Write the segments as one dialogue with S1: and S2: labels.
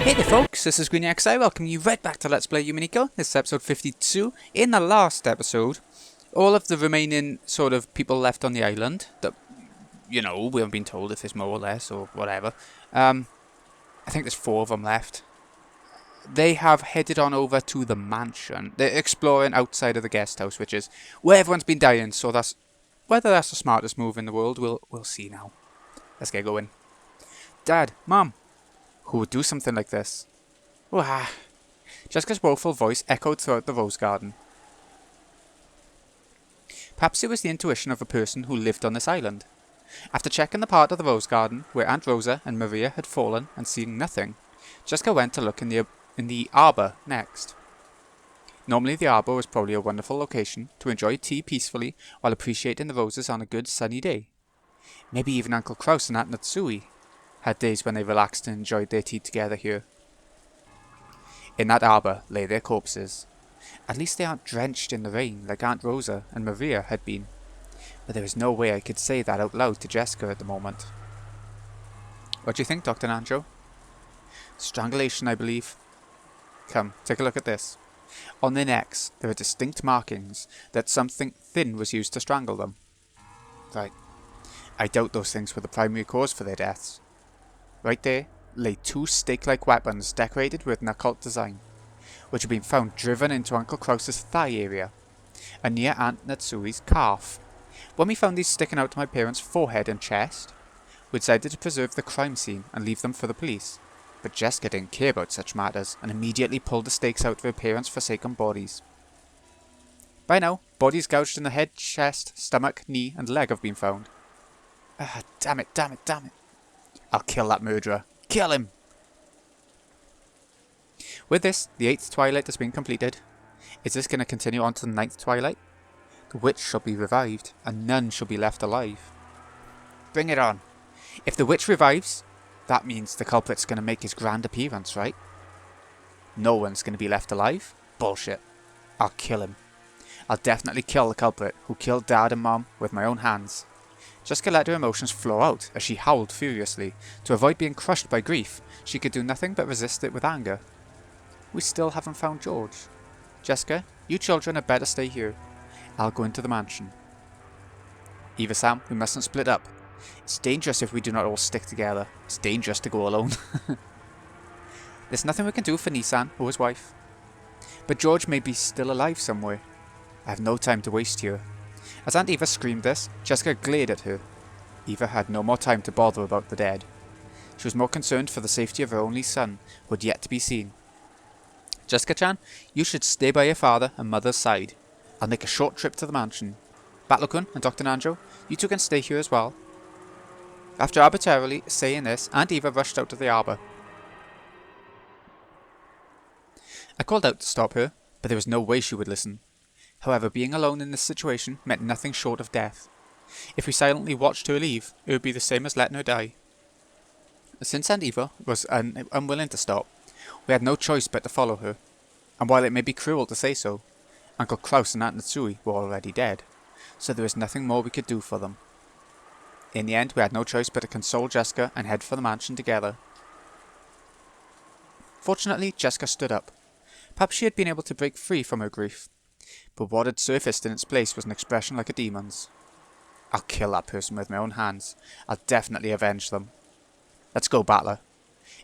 S1: Hey there folks, this is GreenXI, welcome you right back to Let's Play Umineko. This is episode 52. In the last episode, all of the remaining sort of people left on the island, that, you know, we haven't been told if there's more or less or whatever. I think there's 4 of them left. They have headed on over to the mansion. They're exploring outside of the guest house, which is where everyone's been dying, so that's... whether that's the smartest move in the world, we'll see now. Let's get going. Dad, Mom, who would do something like this? Wah! Jessica's woeful voice echoed throughout the rose garden. Perhaps it was the intuition of a person who lived on this island. After checking the part of the rose garden where Aunt Rosa and Maria had fallen and seeing nothing, Jessica went to look in the arbour next. Normally the arbour was probably a wonderful location to enjoy tea peacefully while appreciating the roses on a good sunny day. Maybe even Uncle Kraus and Aunt Natsui had days when they relaxed and enjoyed their tea together here. In that arbour lay their corpses. At least they aren't drenched in the rain like Aunt Rosa and Maria had been. But there is no way I could say that out loud to Jessica at the moment. What do you think, Dr. Nanjo? Strangulation, I believe. Come, take a look at this. On their necks, there are distinct markings that something thin was used to strangle them. Right. I doubt those things were the primary cause for their deaths. Right there lay 2 stake-like weapons decorated with an occult design, which had been found driven into Uncle Kraus's thigh area, and near Aunt Natsui's calf. When we found these sticking out to my parents' forehead and chest, we decided to preserve the crime scene and leave them for the police. But Jessica didn't care about such matters and immediately pulled the stakes out of her parents' forsaken bodies. By now, bodies gouged in the head, chest, stomach, knee, and leg have been found. Ah, damn it, damn it, damn it. I'll kill that murderer. Kill him! With this, the 8th twilight has been completed. Is this going to continue on to the 9th twilight? The witch shall be revived, and none shall be left alive. Bring it on. If the witch revives, that means the culprit's going to make his grand appearance, right? No one's going to be left alive? Bullshit. I'll kill him. I'll definitely kill the culprit who killed Dad and Mom with my own hands. Jessica let her emotions flow out as she howled furiously. To avoid being crushed by grief, she could do nothing but resist it with anger. We still haven't found George. Jessica, you children had better stay here. I'll go into the mansion. Eva, Sam, we mustn't split up. It's dangerous if we do not all stick together. It's dangerous to go alone. There's nothing we can do for Nissan or his wife. But George may be still alive somewhere. I have no time to waste here. As Aunt Eva screamed this, Jessica glared at her. Eva had no more time to bother about the dead. She was more concerned for the safety of her only son, who had yet to be seen. Jessica-chan, you should stay by your father and mother's side. I'll make a short trip to the mansion. Battle-kun and Dr. Nanjo, you two can stay here as well. After arbitrarily saying this, Aunt Eva rushed out of the arbour. I called out to stop her, but there was no way she would listen. However, being alone in this situation meant nothing short of death. If we silently watched her leave, it would be the same as letting her die. Since Aunt Eva was unwilling to stop, we had no choice but to follow her. And while it may be cruel to say so, Uncle Kraus and Aunt Natsui were already dead, so there was nothing more we could do for them. In the end, we had no choice but to console Jessica and head for the mansion together. Fortunately, Jessica stood up. Perhaps she had been able to break free from her grief. But what had surfaced in its place was an expression like a demon's. I'll kill that person with my own hands. I'll definitely avenge them. Let's go, Battler.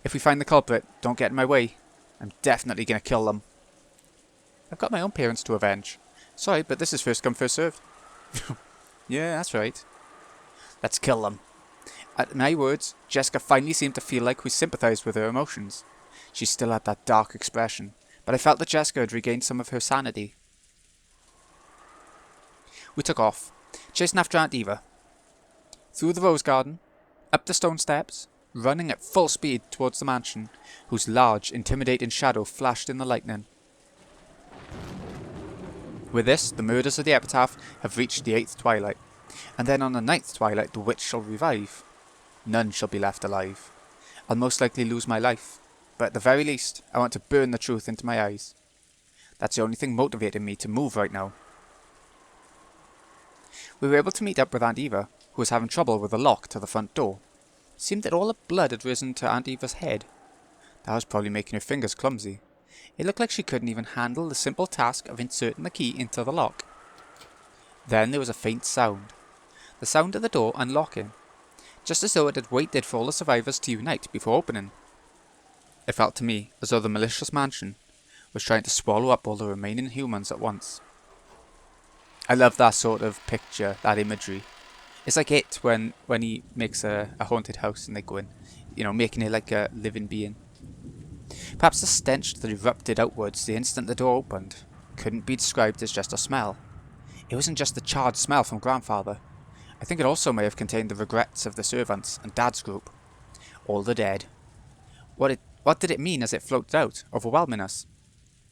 S1: If we find the culprit, don't get in my way. I'm definitely going to kill them. I've got my own parents to avenge. Sorry, but this is first come, first served. Yeah, that's right. Let's kill them. At my words, Jessica finally seemed to feel like we sympathised with her emotions. She still had that dark expression, but I felt that Jessica had regained some of her sanity. We took off, chasing after Aunt Eva. Through the rose garden, up the stone steps, running at full speed towards the mansion, whose large, intimidating shadow flashed in the lightning. With this, the murders of the epitaph have reached the 8th twilight, and then on the 9th twilight the witch shall revive. None shall be left alive. I'll most likely lose my life, but at the very least, I want to burn the truth into my eyes. That's the only thing motivating me to move right now. We were able to meet up with Aunt Eva, who was having trouble with the lock to the front door. It seemed that all the blood had risen to Aunt Eva's head. That was probably making her fingers clumsy. It looked like she couldn't even handle the simple task of inserting the key into the lock. Then there was a faint sound. The sound of the door unlocking, just as though it had waited for all the survivors to unite before opening. It felt to me as though the malicious mansion was trying to swallow up all the remaining humans at once. I love that sort of picture, that imagery. It's like it when he makes a haunted house and they go in, making it like a living being. Perhaps the stench that erupted outwards the instant the door opened couldn't be described as just a smell. It wasn't just the charred smell from Grandfather. I think it also may have contained the regrets of the servants and Dad's group. All the dead. What did it mean as it floated out, overwhelming us?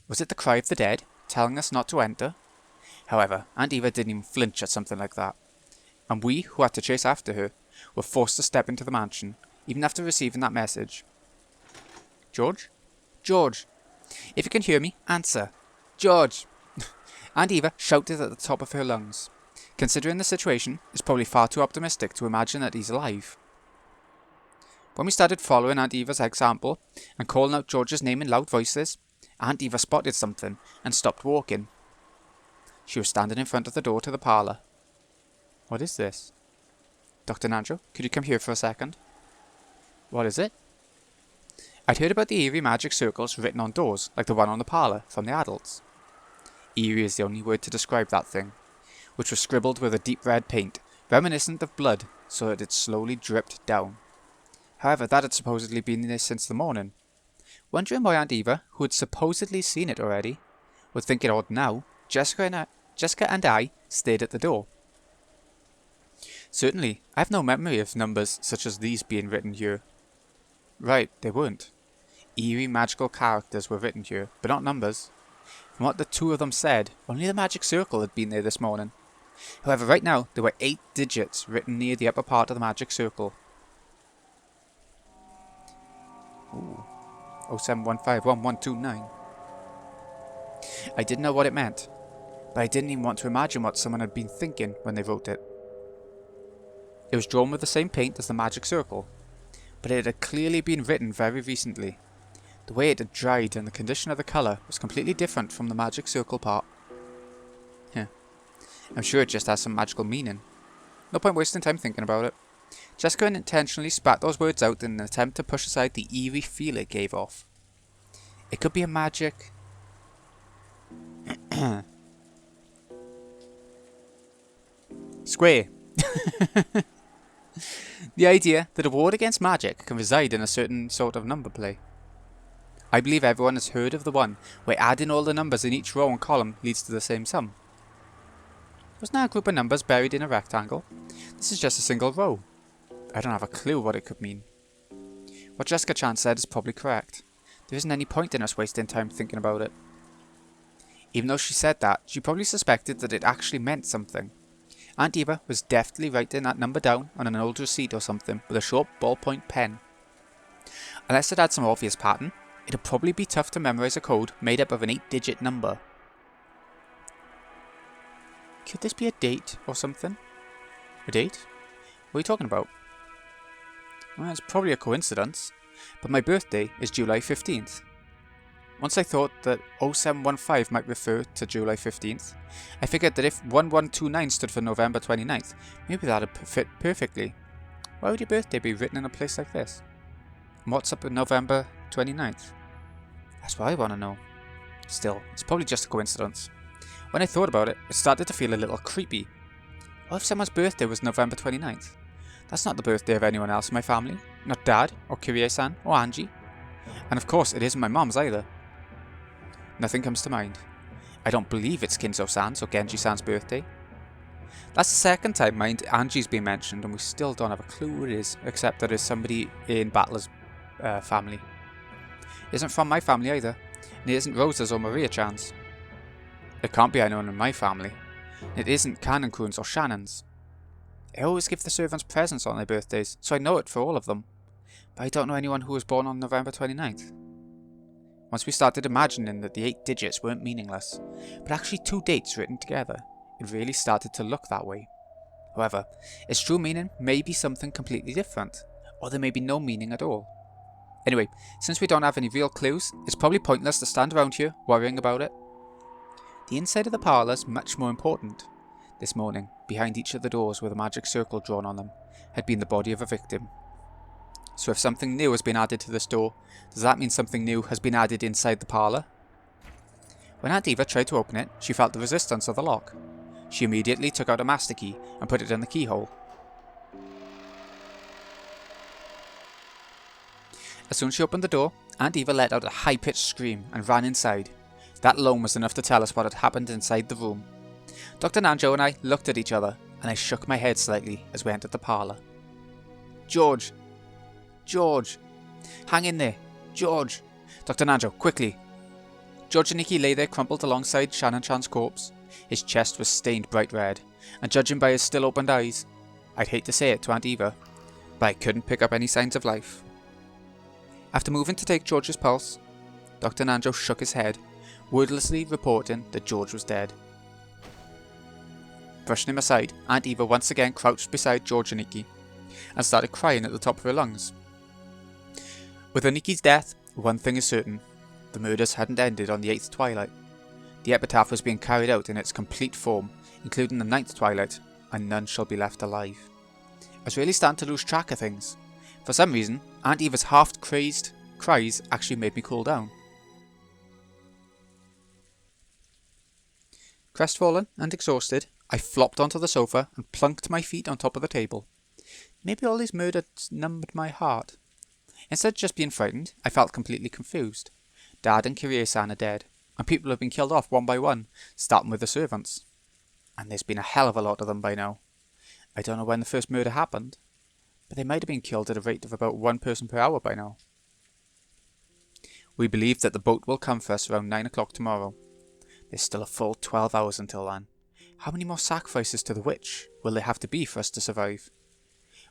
S1: Was it the cry of the dead, telling us not to enter? However, Aunt Eva didn't even flinch at something like that. And we, who had to chase after her, were forced to step into the mansion, even after receiving that message. George? George! If you can hear me, answer. George! Aunt Eva shouted at the top of her lungs. Considering the situation, it's probably far too optimistic to imagine that he's alive. When we started following Aunt Eva's example and calling out George's name in loud voices, Aunt Eva spotted something and stopped walking. She was standing in front of the door to the parlour. What is this? Dr. Nanjo, could you come here for a second? What is it? I'd heard about the eerie magic circles written on doors, like the one on the parlour, from the adults. Eerie is the only word to describe that thing, which was scribbled with a deep red paint, reminiscent of blood, so that it slowly dripped down. However, that had supposedly been there since the morning. Wondering why Aunt Eva, who had supposedly seen it already, would think it odd now, Jessica and I stayed at the door. Certainly, I have no memory of numbers such as these being written here. Right, they weren't. Eerie magical characters were written here, but not numbers. From what the two of them said, only the magic circle had been there this morning. However, right now, there were 8 digits written near the upper part of the magic circle. Ooh. 07151129. I didn't know what it meant, but I didn't even want to imagine what someone had been thinking when they wrote it. It was drawn with the same paint as the magic circle, but it had clearly been written very recently. The way it had dried and the condition of the colour was completely different from the magic circle part. I'm sure it just has some magical meaning. No point wasting time thinking about it. Jessica intentionally spat those words out in an attempt to push aside the eerie feel it gave off. It could be a magic... Square. The idea that a ward against magic can reside in a certain sort of number play. I believe everyone has heard of the one where adding all the numbers in each row and column leads to the same sum. Wasn't that a group of numbers buried in a rectangle? This is just a single row. I don't have a clue what it could mean. What Jessica Chan said is probably correct. There isn't any point in us wasting time thinking about it. Even though she said that, she probably suspected that it actually meant something. Aunt Eva was deftly writing that number down on an old receipt or something with a short ballpoint pen. Unless it had some obvious pattern, it'd probably be tough to memorize a code made up of an 8-digit number. Could this be a date or something? A date? What are you talking about? Well, it's probably a coincidence, but my birthday is July 15th. Once I thought that 0715 might refer to July 15th, I figured that if 1129 stood for November 29th, maybe that'd fit perfectly. Why would your birthday be written in a place like this? And what's up with November 29th? That's what I want to know. Still, it's probably just a coincidence. When I thought about it, it started to feel a little creepy. What if someone's birthday was November 29th? That's not the birthday of anyone else in my family. Not Dad, or Kirie-san, or Angie. And of course, it isn't my mom's either. Nothing comes to mind. I don't believe it's Kinzo-san's or Genji-san's birthday. That's the second time Angie's been mentioned and we still don't have a clue who it is, except that it's somebody in Battler's family. It isn't from my family either, and it isn't Rosa's or Maria-chan's. It can't be anyone in my family. It isn't Kanan-kun's or Shannon's. I always give the servants presents on their birthdays, so I know it for all of them. But I don't know anyone who was born on November 29th. Once we started imagining that the 8 digits weren't meaningless, but actually 2 dates written together, it really started to look that way. However, its true meaning may be something completely different, or there may be no meaning at all. Anyway, since we don't have any real clues, it's probably pointless to stand around here worrying about it. The inside of the parlour's much more important. This morning, behind each of the doors with a magic circle drawn on them, had been the body of a victim. So if something new has been added to this door, does that mean something new has been added inside the parlour? When Aunt Eva tried to open it, she felt the resistance of the lock. She immediately took out a master key and put it in the keyhole. As soon as she opened the door, Aunt Eva let out a high-pitched scream and ran inside. That alone was enough to tell us what had happened inside the room. Dr. Nanjo and I looked at each other, and I shook my head slightly as we entered the parlour. George! George! Hang in there! George! Dr. Nanjo, quickly! George Umineko lay there crumpled alongside Shannon-chan's corpse. His chest was stained bright red, and judging by his still-opened eyes, I'd hate to say it to Aunt Eva, but I couldn't pick up any signs of life. After moving to take George's pulse, Dr. Nanjo shook his head, wordlessly reporting that George was dead. Brushing him aside, Aunt Eva once again crouched beside George Umineko and started crying at the top of her lungs. With Uniki's death, one thing is certain. The murders hadn't ended on the 8th twilight. The epitaph was being carried out in its complete form, including the 9th twilight, and none shall be left alive. I was really starting to lose track of things. For some reason, Aunt Eva's half-crazed cries actually made me cool down. Crestfallen and exhausted, I flopped onto the sofa and plunked my feet on top of the table. Maybe all these murders numbed my heart. Instead of just being frightened, I felt completely confused. Dad and Kirie-san are dead, and people have been killed off one by one, starting with the servants. And there's been a hell of a lot of them by now. I don't know when the first murder happened, but they might have been killed at a rate of about 1 person per hour by now. We believe that the boat will come for us around 9 o'clock tomorrow. There's still a full 12 hours until then. How many more sacrifices to the witch will there have to be for us to survive?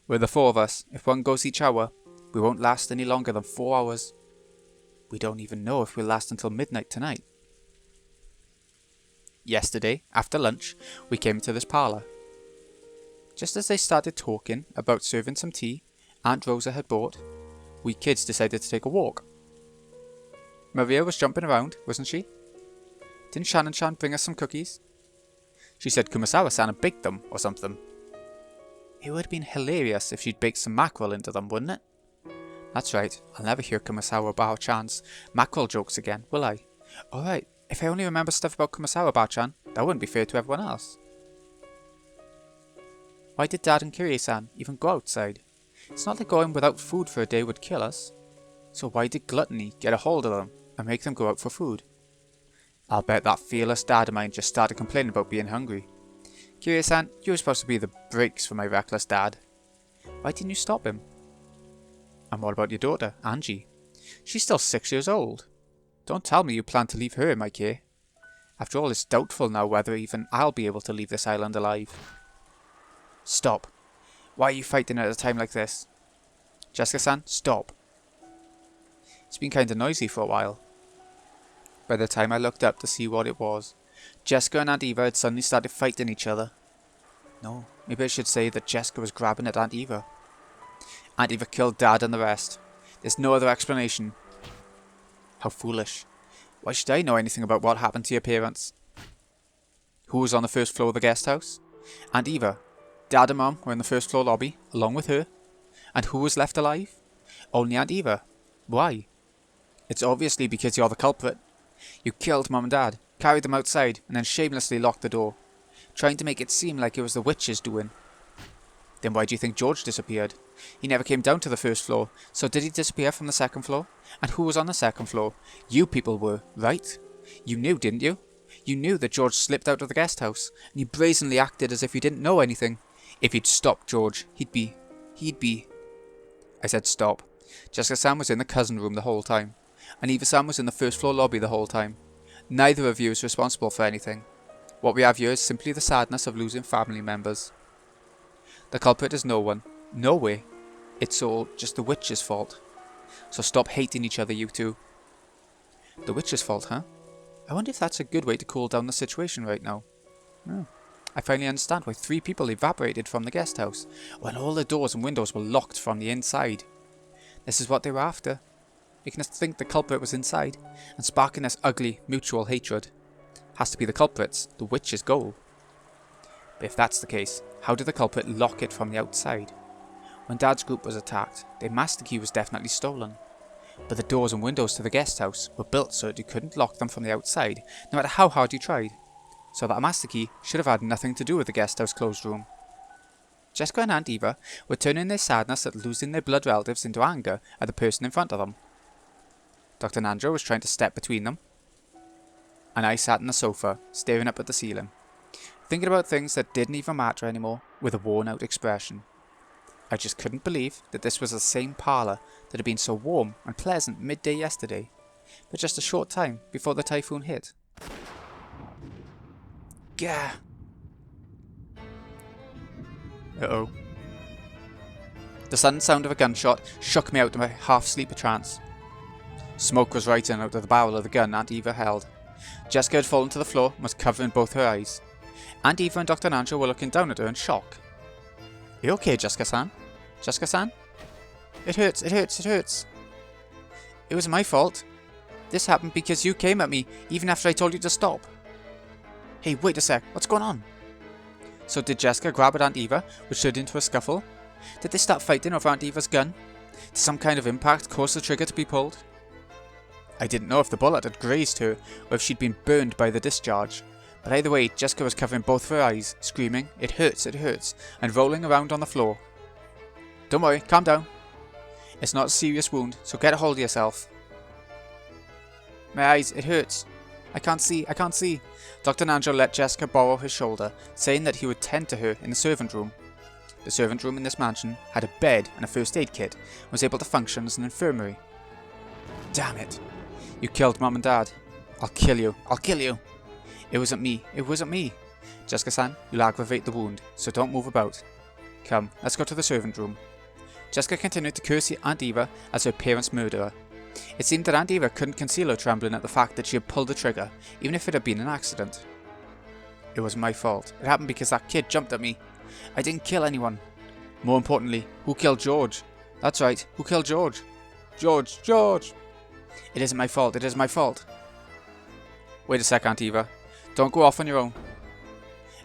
S1: We're the 4 of us. If one goes each hour, we won't last any longer than 4 hours. We don't even know if we'll last until midnight tonight. Yesterday, after lunch, we came into this parlour. Just as they started talking about serving some tea Aunt Rosa had bought, we kids decided to take a walk. Maria was jumping around, wasn't she? Didn't Shannon-chan bring us some cookies? She said Kumasawa-san had baked them or something. It would have been hilarious if she'd baked some mackerel into them, wouldn't it? That's right, I'll never hear Kumasawa Bao-chan's mackerel jokes again, will I? Alright, if I only remember stuff about Kumasawa Bao-chan, that wouldn't be fair to everyone else. Why did Dad and Kirie-san even go outside? It's not like going without food for a day would kill us. So why did gluttony get a hold of them and make them go out for food? I'll bet that fearless dad of mine just started complaining about being hungry. Kirie-san, you were supposed to be the brakes for my reckless dad. Why didn't you stop him? And what about your daughter, Angie? She's still 6 years old. Don't tell me you plan to leave her in my care. After all, it's doubtful now whether even I'll be able to leave this island alive. Stop. Why are you fighting at a time like this? Jessica-san, stop. It's been kinda noisy for a while. By the time I looked up to see what it was, Jessica and Aunt Eva had suddenly started fighting each other. No, maybe I should say that Jessica was grabbing at Aunt Eva. Aunt Eva killed Dad and the rest. There's no other explanation. How foolish. Why should I know anything about what happened to your parents? Who was on the first floor of the guest house? Aunt Eva. Dad and Mum were in the first floor lobby, along with her. And who was left alive? Only Aunt Eva. Why? It's obviously because you're the culprit. You killed Mum and Dad, carried them outside, and then shamelessly locked the door, trying to make it seem like it was the witch's doing. Then why do you think George disappeared? He never came down to the first floor, so did he disappear from the second floor? And who was on the second floor? You people were, right? You knew, didn't you? You knew that George slipped out of the guest house, and you brazenly acted as if you didn't know anything. If you'd stopped George, he'd be... I said stop. Jessica-san was in the cousin room the whole time, and Eva-san was in the first floor lobby the whole time. Neither of you is responsible for anything. What we have here is simply the sadness of losing family members. The culprit is no one. Nowhere. It's all just the witch's fault. So stop hating each other, you two. The witch's fault, huh? I wonder if that's a good way to cool down the situation right now. I finally understand why 3 people evaporated from the guest house, when all the doors and windows were locked from the inside. This is what they were after. making us think the culprit was inside, and sparking this ugly, mutual hatred. Has to be the culprit's, the witch's goal. But if that's the case, how did the culprit lock it from the outside? When Dad's group was attacked, their master key was definitely stolen. But the doors and windows to the guest house were built so that you couldn't lock them from the outside, no matter how hard you tried. So that a master key should have had nothing to do with the guest house closed room. Jessica and Aunt Eva were turning their sadness at losing their blood relatives into anger at the person in front of them. Dr. Nandro was trying to step between them, and I sat on the sofa, staring up at the ceiling, thinking about things that didn't even matter anymore with a worn-out expression. I just couldn't believe that this was the same parlour that had been so warm and pleasant midday yesterday, but just a short time before the typhoon hit. Gah! Uh-oh. The sudden sound of a gunshot shook me out of my half-sleeper trance. Smoke was rising out of the barrel of the gun Aunt Eva held. Jessica had fallen to the floor and was covering both her eyes. Aunt Eva and Dr. Nandro were looking down at her in shock. Are you okay, Jessica-san? Jessica-san? It hurts, it hurts, it hurts. It was my fault. This happened because you came at me even after I told you to stop. Hey, wait a sec, what's going on? So did Jessica grab at Aunt Eva, which turned into a scuffle? Did they start fighting over Aunt Eva's gun? Did some kind of impact cause the trigger to be pulled? I didn't know if the bullet had grazed her or if she'd been burned by the discharge. But either way, Jessica was covering both of her eyes, screaming, it hurts, and rolling around on the floor. Don't worry, calm down. It's not a serious wound, so get a hold of yourself. My eyes, it hurts. I can't see, I can't see. Dr. Nandro let Jessica borrow his shoulder, saying that he would tend to her in the servant room. The servant room in this mansion had a bed and a first aid kit, and was able to function as an infirmary. Damn it. You killed Mum and Dad. I'll kill you, I'll kill you. It wasn't me, it wasn't me. Jessica-san, you'll aggravate the wound, so don't move about. Come, let's go to the servant room. Jessica continued to curse Aunt Eva as her parents' murderer. It seemed that Aunt Eva couldn't conceal her trembling at the fact that she had pulled the trigger, even if it had been an accident. It was my fault. It happened because that kid jumped at me. I didn't kill anyone. More importantly, who killed George? That's right, who killed George? George, George! It isn't my fault, it is my fault. Wait a sec, Aunt Eva. Don't go off on your own.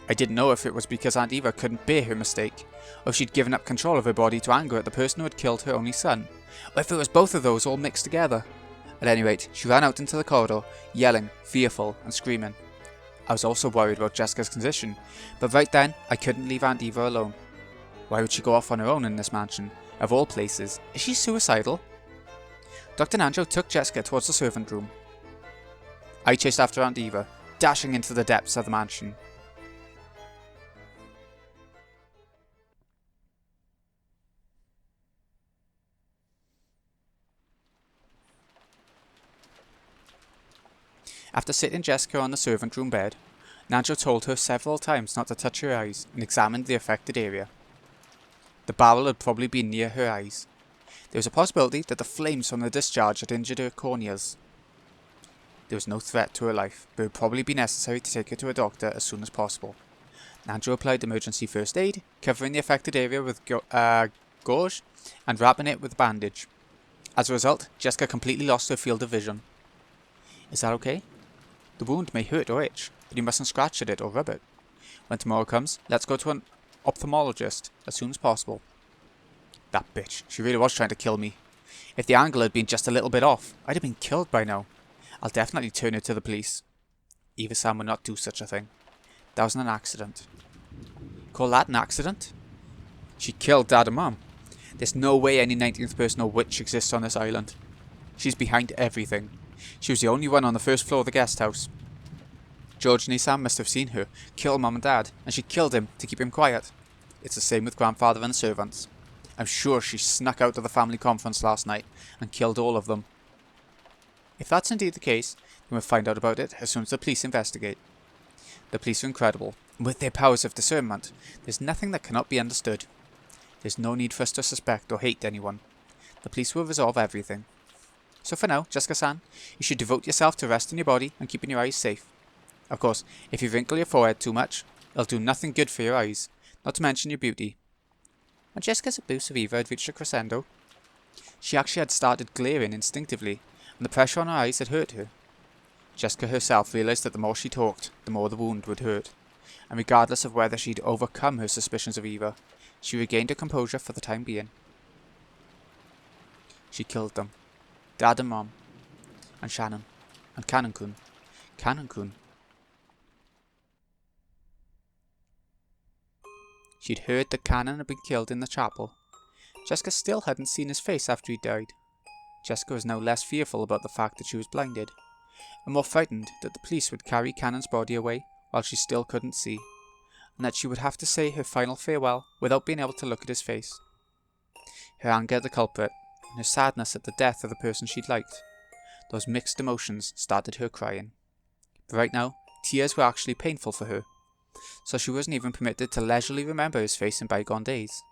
S1: I didn't know if it was because Aunt Eva couldn't bear her mistake, or if she'd given up control of her body to anger at the person who had killed her only son, or if it was both of those all mixed together. At any rate, she ran out into the corridor, yelling, fearful, and screaming. I was also worried about Jessica's condition, but right then, I couldn't leave Aunt Eva alone. Why would she go off on her own in this mansion? Of all places, is she suicidal? Dr. Nandro took Jessica towards the servant room. I chased after Aunt Eva, dashing into the depths of the mansion. After sitting Jessica on the servant room bed, Nandro told her several times not to touch her eyes and examined the affected area. The barrel had probably been near her eyes. There was a possibility that the flames from the discharge had injured her corneas. There was no threat to her life, but it would probably be necessary to take her to a doctor as soon as possible. Nandro applied emergency first aid, covering the affected area with gauze and wrapping it with a bandage. As a result, Jessica completely lost her field of vision. Is that okay? The wound may hurt or itch, but you mustn't scratch at it or rub it. When tomorrow comes, let's go to an ophthalmologist as soon as possible. That bitch, she really was trying to kill me. If the angle had been just a little bit off, I'd have been killed by now. I'll definitely turn her to the police. Eva-san would not do such a thing. That was an accident. Call that an accident? She killed Dad and Mum. There's no way any 19th person or witch exists on this island. She's behind everything. She was the only one on the first floor of the guest house. George and Sam must have seen her kill Mum and Dad, and she killed him to keep him quiet. It's the same with Grandfather and the servants. I'm sure she snuck out of the family conference last night and killed all of them. If that's indeed the case, then we'll find out about it as soon as the police investigate. The police are incredible, and with their powers of discernment, there's nothing that cannot be understood. There's no need for us to suspect or hate anyone. The police will resolve everything. So for now, Jessica-san, you should devote yourself to resting your body and keeping your eyes safe. Of course, if you wrinkle your forehead too much, it'll do nothing good for your eyes, not to mention your beauty. When Jessica's abuse of Eva had reached a crescendo, She actually had started glaring instinctively, and the pressure on her eyes had hurt her. Jessica herself realised that the more she talked, the more the wound would hurt, and regardless of whether she'd overcome her suspicions of Eva, she regained her composure for the time being. She killed them. Dad and Mom. And Shannon. And Cannon-kun. Cannon-kun. She'd heard that Cannon had been killed in the chapel. Jessica still hadn't seen his face after he died. Jessica was now less fearful about the fact that she was blinded, and more frightened that the police would carry Cannon's body away while she still couldn't see, and that she would have to say her final farewell without being able to look at his face. Her anger at the culprit, and her sadness at the death of the person she'd liked, those mixed emotions started her crying. But right now, tears were actually painful for her, so she wasn't even permitted to leisurely remember his face in bygone days.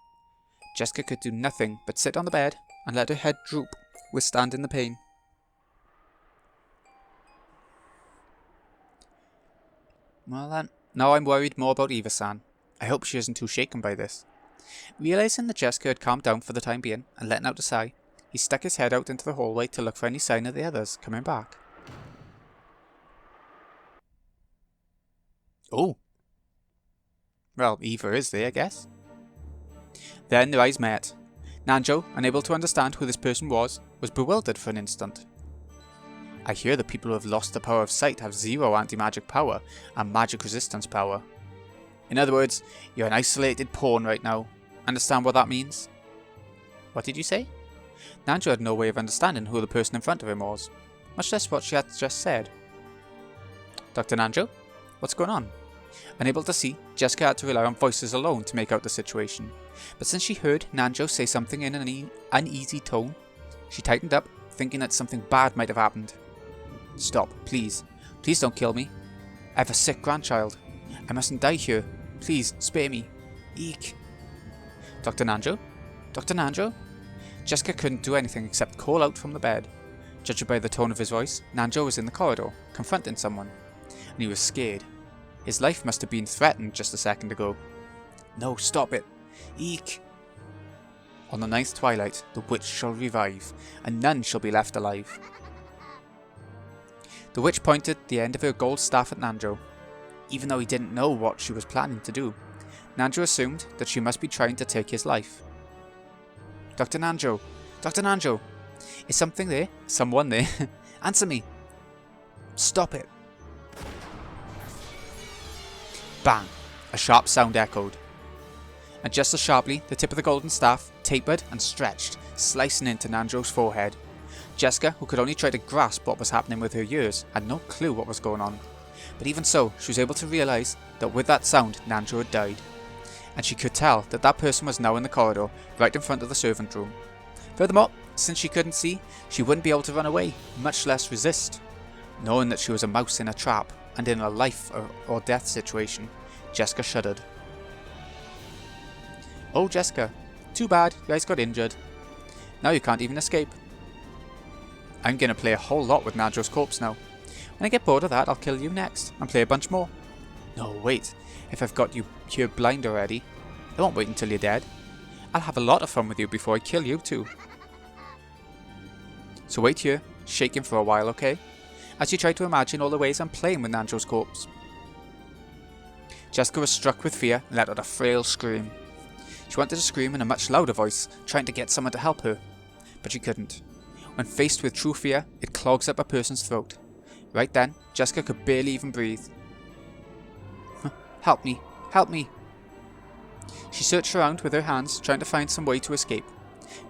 S1: Jessica could do nothing but sit on the bed and let her head droop, withstanding the pain. Well then, now I'm worried more about Eva-san. I hope she isn't too shaken by this. Realising that Jessica had calmed down for the time being and letting out a sigh, he stuck his head out into the hallway to look for any sign of the others coming back. Oh. Well, Eva is there, I guess. Then their eyes met. Nanjo, unable to understand who this person was bewildered for an instant. I hear the people who have lost the power of sight have zero anti-magic power and magic resistance power. In other words, you're an isolated pawn right now. Understand what that means? What did you say? Nanjo had no way of understanding who the person in front of him was, much less what she had just said. Dr. Nanjo? What's going on? Unable to see, Jessica had to rely on voices alone to make out the situation, but since she heard Nanjo say something in an uneasy tone, she tightened up, thinking that something bad might have happened. Stop, please. Please don't kill me. I have a sick grandchild. I mustn't die here. Please, spare me. Eek. Dr. Nanjo? Dr. Nanjo? Jessica couldn't do anything except call out from the bed. Judging by the tone of his voice, Nanjo was in the corridor, confronting someone, and he was scared. His life must have been threatened just a second ago. No, stop it. Eek. On the ninth twilight, the witch shall revive, and none shall be left alive. The witch pointed the end of her gold staff at Nanjo. Even though he didn't know what she was planning to do, Nanjo assumed that she must be trying to take his life. Dr. Nanjo! Dr. Nanjo! Is something there? Someone there? Answer me! Stop it! Bang! A sharp sound echoed. And just as sharply, the tip of the golden staff tapered and stretched, slicing into Nanjo's forehead. Jessica, who could only try to grasp what was happening with her ears, had no clue what was going on. But even so, she was able to realise that with that sound, Nanjo had died. And she could tell that that person was now in the corridor, right in front of the servant room. Furthermore, since she couldn't see, she wouldn't be able to run away, much less resist. Knowing that she was a mouse in a trap, and in a life or death situation, Jessica shuddered. Oh, Jessica, too bad, you guys got injured. Now you can't even escape. I'm gonna play a whole lot with Nanjo's corpse now. When I get bored of that, I'll kill you next, and play a bunch more. No, wait, if I've got you here blind already, I won't wait until you're dead. I'll have a lot of fun with you before I kill you too. So wait here, shaking for a while, okay? As you try to imagine all the ways I'm playing with Nanjo's corpse. Jessica was struck with fear and let out a frail scream. She wanted to scream in a much louder voice, trying to get someone to help her, but she couldn't. When faced with true fear, it clogs up a person's throat. Right then, Jessica could barely even breathe. Help me! Help me! She searched around with her hands, trying to find some way to escape.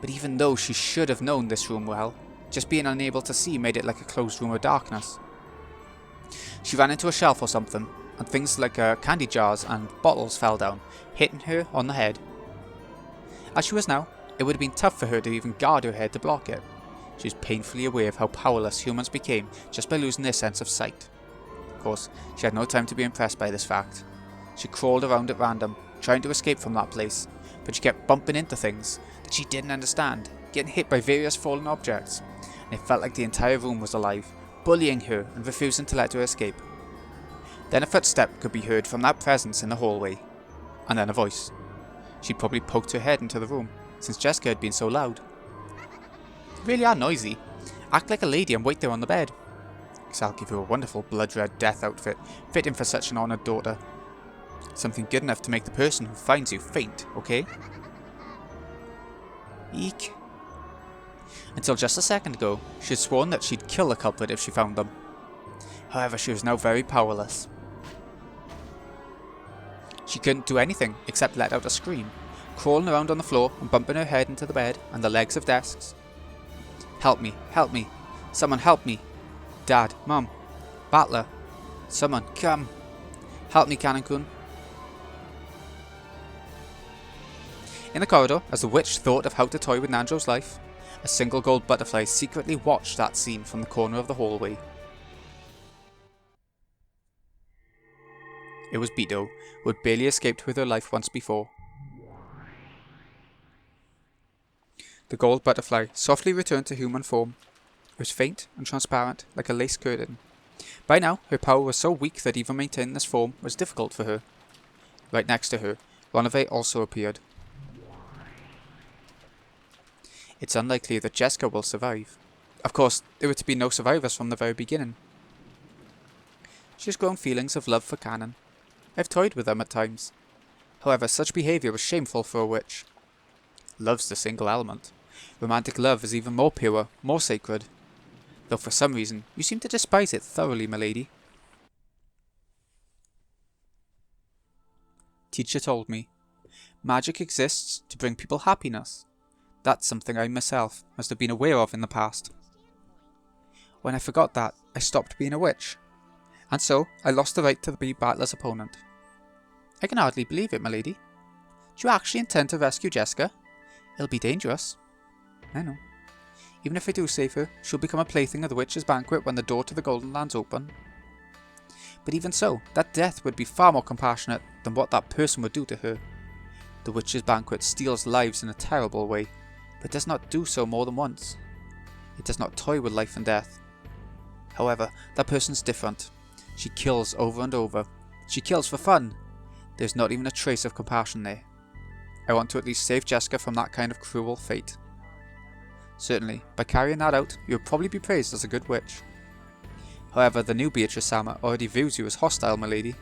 S1: But even though she should have known this room well, just being unable to see made it like a closed room of darkness. She ran into a shelf or something, and things like candy jars and bottles fell down, hitting her on the head. As she was now, it would have been tough for her to even guard her head to block it. She was painfully aware of how powerless humans became just by losing their sense of sight. Of course, she had no time to be impressed by this fact. She crawled around at random, trying to escape from that place, but she kept bumping into things that she didn't understand, getting hit by various fallen objects, and it felt like the entire room was alive, bullying her and refusing to let her escape. Then a footstep could be heard from that presence in the hallway, and then a voice. She'd probably poked her head into the room, since Jessica had been so loud. Really are noisy. Act like a lady and wait there on the bed. Because I'll give you a wonderful blood-red death outfit, fitting for such an honoured daughter. Something good enough to make the person who finds you faint, okay? Eek. Until just a second ago, she had sworn that she'd kill the culprit if she found them. However, she was now very powerless. She couldn't do anything except let out a scream, crawling around on the floor and bumping her head into the bed and the legs of desks. Help me, help me, someone help me. Dad, Mum, Battler, someone, come. Help me, Canon-kun. In the corridor, as the witch thought of how to toy with Nanjo's life, a single gold butterfly secretly watched that scene from the corner of the hallway. It was Bido, who had barely escaped with her life once before. The gold butterfly softly returned to human form. It was faint and transparent, like a lace curtain. By now, her power was so weak that even maintaining this form was difficult for her. Right next to her, Ronove also appeared. It's unlikely that Jessica will survive. Of course, there were to be no survivors from the very beginning. She has grown feelings of love for Canon. I've toyed with them at times. However, such behaviour was shameful for a witch. Love's the single element. Romantic love is even more pure, more sacred. Though for some reason, you seem to despise it thoroughly, milady. Teacher told me, magic exists to bring people happiness. That's something I myself must have been aware of in the past. When I forgot that, I stopped being a witch. And so, I lost the right to be Battler's opponent. I can hardly believe it, milady. Do you actually intend to rescue Jessica? It'll be dangerous. I know. Even if I do save her, she'll become a plaything of the witch's banquet when the door to the Golden Land's open. But even so, that death would be far more compassionate than what that person would do to her. The witch's banquet steals lives in a terrible way, but does not do so more than once. It does not toy with life and death. However, that person's different. She kills over and over. She kills for fun. There's not even a trace of compassion there. I want to at least save Jessica from that kind of cruel fate. Certainly, by carrying that out, you would probably be praised as a good witch. However, the new Beatrice-sama already views you as hostile, milady.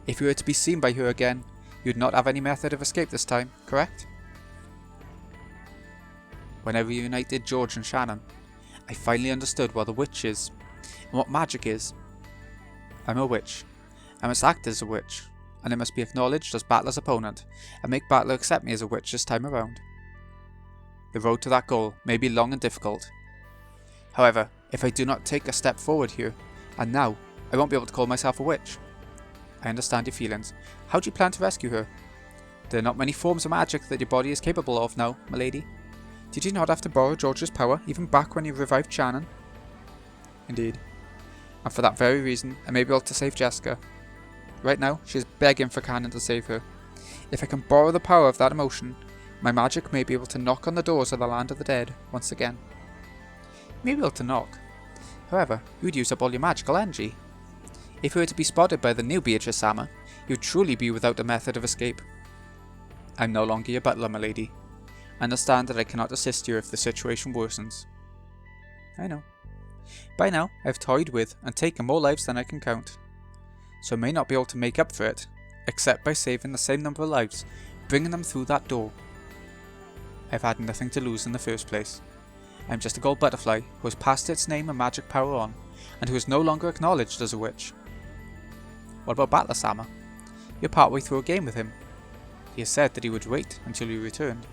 S1: If you were to be seen by her again, you'd not have any method of escape this time, correct? When I reunited George and Shannon, I finally understood what a witch is, and what magic is. I'm a witch. I must act as a witch, and I must be acknowledged as Battler's opponent, and make Battler accept me as a witch this time around. The road to that goal may be long and difficult. However, if I do not take a step forward here, and now, I won't be able to call myself a witch. I understand your feelings. How do you plan to rescue her? There are not many forms of magic that your body is capable of now, milady. Did you not have to borrow George's power even back when you revived Shannon? Indeed. And for that very reason, I may be able to save Jessica. Right now, she is begging for Canon to save her. If I can borrow the power of that emotion, my magic may be able to knock on the doors of the land of the dead once again. You may be able to knock. However, you would use up all your magical energy. If you were to be spotted by the new Beatrice-sama, you would truly be without a method of escape. I'm no longer your butler, milady. Understand that I cannot assist you if the situation worsens. I know. By now, I've toyed with and taken more lives than I can count. So I may not be able to make up for it, except by saving the same number of lives, bringing them through that door. I've had nothing to lose in the first place. I'm just a gold butterfly who has passed its name and magic power on, and who is no longer acknowledged as a witch. What about Battler-sama? You're partway through a game with him. He has said that he would wait until you returned.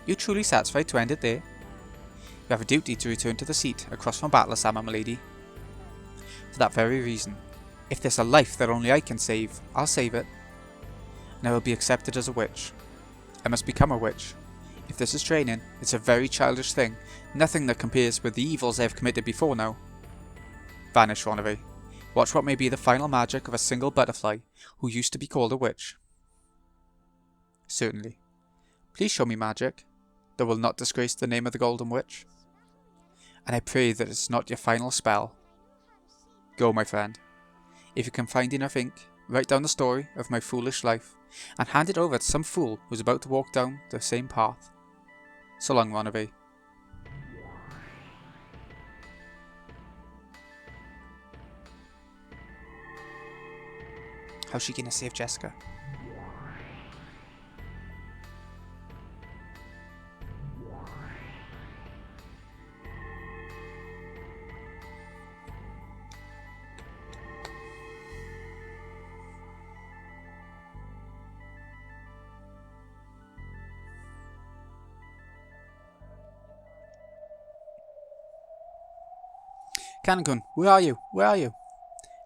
S1: You truly satisfied to end it there? You have a duty to return to the seat across from Battler-sama, milady. For that very reason, if there's a life that only I can save, I'll save it. And I will be accepted as a witch. I must become a witch. If this is training, it's a very childish thing, nothing that compares with the evils I have committed before now. Vanish, Ronove. Watch what may be the final magic of a single butterfly who used to be called a witch. Certainly. Please show me magic that will not disgrace the name of the Golden Witch. And I pray that it's not your final spell. Go, my friend. If you can find enough ink, write down the story of my foolish life, and hand it over to some fool who's about to walk down the same path. So long, Ronove. How's she gonna save Jessica? Canon-kun, where are you? Where are you?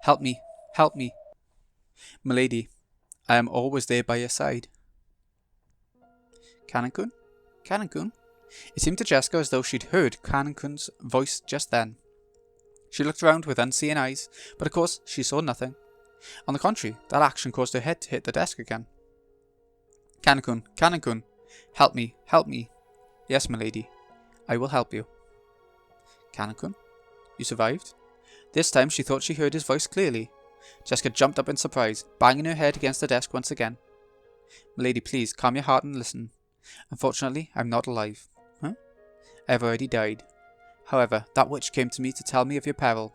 S1: Help me, help me. Milady, I am always there by your side. Canon-kun? Canon-kun? It seemed to Jessica as though she'd heard Canon-kun's voice just then. She looked around with unseeing eyes, but of course she saw nothing. On the contrary, that action caused her head to hit the desk again. Canon-kun, Canon-kun, help me, help me. Yes, milady, I will help you. Canon-kun? You survived? This time she thought she heard his voice clearly. Jessica jumped up in surprise, banging her head against the desk once again. Milady, please, calm your heart and listen. Unfortunately, I'm not alive. Huh? I have already died. However, that witch came to me to tell me of your peril,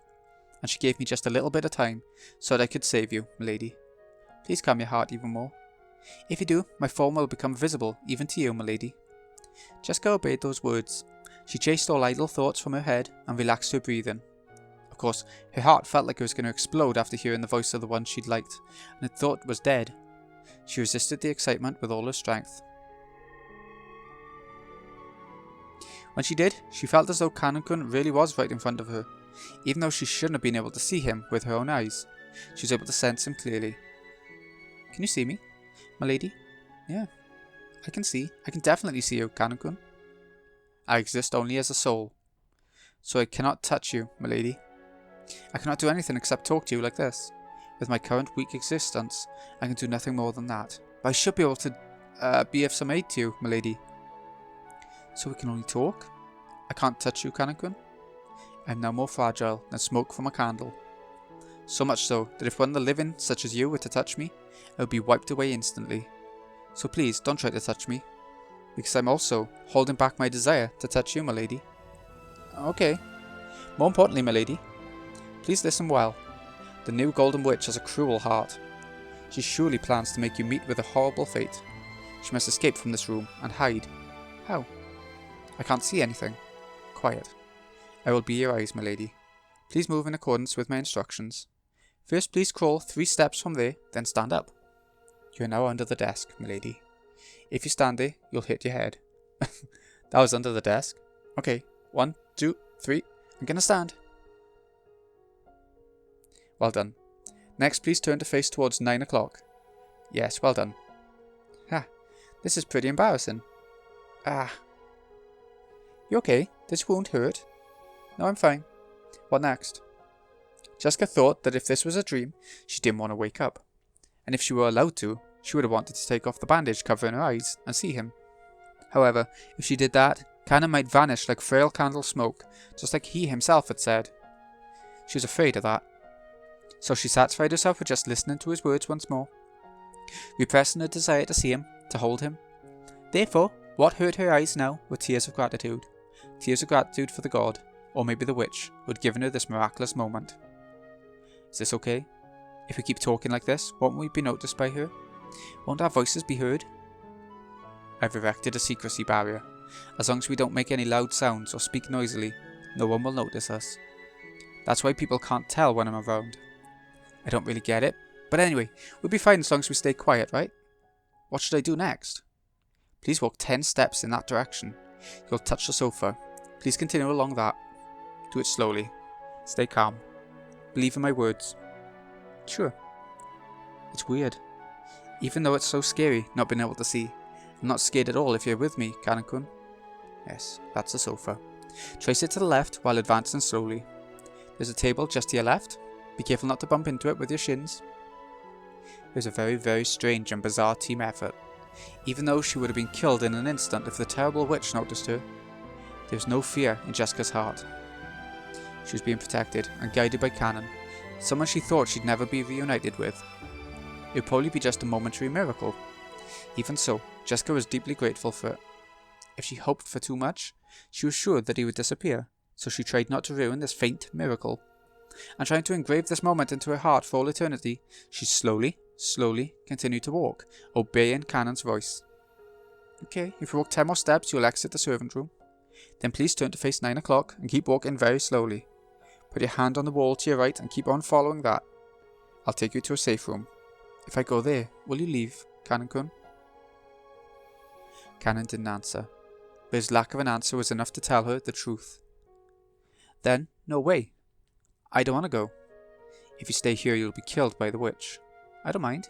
S1: and she gave me just a little bit of time so that I could save you, milady. Please calm your heart even more. If you do, my form will become visible even to you, milady. Jessica obeyed those words. She chased all idle thoughts from her head and relaxed her breathing. Of course, her heart felt like it was going to explode after hearing the voice of the one she'd liked, and had thought was dead. She resisted the excitement with all her strength. When she did, she felt as though Canon-kun really was right in front of her. Even though she shouldn't have been able to see him with her own eyes, she was able to sense him clearly. Can you see me, milady? Yeah, I can definitely see you, Canon-kun. I exist only as a soul, so I cannot touch you, milady. I cannot do anything except talk to you like this. With my current weak existence, I can do nothing more than that. But I should be able to be of some aid to you, milady. So we can only talk? I can't touch you, Canon-kun. I am now more fragile than smoke from a candle. So much so that if one of the living, such as you, were to touch me, I would be wiped away instantly. So please, don't try to touch me, because I'm also holding back my desire to touch you, milady. Okay. More importantly, milady, please listen well. The new Golden Witch has a cruel heart. She surely plans to make you meet with a horrible fate. She must escape from this room and hide. How? I can't see anything. Quiet. I will be your eyes, milady. Please move in accordance with my instructions. First, please crawl 3 steps from there, then stand up. You are now under the desk, milady. If you stand there, you'll hit your head. That was under the desk. Okay, 1, 2, 3. I'm gonna stand. Well done. Next, please turn to face towards 9 o'clock. Yes, well done. Ha, this is pretty embarrassing. Ah. You okay? This wound hurt? No, I'm fine. What next? Jessica thought that if this was a dream, she didn't want to wake up. And if she were allowed to, she would have wanted to take off the bandage covering her eyes and see him. However, if she did that, Canon might vanish like frail candle smoke, just like he himself had said. She was afraid of that. So she satisfied herself with just listening to his words once more, repressing her desire to see him, to hold him. Therefore, what hurt her eyes now were tears of gratitude. Tears of gratitude for the god, or maybe the witch, who had given her this miraculous moment. Is this okay? If we keep talking like this, won't we be noticed by her? Won't our voices be heard? I've erected a secrecy barrier. As long as we don't make any loud sounds or speak noisily, no one will notice us. That's why people can't tell when I'm around. I don't really get it, but anyway, we'll be fine as long as we stay quiet, right? What should I do next? Please walk 10 steps in that direction. You'll touch the sofa. Please continue along that. Do it slowly. Stay calm. Believe in my words. Sure. It's weird. Even though it's so scary not being able to see, I'm not scared at all if you're with me, Canon-kun. Yes, that's the sofa. Trace it to the left while advancing slowly. There's a table just to your left. Be careful not to bump into it with your shins. It was a very, very strange and bizarre team effort. Even though she would have been killed in an instant if the terrible witch noticed her, there was no fear in Jessica's heart. She was being protected and guided by Canon, someone she thought she'd never be reunited with. It would probably be just a momentary miracle. Even so, Jessica was deeply grateful for it. If she hoped for too much, she was sure that he would disappear, so she tried not to ruin this faint miracle. And trying to engrave this moment into her heart for all eternity, she slowly, Slowly continue to walk, obeying Cannon's voice. Okay, if you walk 10 more steps, you'll exit the servant room. Then please turn to face 9 o'clock and keep walking very slowly. Put your hand on the wall to your right and keep on following that. I'll take you to a safe room. If I go there, will you leave, Cannon-kun? Cannon didn't answer, but his lack of an answer was enough to tell her the truth. Then, no way. I don't want to go. If you stay here, you'll be killed by the witch. I don't mind.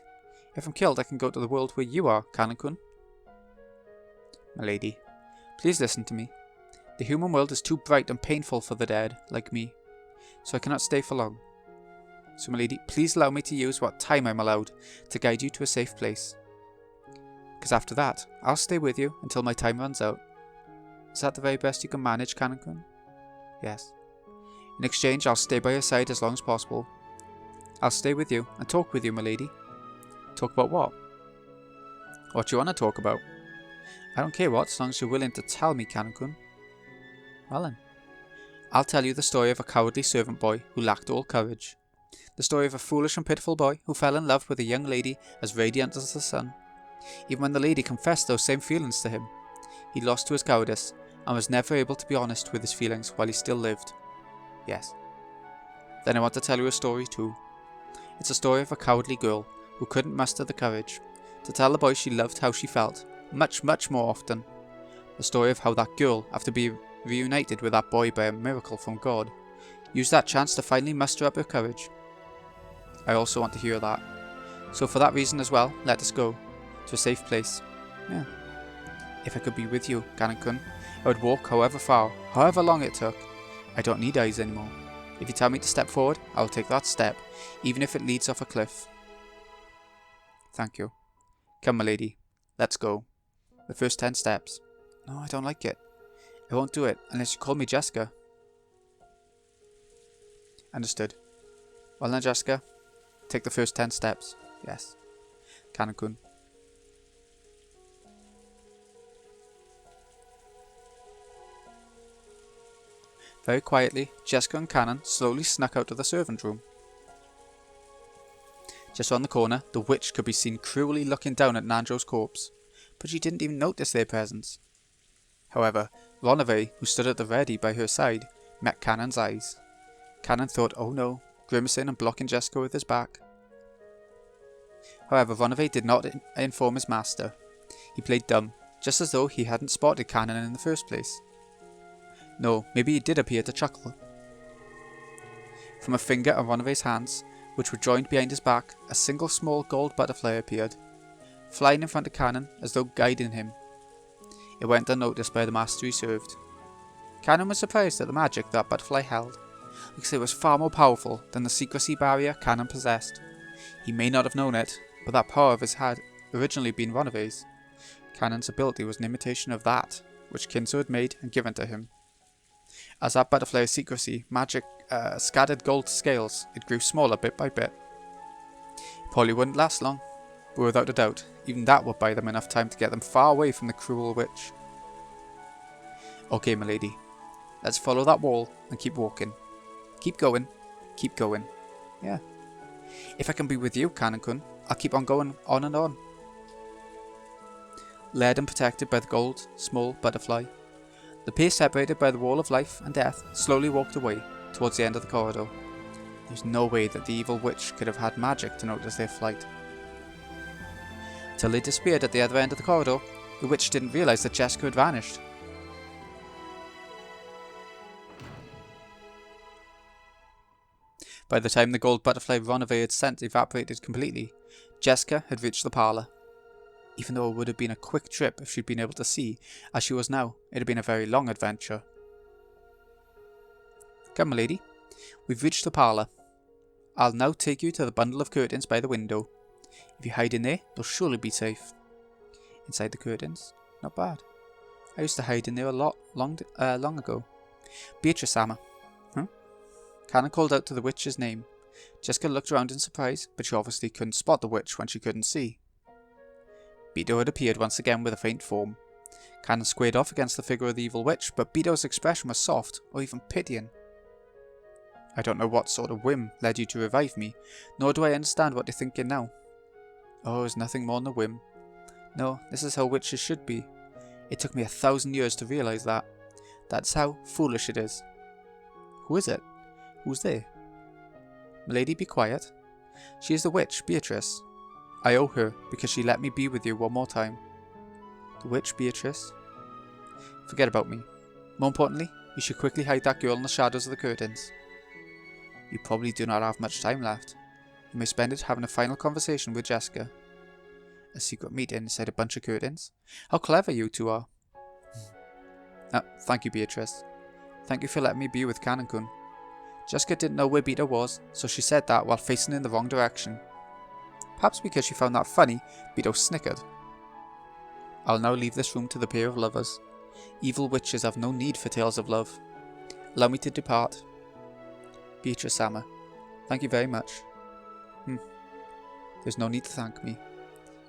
S1: If I'm killed, I can go to the world where you are, Cannon-kun. My lady, please listen to me. The human world is too bright and painful for the dead, like me, so I cannot stay for long. So, my lady, please allow me to use what time I'm allowed to guide you to a safe place. Because after that, I'll stay with you until my time runs out. Is that the very best you can manage, Cannon-kun? Yes. In exchange, I'll stay by your side as long as possible. I'll stay with you and talk with you, my lady. Talk about what? What do you want to talk about? I don't care what, as long as you're willing to tell me, Cannon-kun. Well then, I'll tell you the story of a cowardly servant boy who lacked all courage. The story of a foolish and pitiful boy who fell in love with a young lady as radiant as the sun. Even when the lady confessed those same feelings to him, he lost to his cowardice and was never able to be honest with his feelings while he still lived. Yes. Then I want to tell you a story too. It's a story of a cowardly girl who couldn't muster the courage to tell the boy she loved how she felt, much more often. The story of how that girl, after being reunited with that boy by a miracle from God, used that chance to finally muster up her courage. I also want to hear that. So for that reason as well, let us go to a safe place. Yeah. If I could be with you, Cannon-kun, I would walk however far, however long it took. I don't need eyes anymore. If you tell me to step forward, I will take that step, even if it leads off a cliff. Thank you. Come, my lady. Let's go. The first 10 steps. No, I don't like it. I won't do it unless you call me Jessica. Understood. Well now, Jessica, take the first 10 steps. Yes. Cannon-kun. Very quietly, Jessica and Cannon slowly snuck out of the servant room. Just around the corner, the witch could be seen cruelly looking down at Nanjo's corpse, but she didn't even notice their presence. However, Ronave, who stood at the ready by her side, met Cannon's eyes. Cannon thought, oh no, grimacing and blocking Jessica with his back. However, Ronave did not inform his master. He played dumb, just as though he hadn't spotted Cannon in the first place. No, maybe he did appear to chuckle. From a finger on Ronave's hands, which were joined behind his back, a single small gold butterfly appeared, flying in front of Cannon as though guiding him. It went unnoticed by the master he served. Cannon was surprised at the magic that butterfly held, because it was far more powerful than the secrecy barrier Cannon possessed. He may not have known it, but that power of his had originally been Ronave's. Cannon's ability was an imitation of that, which Kinzo had made and given to him. As that butterfly's secrecy magic scattered gold scales, it grew smaller bit by bit. It probably wouldn't last long, but without a doubt, even that would buy them enough time to get them far away from the cruel witch. Okay, my lady, let's follow that wall and keep walking. Keep going, keep going. Yeah. If I can be with you, Cannon-kun, I'll keep on going on and on. Led and protected by the gold, small butterfly, the pair separated by the wall of life and death slowly walked away towards the end of the corridor. There's no way that the evil witch could have had magic to notice their flight. Till they disappeared at the other end of the corridor, the witch didn't realise that Jessica had vanished. By the time the gold butterfly Ronave had sent evaporated completely, Jessica had reached the parlour. Even though it would have been a quick trip if she'd been able to see, as she was now, it had been a very long adventure. Come, my lady. We've reached the parlour. I'll now take you to the bundle of curtains by the window. If you hide in there, you'll surely be safe. Inside the curtains? Not bad. I used to hide in there a lot long ago. Beatrice-sama. Huh? Cannon called out to the witch's name. Jessica looked around in surprise, but she obviously couldn't spot the witch when she couldn't see. Beto had appeared once again with a faint form. Cannon squared off against the figure of the evil witch, but Beto's expression was soft, or even pitying. I don't know what sort of whim led you to revive me, nor do I understand what you're thinking now. Oh, it's nothing more than a whim. No, this is how witches should be. It took me 1,000 years to realise that. That's how foolish it is. Who is it? Who's there? Milady, be quiet. She is the witch, Beatrice. I owe her, because she let me be with you one more time. The witch, Beatrice? Forget about me. More importantly, you should quickly hide that girl in the shadows of the curtains. You probably do not have much time left. You may spend it having a final conversation with Jessica. A secret meeting inside a bunch of curtains? How clever you two are. Thank you, Beatrice. Thank you for letting me be with Canon-kun. Jessica didn't know where Beto was, so she said that while facing in the wrong direction. Perhaps because she found that funny, Beto snickered. I'll now leave this room to the pair of lovers. Evil witches have no need for tales of love. Allow me to depart. Beatrice-sama, thank you very much. There's no need to thank me.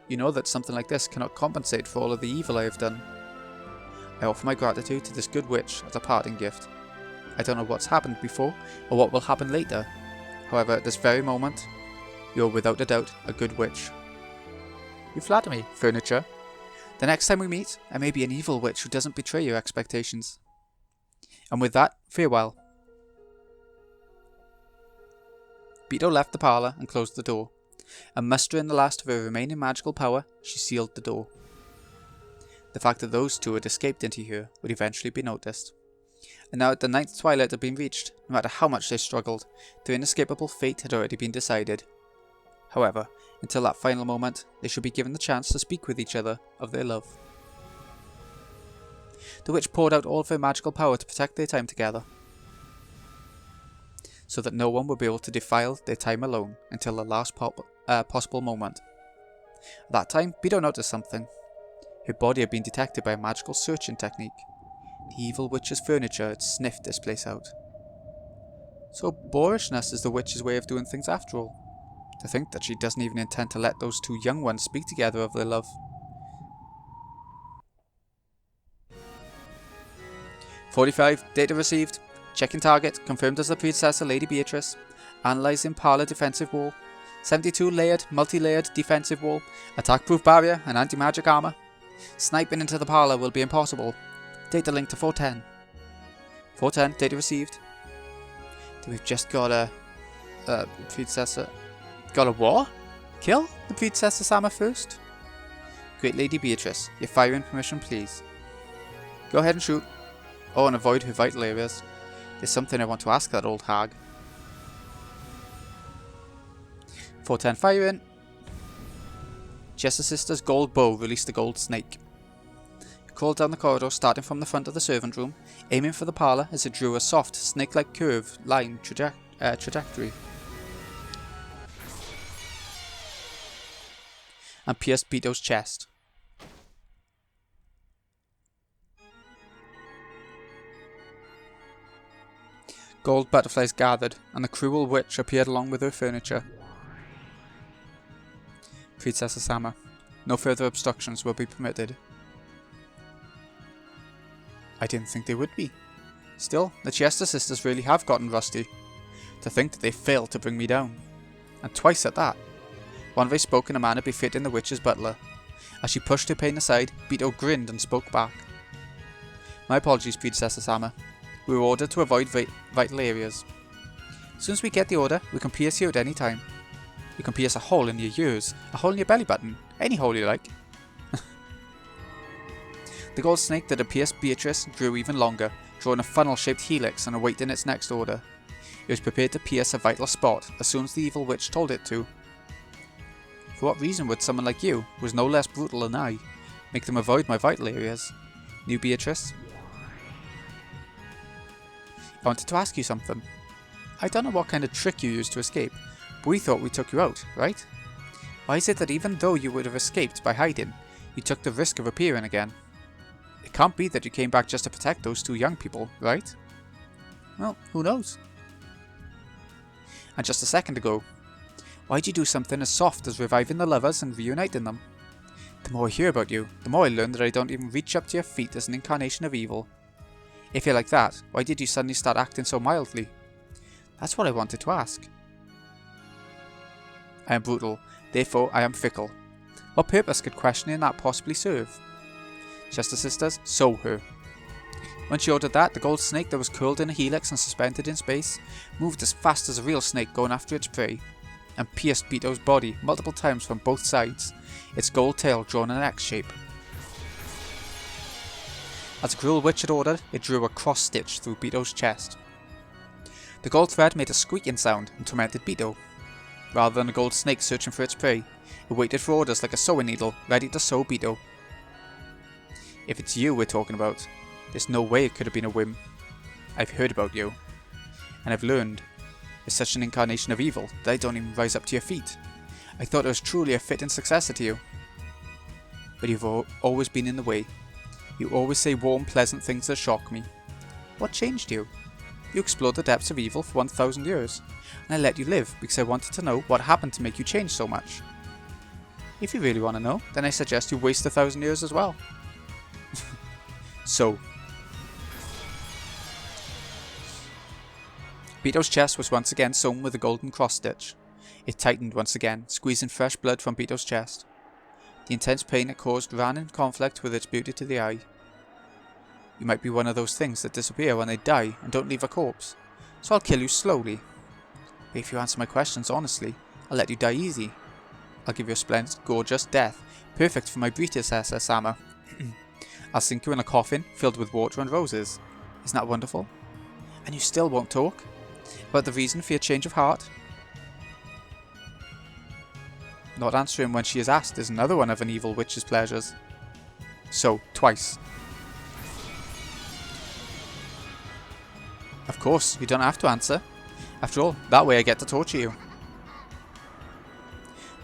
S1: You know that something like this cannot compensate for all of the evil I have done. I offer my gratitude to this good witch as a parting gift. I don't know what's happened before or what will happen later. However, at this very moment, you're without a doubt a good witch. You flatter me, Furniture. The next time we meet, I may be an evil witch who doesn't betray your expectations. And with that, farewell. Beto left the parlour and closed the door, and mustering the last of her remaining magical power, she sealed the door. The fact that those two had escaped into here would eventually be noticed. And now that the ninth twilight had been reached, no matter how much they struggled, their inescapable fate had already been decided. However, until that final moment, they should be given the chance to speak with each other of their love. The witch poured out all of her magical power to protect their time together, so that no one would be able to defile their time alone until the last possible moment. At that time, Beto noticed something. Her body had been detected by a magical searching technique. The evil witch's furniture had sniffed this place out. So boorishness is the witch's way of doing things after all. To think that she doesn't even intend to let those two young ones speak together of their love. 45, data received. Checking target, confirmed as the predecessor Lady Beatrice. Analysing parlour defensive wall. 72 layered, multi-layered defensive wall. Attack-proof barrier and anti-magic armour. Sniping into the parlour will be impossible. Data link to 410. 410, data received. We've just got a predecessor. Got a what? Kill the predecessor Sama first? Great Lady Beatrice, your firing permission please. Go ahead and shoot. Oh, and avoid her vital areas. There's something I want to ask that old hag. 410 firing. Jester Sister's gold bow released the gold snake. It crawled down the corridor starting from the front of the servant room, aiming for the parlour as it drew a soft, snake-like curve line trajectory. And pierced Beto's chest. Gold butterflies gathered, and the cruel witch appeared along with her furniture. Princess Sama, no further obstructions will be permitted. I didn't think they would be. Still, the Chester sisters really have gotten rusty. To think that they failed to bring me down. And twice at that. One they spoke in a manner befitting the witch's butler. As she pushed her pain aside, Beto grinned and spoke back. My apologies, Princess Sama. We were ordered to avoid vital areas. As soon as we get the order, we can pierce you at any time. You can pierce a hole in your ears, a hole in your belly button, any hole you like. The gold snake that had pierced Beatrice grew even longer, drawing a funnel-shaped helix and awaiting its next order. It was prepared to pierce a vital spot as soon as the evil witch told it to. For what reason would someone like you, who is no less brutal than I, make them avoid my vital areas? New Beatrice? I wanted to ask you something. I don't know what kind of trick you used to escape, but we thought we took you out, right? Why is it that even though you would have escaped by hiding, you took the risk of appearing again? It can't be that you came back just to protect those two young people, right? Well, who knows? And just a second ago, why'd you do something as soft as reviving the lovers and reuniting them? The more I hear about you, the more I learn that I don't even reach up to your feet as an incarnation of evil. If you're like that, why did you suddenly start acting so mildly? That's what I wanted to ask. I am brutal, therefore I am fickle. What purpose could questioning that possibly serve? Just as this does, so her. When she ordered that, the gold snake that was curled in a helix and suspended in space moved as fast as a real snake going after its prey, and pierced Beto's body multiple times from both sides, its gold tail drawn in an X shape. As the cruel witch had ordered, it drew a cross stitch through Beto's chest. The gold thread made a squeaking sound and tormented Beto. Rather than a gold snake searching for its prey, it waited for orders like a sewing needle, ready to sew Beto. If it's you we're talking about, there's no way it could have been a whim. I've heard about you, and I've learned you're such an incarnation of evil that I don't even rise up to your feet. I thought it was truly a fitting successor to you. But you've always been in the way. You always say warm, pleasant things that shock me. What changed you? You explored the depths of evil for 1,000 years, and I let you live because I wanted to know what happened to make you change so much. If you really want to know, then I suggest you waste 1,000 years as well. So, Beto's chest was once again sewn with a golden cross stitch. It tightened once again, squeezing fresh blood from Beto's chest. The intense pain it caused ran in conflict with its beauty to the eye. You might be one of those things that disappear when they die and don't leave a corpse, so I'll kill you slowly. But if you answer my questions honestly, I'll let you die easy. I'll give you a splendid, gorgeous death, perfect for my predecessor, Sama. I'll sink you in a coffin filled with water and roses. Isn't that wonderful? And you still won't talk? About the reason for your change of heart? Not answering when she is asked is another one of an evil witch's pleasures. So, twice. Of course, you don't have to answer. After all, that way I get to torture you.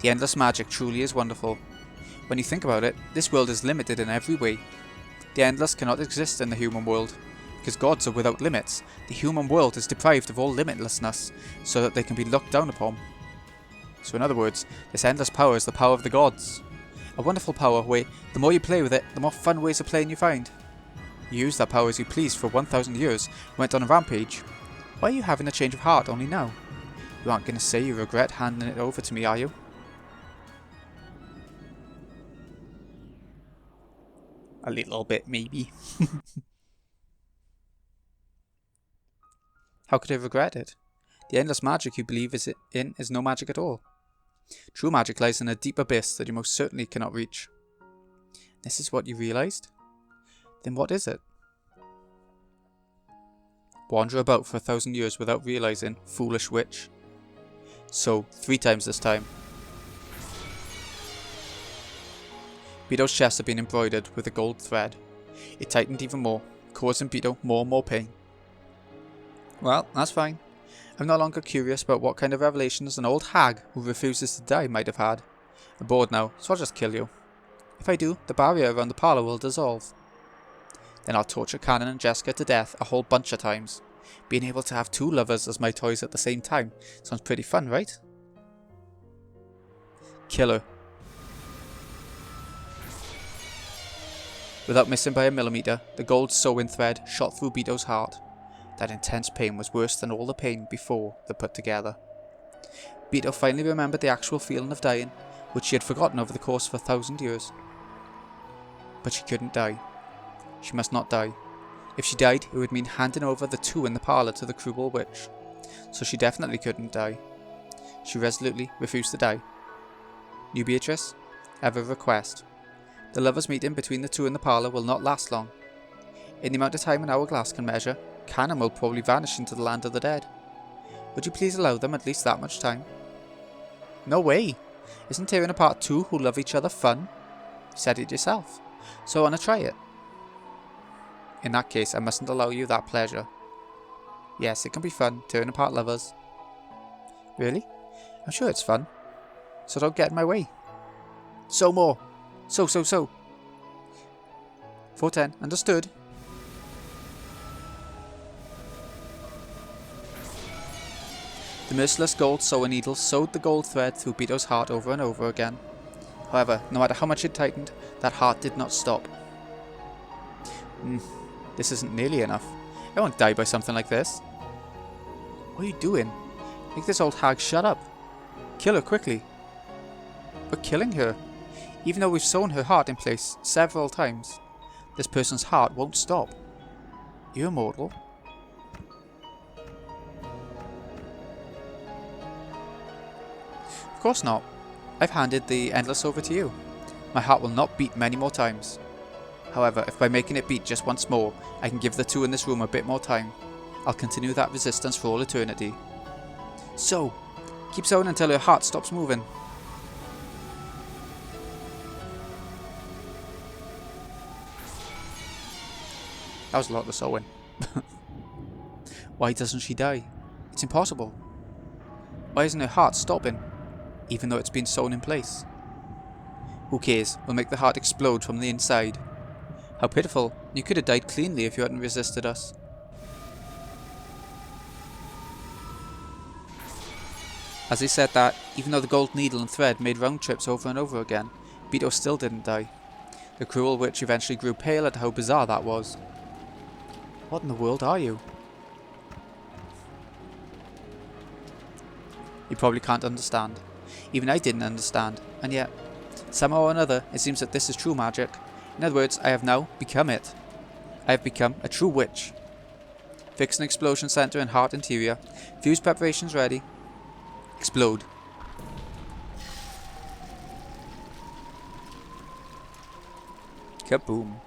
S1: The endless magic truly is wonderful. When you think about it, this world is limited in every way. The endless cannot exist in the human world. Because gods are without limits, the human world is deprived of all limitlessness, so that they can be looked down upon. So in other words, this endless power is the power of the gods. A wonderful power where, the more you play with it, the more fun ways of playing you find. You used that power as you pleased for 1,000 years, went on a rampage. Why are you having a change of heart only now? You aren't going to say you regret handing it over to me, are you? A little bit, maybe. How could I regret it? The endless magic you believe is no magic at all. True magic lies in a deep abyss that you most certainly cannot reach. This is what you realized? Then what is it? Wander about for 1,000 years without realizing, foolish witch. So, 3 times this time. Beto's chest had been embroidered with a gold thread. It tightened even more, causing Beto more and more pain. Well, that's fine. I'm no longer curious about what kind of revelations an old hag who refuses to die might have had. I'm bored now, so I'll just kill you. If I do, the barrier around the parlour will dissolve. Then I'll torture Cannon and Jessica to death a whole bunch of times. Being able to have 2 lovers as my toys at the same time sounds pretty fun, right? Kill her. Without missing by a millimetre, the gold sewing thread shot through Beto's heart. That intense pain was worse than all the pain before they put together. Beto finally remembered the actual feeling of dying, which she had forgotten over the course of 1,000 years. But she couldn't die. She must not die. If she died, it would mean handing over the 2 in the parlour to the cruel witch. So she definitely couldn't die. She resolutely refused to die. New Beatrice, I have a request. The lovers' meeting between the 2 in the parlour will not last long. In the amount of time an hourglass can measure, Cannon will probably vanish into the land of the dead. Would you please allow them at least that much time? No way! Isn't tearing apart 2 who love each other fun? You said it yourself, so I want to try it. In that case, I mustn't allow you that pleasure. Yes, it can be fun, tearing apart lovers. Really? I'm sure it's fun. So don't get in my way. So more! So. 410, understood. The merciless gold sewing needle sewed the gold thread through Beto's heart over and over again. However, no matter how much it tightened, that heart did not stop. This isn't nearly enough. I won't die by something like this. What are you doing? Make this old hag shut up. Kill her quickly. But killing her, Even though we've sewn her heart in place several times, this person's heart won't stop. You're immortal. Of course not. I've handed the Endless over to you. My heart will not beat many more times. However, if by making it beat just once more, I can give the two in this room a bit more time, I'll continue that resistance for all eternity. So, keep sewing until her heart stops moving. That was a lot of sewing. Why doesn't she die? It's impossible. Why isn't her heart stopping, even though it's been sewn in place? Who cares? We'll make the heart explode from the inside. How pitiful. You could have died cleanly if you hadn't resisted us. As he said that, even though the gold needle and thread made round trips over and over again, Beto still didn't die. The cruel witch eventually grew pale at how bizarre that was. What in the world are you? You probably can't understand. Even I didn't understand, and yet, somehow or another, it seems that this is true magic. In other words, I have now become it. I have become a true witch. Fix an explosion center in heart interior. Fuse preparations ready. Explode. Kaboom.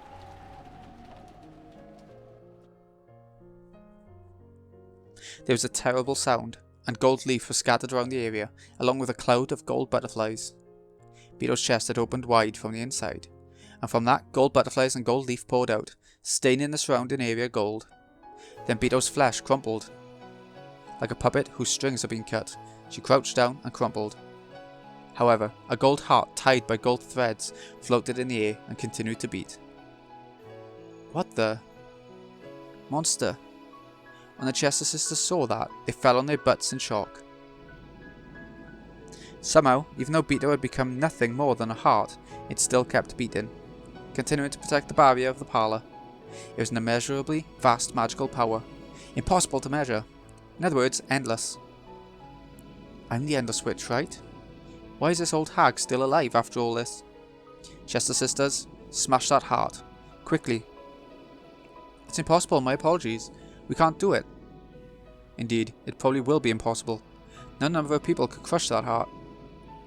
S1: There was a terrible sound, and gold leaf was scattered around the area, along with a cloud of gold butterflies. Beto's chest had opened wide from the inside, and from that gold butterflies and gold leaf poured out, staining the surrounding area gold. Then Beto's flesh crumpled. Like a puppet whose strings have been cut, she crouched down and crumpled. However, a gold heart tied by gold threads floated in the air and continued to beat. What the? Monster. When the Chester sisters saw that, they fell on their butts in shock. Somehow, even though Beto had become nothing more than a heart, it still kept beating, continuing to protect the barrier of the parlour. It was an immeasurably vast magical power, impossible to measure. In other words, endless. I'm the Endless Witch, right? Why is this old hag still alive after all this? Chester sisters, smash that heart. Quickly. It's impossible, my apologies. We can't do it. Indeed, it probably will be impossible. No number of people could crush that heart.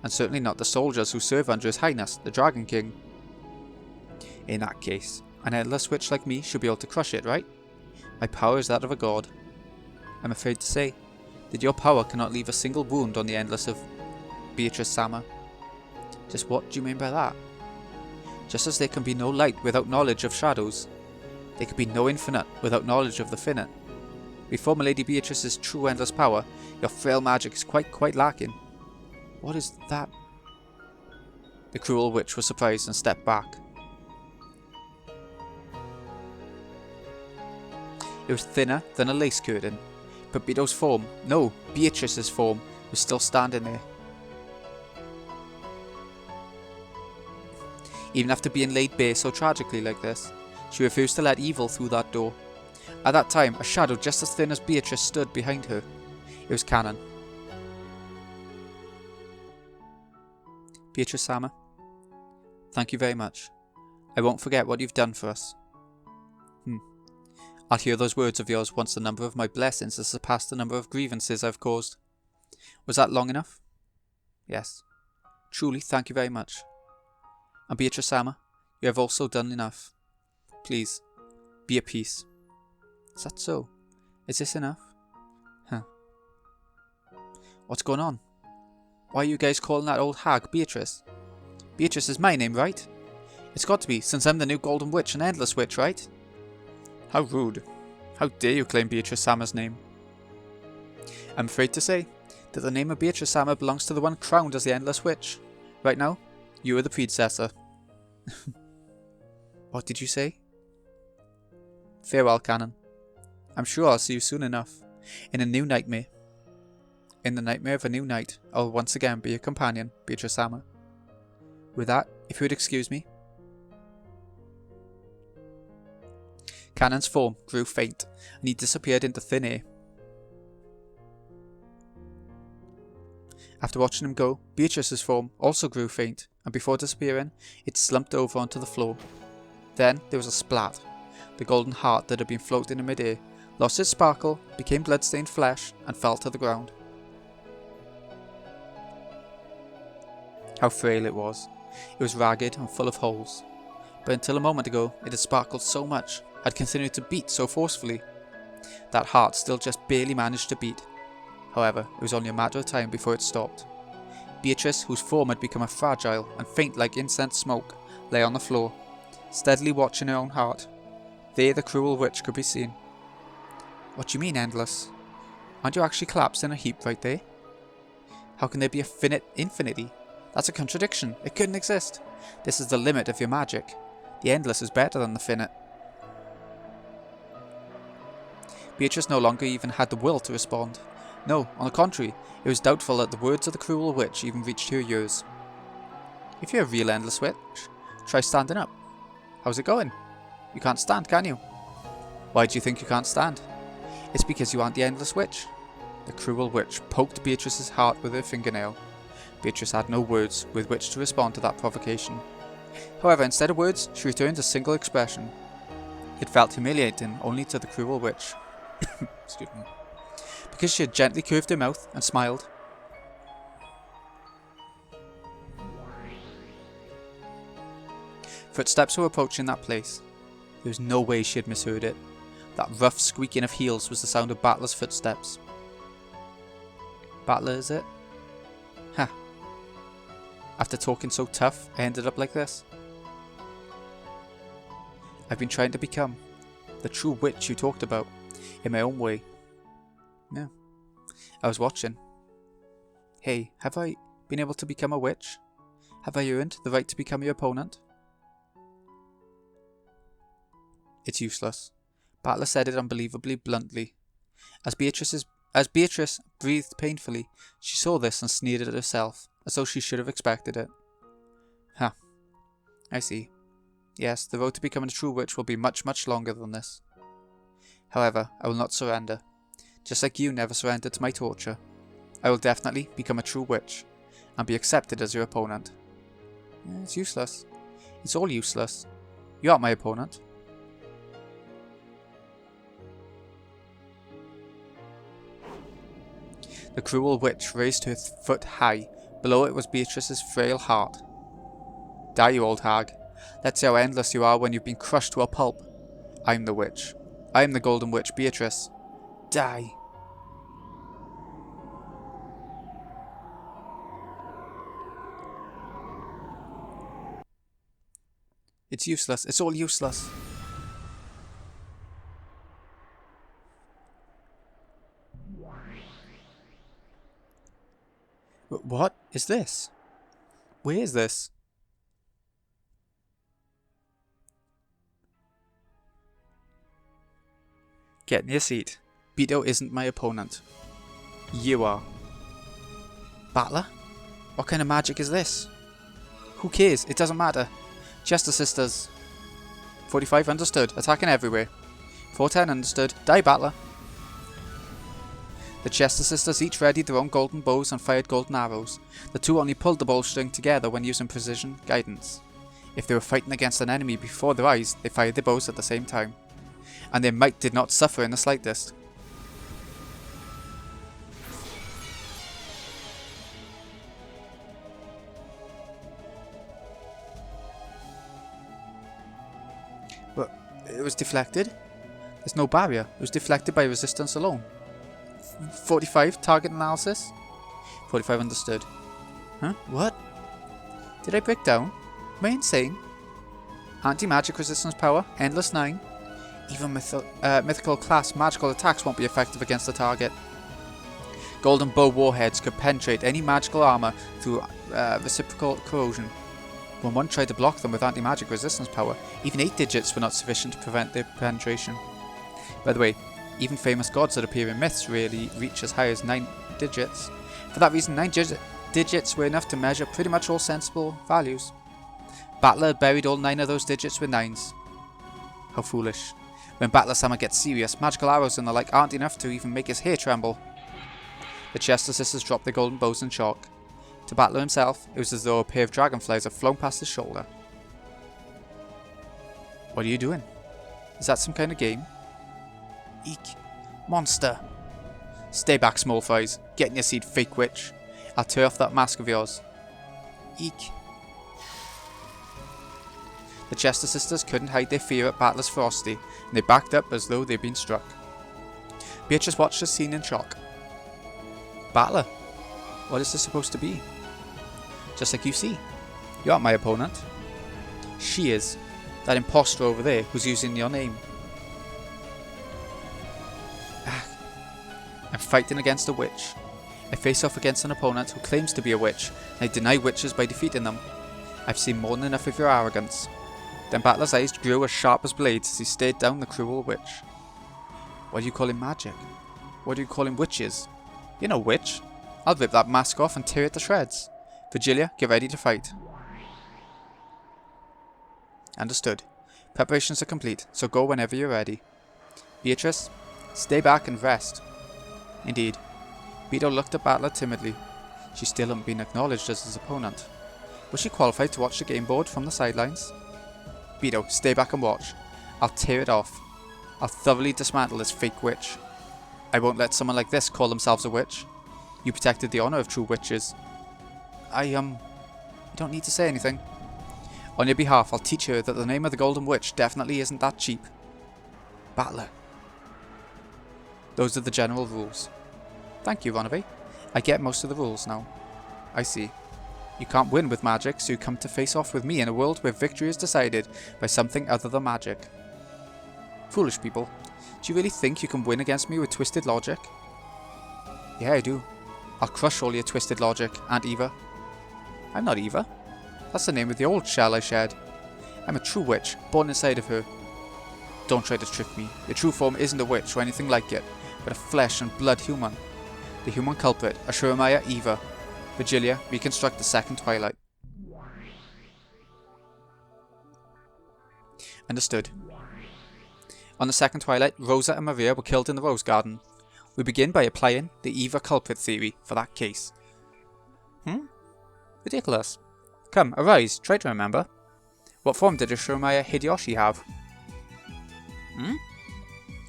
S1: And certainly not the soldiers who serve under His Highness, the Dragon King. In that case, an Endless Witch like me should be able to crush it, right? My power is that of a god. I'm afraid to say that your power cannot leave a single wound on the Endless of Beatrice Sama. Just what do you mean by that? Just as there can be no light without knowledge of shadows, there can be no infinite without knowledge of the finite. Before my Lady Beatrice's true endless power, your frail magic is quite lacking. What is that? The cruel witch was surprised and stepped back. It was thinner than a lace curtain, but Beto's form, no, Beatrice's form, was still standing there. Even after being laid bare so tragically like this, she refused to let evil through that door. At that time, a shadow just as thin as Beatrice stood behind her. It was Canon. Beatrice Sama, thank you very much. I won't forget what you've done for us. I'll hear those words of yours once the number of my blessings has surpassed the number of grievances I've caused. Was that long enough? Yes. Truly, thank you very much. And Beatrice Sama, you have also done enough. Please, be at peace. Is that so? Is this enough? Huh. What's going on? Why are you guys calling that old hag Beatrice? Beatrice is my name, right? It's got to be, since I'm the new Golden Witch and Endless Witch, right? How rude. How dare you claim Beatrice Sama's name? I'm afraid to say that the name of Beatrice Sama belongs to the one crowned as the Endless Witch. Right now, you are the predecessor. What did you say? Farewell, Canon. I'm sure I'll see you soon enough, in a new nightmare. In the nightmare of a new night, I'll once again be your companion, Beatrice Sama. With that, if you would excuse me. Canon's form grew faint, and he disappeared into thin air. After watching him go, Beatrice's form also grew faint, and before disappearing, it slumped over onto the floor. Then there was a splat. The golden heart that had been floating in midair lost its sparkle, became blood-stained flesh, and fell to the ground. How frail it was. It was ragged and full of holes. But until a moment ago, it had sparkled so much, had continued to beat so forcefully. That heart still just barely managed to beat. However, it was only a matter of time before it stopped. Beatrice, whose form had become fragile and faint like incense smoke, lay on the floor, steadily watching her own heart. There the cruel witch could be seen. What do you mean, endless? Aren't you actually collapsed in a heap right there? How can there be a finite infinity? That's a contradiction. It couldn't exist. This is the limit of your magic. The endless is better than the finite. Beatrice no longer even had the will to respond. No, on the contrary, it was doubtful that the words of the cruel witch even reached her ears. If you're a real endless witch, try standing up. How's it going? You can't stand, can you? Why do you think you can't stand? It's because you aren't the endless witch. The cruel witch poked Beatrice's heart with her fingernail. Beatrice had no words with which to respond to that provocation. However, instead of words, she returned a single expression. It felt humiliating only to the cruel witch. Excuse me. Because she had gently curved her mouth and smiled. Footsteps were approaching that place. There was no way she had misheard it. That rough squeaking of heels was the sound of Battler's footsteps. Battler, is it? Ha. After talking so tough, I ended up like this. I've been trying to become the true witch you talked about, in my own way. No. I was watching. Hey, have I been able to become a witch? Have I earned the right to become your opponent? It's useless. Battler said it unbelievably bluntly. As Beatrice breathed painfully, she saw this and sneered at herself, as though she should have expected it. Huh. I see. Yes, the road to becoming a true witch will be much, much longer than this. However, I will not surrender. Just like you never surrendered to my torture. I will definitely become a true witch, and be accepted as your opponent. It's useless. It's all useless. You aren't my opponent. The cruel witch raised her foot high. Below it was Beatrice's frail heart. Die, you old hag. Let's see how endless you are when you've been crushed to a pulp. I'm the witch. I'm the golden witch, Beatrice. Die. It's useless. It's all useless. What is this? Where is this? Get in your seat. Beto isn't my opponent. You are. Battler? What kind of magic is this? Who cares? It doesn't matter. Just the sisters. 45 understood. Attacking everywhere. 410 understood. Die, Battler. The Chester sisters each readied their own golden bows and fired golden arrows. The two only pulled the bowstring together when using precision guidance. If they were fighting against an enemy before their eyes, they fired their bows at the same time. And their might did not suffer in the slightest. But it was deflected? There's no barrier. It was deflected by resistance alone. 45 target analysis? 45 understood. Huh? What? Did I break down? Am I insane? Anti-magic resistance power, endless 9. Even mythical class magical attacks won't be effective against the target. Golden bow warheads could penetrate any magical armor through reciprocal corrosion. When one tried to block them with anti-magic resistance power, even 8 digits were not sufficient to prevent their penetration. By the way, even famous gods that appear in myths rarely reach as high as 9 digits. For that reason, 9 digits were enough to measure pretty much all sensible values. Battler had buried all 9 of those digits with 9s. How foolish. When Battler-sama gets serious, magical arrows and the like aren't enough to even make his hair tremble. The Chester sisters dropped their golden bows in shock. To Battler himself, it was as though a pair of dragonflies had flown past his shoulder. What are you doing? Is that some kind of game? Eek. Monster. Stay back, small fries. Get in your seat, fake witch. I'll tear off that mask of yours. Eek. The Chester sisters couldn't hide their fear at Battler's ferocity, and they backed up as though they'd been struck. Beatrice watched the scene in shock. Battler, what is this supposed to be? Just like you see, you aren't my opponent. She is. That imposter over there who's using your name. I'm fighting against a witch. I face off against an opponent who claims to be a witch, and I deny witches by defeating them. I've seen more than enough of your arrogance. Then Battler's eyes grew as sharp as blades as he stared down the cruel witch. What do you call him magic? What do you call him witches? You're no witch. I'll rip that mask off and tear it to shreds. Virgilia, get ready to fight. Understood. Preparations are complete, so go whenever you're ready. Beatrice, stay back and rest. Indeed. Beto looked at Battler timidly. She still hadn't been acknowledged as his opponent. Was she qualified to watch the game board from the sidelines? Beto, stay back and watch. I'll tear it off. I'll thoroughly dismantle this fake witch. I won't let someone like this call themselves a witch. You protected the honour of true witches. You don't need to say anything. On your behalf, I'll teach her that the name of the Golden Witch definitely isn't that cheap. Battler. Those are the general rules. Thank you, Ronavy. I get most of the rules now. I see. You can't win with magic, so you come to face off with me in a world where victory is decided by something other than magic. Foolish people. Do you really think you can win against me with twisted logic? Yeah, I do. I'll crush all your twisted logic, Aunt Eva. I'm not Eva. That's the name of the old shell I shed. I'm a true witch, born inside of her. Don't try to trick me. Your true form isn't a witch or anything like it, but a flesh and blood human. The human culprit, Ashurmaya Eva. Virgilia, reconstruct the second twilight. Understood. On the second twilight, Rosa and Maria were killed in the Rose Garden. We begin by applying the Eva culprit theory for that case. Ridiculous. Come, arise, try to remember. What form did Ashurmaya Hideyoshi have?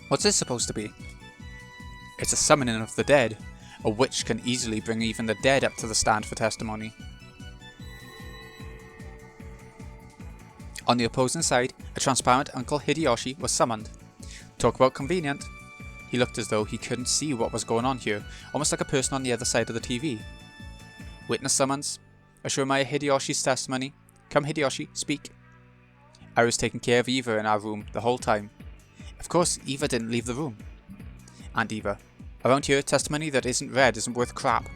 S1: What's this supposed to be? It's a summoning of the dead. A witch can easily bring even the dead up to the stand for testimony. On the opposing side, a transparent Uncle Hideyoshi was summoned. Talk about convenient. He looked as though he couldn't see what was going on here, almost like a person on the other side of the TV. Witness summons. Ashurmaya Hideyoshi's testimony. Come Hideyoshi, speak. I was taking care of Eva in our room the whole time. Of course, Eva didn't leave the room. And Eva. Around here, testimony that isn't read isn't worth crap.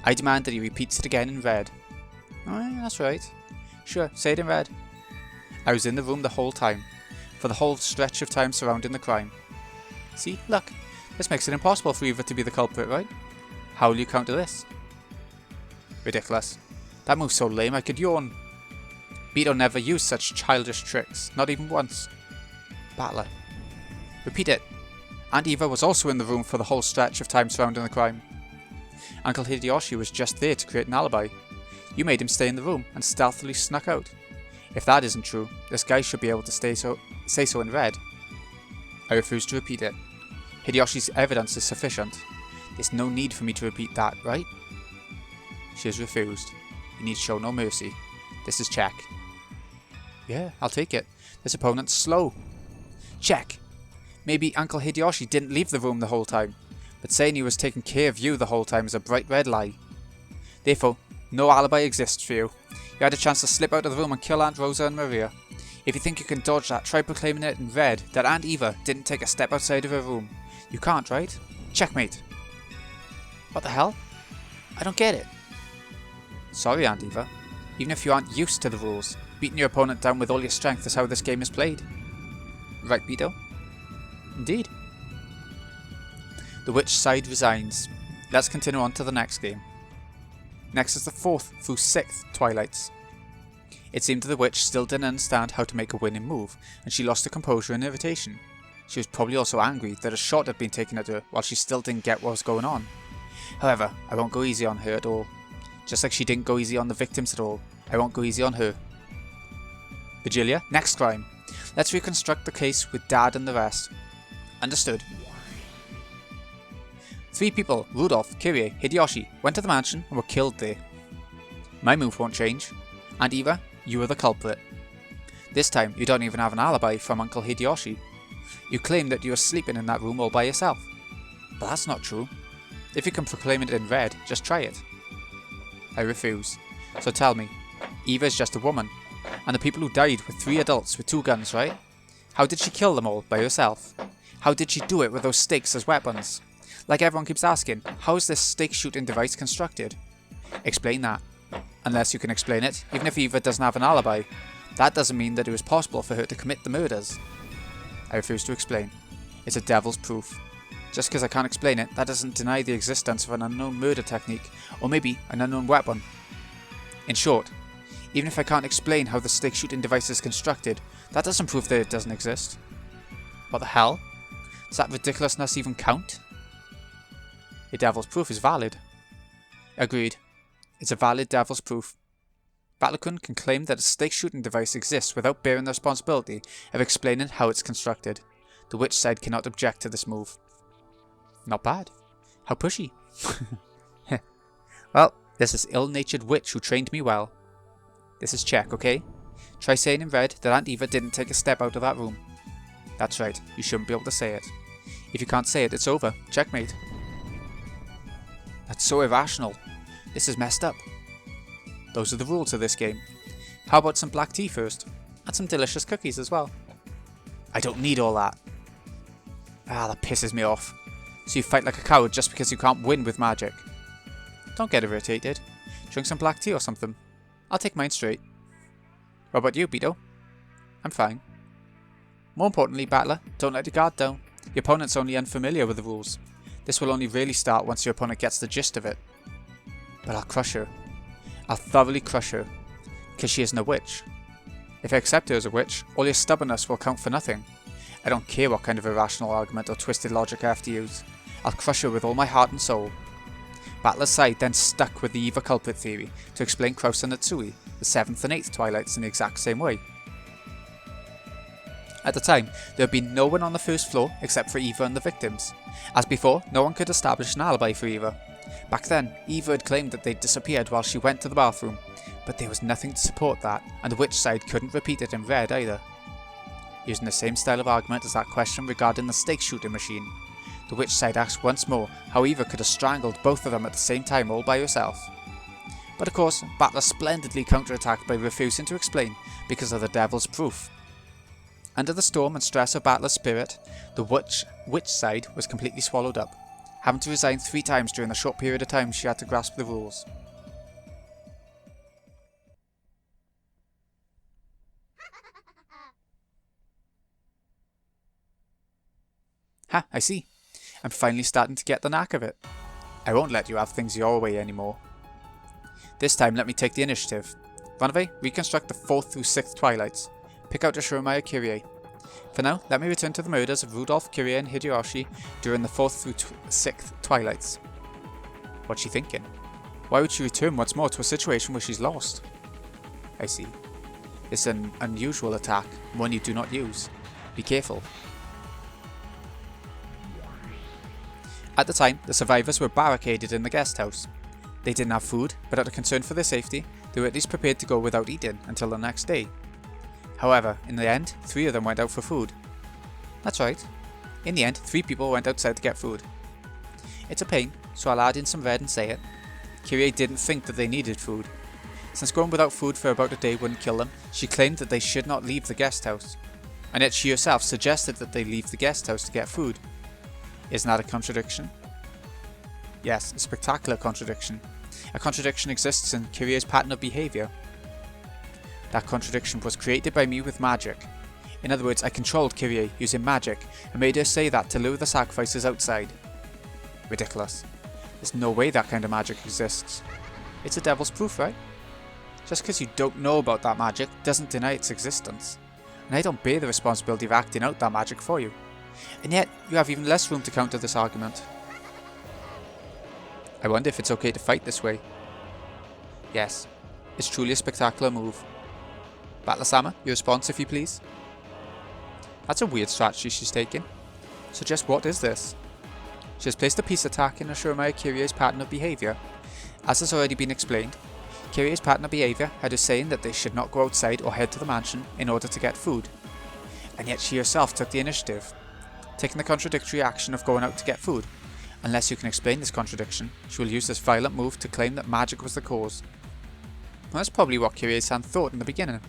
S1: I demand that he repeats it again in red. Oh, yeah, that's right. Sure, say it in red. I was in the room the whole time, for the whole stretch of time surrounding the crime. See, look, this makes it impossible for Eva to be the culprit, right? How will you counter this? Ridiculous. That move's so lame I could yawn. Beto never used such childish tricks, not even once. Battler. Repeat it. Aunt Eva was also in the room for the whole stretch of time surrounding the crime. Uncle Hideyoshi was just there to create an alibi. You made him stay in the room and stealthily snuck out. If that isn't true, this guy should be able to say so in red. I refuse to repeat it. Hideyoshi's evidence is sufficient. There's no need for me to repeat that, right? She has refused. You need show no mercy. This is check. Yeah, I'll take it. This opponent's slow. Check. Maybe Uncle Hideyoshi didn't leave the room the whole time, but saying he was taking care of you the whole time is a bright red lie. Therefore, no alibi exists for you. You had a chance to slip out of the room and kill Aunt Rosa and Maria. If you think you can dodge that, try proclaiming it in red that Aunt Eva didn't take a step outside of her room. You can't, right? Checkmate. What the hell? I don't get it. Sorry, Aunt Eva. Even if you aren't used to the rules, beating your opponent down with all your strength is how this game is played. Right, Beto? Indeed. The witch side resigns. Let's continue on to the next game. Next is the 4th through 6th Twilights. It seemed that the witch still didn't understand how to make a winning move, and she lost her composure and irritation. She was probably also angry that a shot had been taken at her while she still didn't get what was going on. However, I won't go easy on her at all. Just like she didn't go easy on the victims at all, I won't go easy on her. Virgilia, next crime. Let's reconstruct the case with Dad and the rest. Understood. 3 people, Rudolph, Kirie, Hideyoshi, went to the mansion and were killed there. My move won't change. And Eva, you are the culprit. This time, you don't even have an alibi from Uncle Hideyoshi. You claim that you were sleeping in that room all by yourself. But that's not true. If you can proclaim it in red, just try it. I refuse. So tell me, Eva is just a woman, and the people who died were 3 adults with 2 guns, right? How did she kill them all by herself? How did she do it with those stakes as weapons? Like everyone keeps asking, how is this stake shooting device constructed? Explain that. Unless you can explain it, even if Eva doesn't have an alibi, that doesn't mean that it was possible for her to commit the murders. I refuse to explain. It's a devil's proof. Just because I can't explain it, that doesn't deny the existence of an unknown murder technique, or maybe an unknown weapon. In short, even if I can't explain how the stake shooting device is constructed, that doesn't prove that it doesn't exist. What the hell? Does that ridiculousness even count? A devil's proof is valid. Agreed. It's a valid devil's proof. Battlecun can claim that a stake shooting device exists without bearing the responsibility of explaining how it's constructed. The witch side cannot object to this move. Not bad. How pushy. Well, there's this ill-natured witch who trained me well. This is check, okay? Try saying in red that Aunt Eva didn't take a step out of that room. That's right, you shouldn't be able to say it. If you can't say it, it's over. Checkmate. That's so irrational. This is messed up. Those are the rules of this game. How about some black tea first? And some delicious cookies as well. I don't need all that. Ah, that pisses me off. So you fight like a coward just because you can't win with magic. Don't get irritated. Drink some black tea or something. I'll take mine straight. What about you, Beto? I'm fine. More importantly, Battler, don't let your guard down. Your opponent's only unfamiliar with the rules. This will only really start once your opponent gets the gist of it. But I'll crush her. I'll thoroughly crush her. Because she isn't a witch. If I accept her as a witch, all your stubbornness will count for nothing. I don't care what kind of irrational argument or twisted logic I have to use. I'll crush her with all my heart and soul. Battler's side then stuck with the Eva culprit theory to explain Kraus and Natsui, the 7th and 8th Twilights, in the exact same way. At the time, there had been no one on the first floor except for Eva and the victims. As before, no one could establish an alibi for Eva. Back then, Eva had claimed that they'd disappeared while she went to the bathroom, but there was nothing to support that, and the witch side couldn't repeat it in red either. Using the same style of argument as that question regarding the stake shooting machine, the witch side asked once more how Eva could have strangled both of them at the same time all by herself. But of course, Battler splendidly counterattacked by refusing to explain because of the devil's proof. Under the storm and stress of Battler's spirit, the witch side was completely swallowed up, having to resign 3 times during the short period of time she had to grasp the rules. Ha, I see. I'm finally starting to get the knack of it. I won't let you have things your way anymore. This time let me take the initiative. Vanave, reconstruct the 4th through 6th Twilights. Pick out Ashuramaia Kirie. For now, let me return to the murders of Rudolph, Kirie and Hideyoshi during the 4th through 6th Twilights. What's she thinking? Why would she return once more to a situation where she's lost? I see. It's an unusual attack, one you do not use. Be careful. At the time, the survivors were barricaded in the guest house. They didn't have food, but out of concern for their safety, they were at least prepared to go without eating until the next day. However, in the end, 3 of them went out for food. That's right. In the end, 3 people went outside to get food. It's a pain, so I'll add in some red and say it. Kirie didn't think that they needed food. Since going without food for about a day wouldn't kill them, she claimed that they should not leave the guest house. And yet she herself suggested that they leave the guest house to get food. Isn't that a contradiction? Yes, a spectacular contradiction. A contradiction exists in Kirie's pattern of behaviour. That contradiction was created by me with magic. In other words, I controlled Kirie using magic and made her say that to lure the sacrifices outside. Ridiculous. There's no way that kind of magic exists. It's a devil's proof, right? Just because you don't know about that magic doesn't deny its existence. And I don't bear the responsibility of acting out that magic for you. And yet, you have even less room to counter this argument. I wonder if it's okay to fight this way. Yes, it's truly a spectacular move. Battle-sama, your response if you please? That's a weird strategy she's taking. So just what is this? She has placed a peace attack in Ashuramaru Kirye's pattern of behaviour. As has already been explained, Kirye's pattern of behaviour had her saying that they should not go outside or head to the mansion in order to get food. And yet she herself took the initiative, taking the contradictory action of going out to get food. Unless you can explain this contradiction, she will use this violent move to claim that magic was the cause. Well, that's probably what Kirye-san thought in the beginning.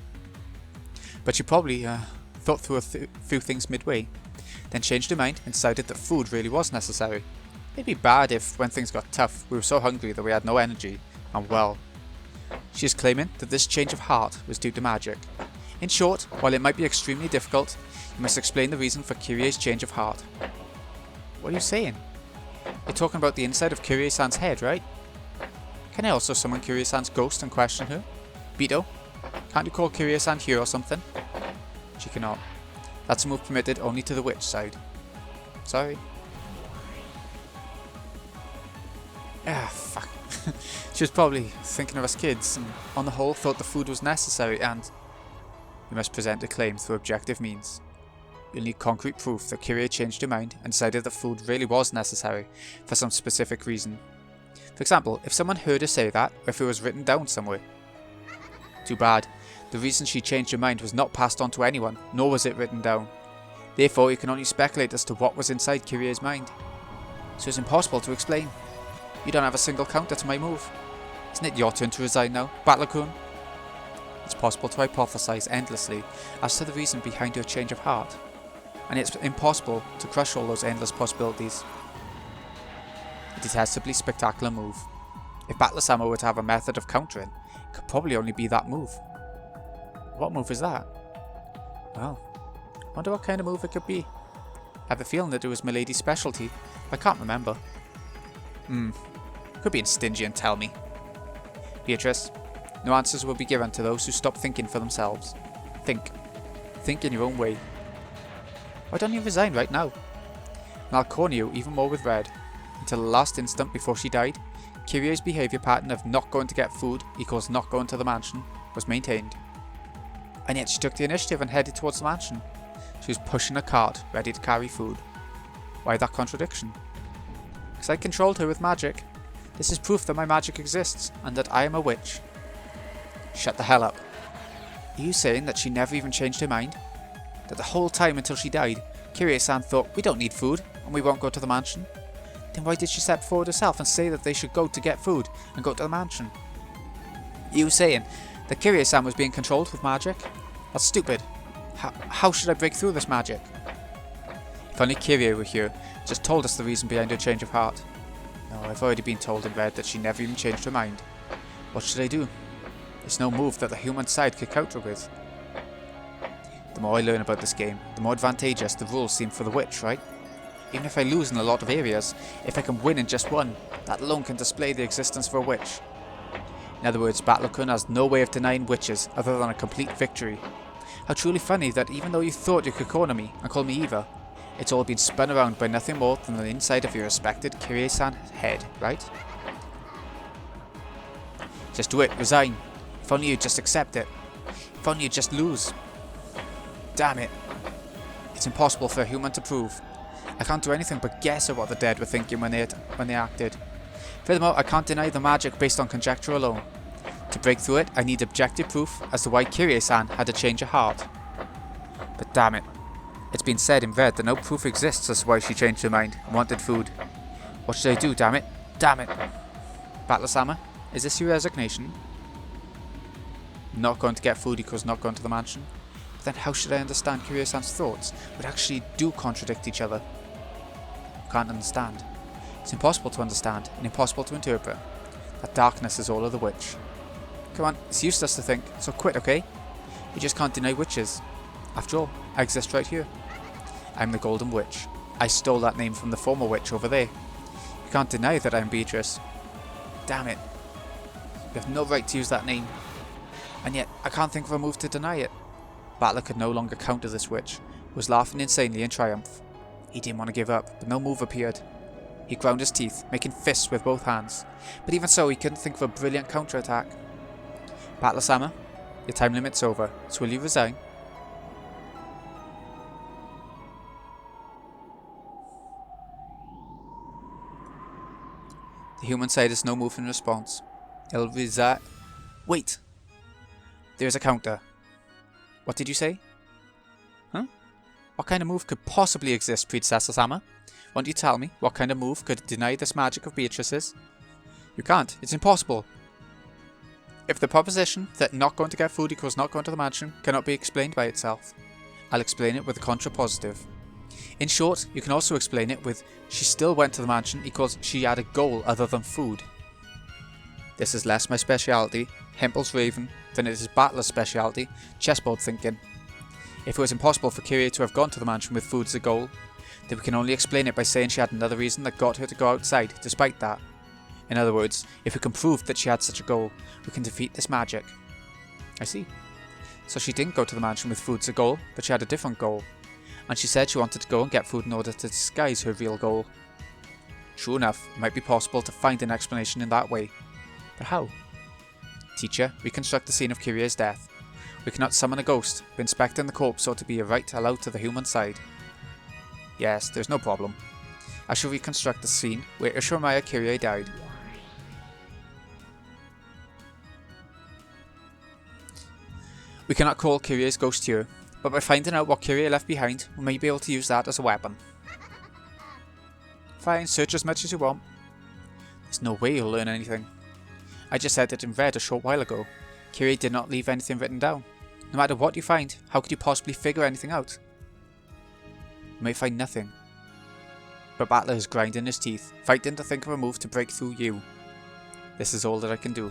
S1: But she probably thought through a few things midway, then changed her mind and decided that food really was necessary. It'd be bad if, when things got tough, we were so hungry that we had no energy, and well. She is claiming that this change of heart was due to magic. In short, while it might be extremely difficult, you must explain the reason for Kirye's change of heart. What are you saying? You're talking about the inside of Kirye-san's head, right? Can I also summon Kirye-san's ghost and question her? Bito, can't you call Kirye-san here or something? She cannot. That's a move permitted only to the witch side. Sorry. Ah, fuck. She was probably thinking of us kids, and on the whole thought the food was necessary, and... You must present a claim through objective means. You'll need concrete proof that Kirye changed her mind and decided that food really was necessary for some specific reason. For example, if someone heard her say that, or if it was written down somewhere. Too bad. The reason she changed her mind was not passed on to anyone, nor was it written down. Therefore, you can only speculate as to what was inside Kirye's mind. So it's impossible to explain. You don't have a single counter to my move. Isn't it your turn to resign now, Battler-kun? It's possible to hypothesize endlessly as to the reason behind your change of heart, and it's impossible to crush all those endless possibilities. A detestably spectacular move. If Battler-sama were to have a method of countering, it could probably only be that move. What move is that? Well, I wonder what kind of move it could be. I have a feeling that it was Milady's specialty, but I can't remember. Could be stingy and tell me. Beatrice, no answers will be given to those who stop thinking for themselves. Think. Think in your own way. Why don't you resign right now? And I'll corner you even more with red. Until the last instant before she died, Kirye's behaviour pattern of not going to get food equals not going to the mansion was maintained. And yet she took the initiative and headed towards the mansion. She was pushing a cart ready to carry food. Why that contradiction? Because I controlled her with magic. This is proof that my magic exists and that I am a witch. Shut the hell up. Are you saying that she never even changed her mind? That the whole time until she died, Kirye-san thought we don't need food and we won't go to the mansion? Then why did she step forward herself and say that they should go to get food and go to the mansion? Are you saying that Kirye-san was being controlled with magic? That's stupid. How should I break through this magic? If only Kirye were here, just told us the reason behind her change of heart. No, I've already been told and read that she never even changed her mind. What should I do? There's no move that the human side could counter with. The more I learn about this game, the more advantageous the rules seem for the witch, right? Even if I lose in a lot of areas, if I can win in just one, that alone can display the existence of a witch. In other words, Battler-kun has no way of denying witches other than a complete victory. How truly funny that even though you thought you could corner me and call me Eva, it's all been spun around by nothing more than the inside of your respected Kirye-san head, right? Just do it, resign. If only you'd just accept it. If only you'd just lose. Damn it. It's impossible for a human to prove. I can't do anything but guess at what the dead were thinking when they acted. Furthermore, I can't deny the magic based on conjecture alone. To break through it, I need objective proof as to why Kirye-san had a change of heart. But damn it. It's been said in red that no proof exists as to why she changed her mind and wanted food. What should I do, damn it? Damn it! Battler-sama, is this your resignation? Not going to get food equals not going to the mansion? But then how should I understand Kirye-san's thoughts, which actually do contradict each other? Can't understand. It's impossible to understand and impossible to interpret. That darkness is all of the witch. Come on, it's useless to think, so quit, okay? You just can't deny witches. After all, I exist right here. I'm the Golden Witch. I stole that name from the former witch over there. You can't deny that I'm Beatrice. Damn it. You have no right to use that name. And yet, I can't think of a move to deny it. Battler could no longer counter this witch, who was laughing insanely in triumph. He didn't want to give up, but no move appeared. He ground his teeth, making fists with both hands. But even so, he couldn't think of a brilliant counterattack. Battler-sama, your time limit's over, so will you resign? The human side has no move in response. It'll resign. Wait! There's a counter. What did you say? Huh? What kind of move could possibly exist, Predecessor-sama? Won't you tell me what kind of move could deny this magic of Beatrice's? You can't. It's impossible. If the proposition that not going to get food equals not going to the mansion cannot be explained by itself, I'll explain it with a contrapositive. In short, you can also explain it with she still went to the mansion equals she had a goal other than food. This is less my speciality, Hempel's Raven, than it is Battler's speciality, chessboard thinking. If it was impossible for Kyrie to have gone to the mansion with food as a goal, then we can only explain it by saying she had another reason that got her to go outside despite that. In other words, if we can prove that she had such a goal, we can defeat this magic. I see. So she didn't go to the mansion with food as a goal, but she had a different goal. And she said she wanted to go and get food in order to disguise her real goal. True enough, it might be possible to find an explanation in that way. But how? Teacher, reconstruct the scene of Kyrie's death. We cannot summon a ghost, but inspecting the corpse ought to be a right allowed to the human side. Yes, there's no problem. I shall reconstruct the scene where Ishimaya Kyrie died. We cannot call Kyrie's ghost here, but by finding out what Kyrie left behind, we may be able to use that as a weapon. Fine, search as much as you want. There's no way you'll learn anything. I just said it in red a short while ago. Kyrie did not leave anything written down. No matter what you find, how could you possibly figure anything out? You may find nothing. But Battler is grinding his teeth, fighting to think of a move to break through you. This is all that I can do.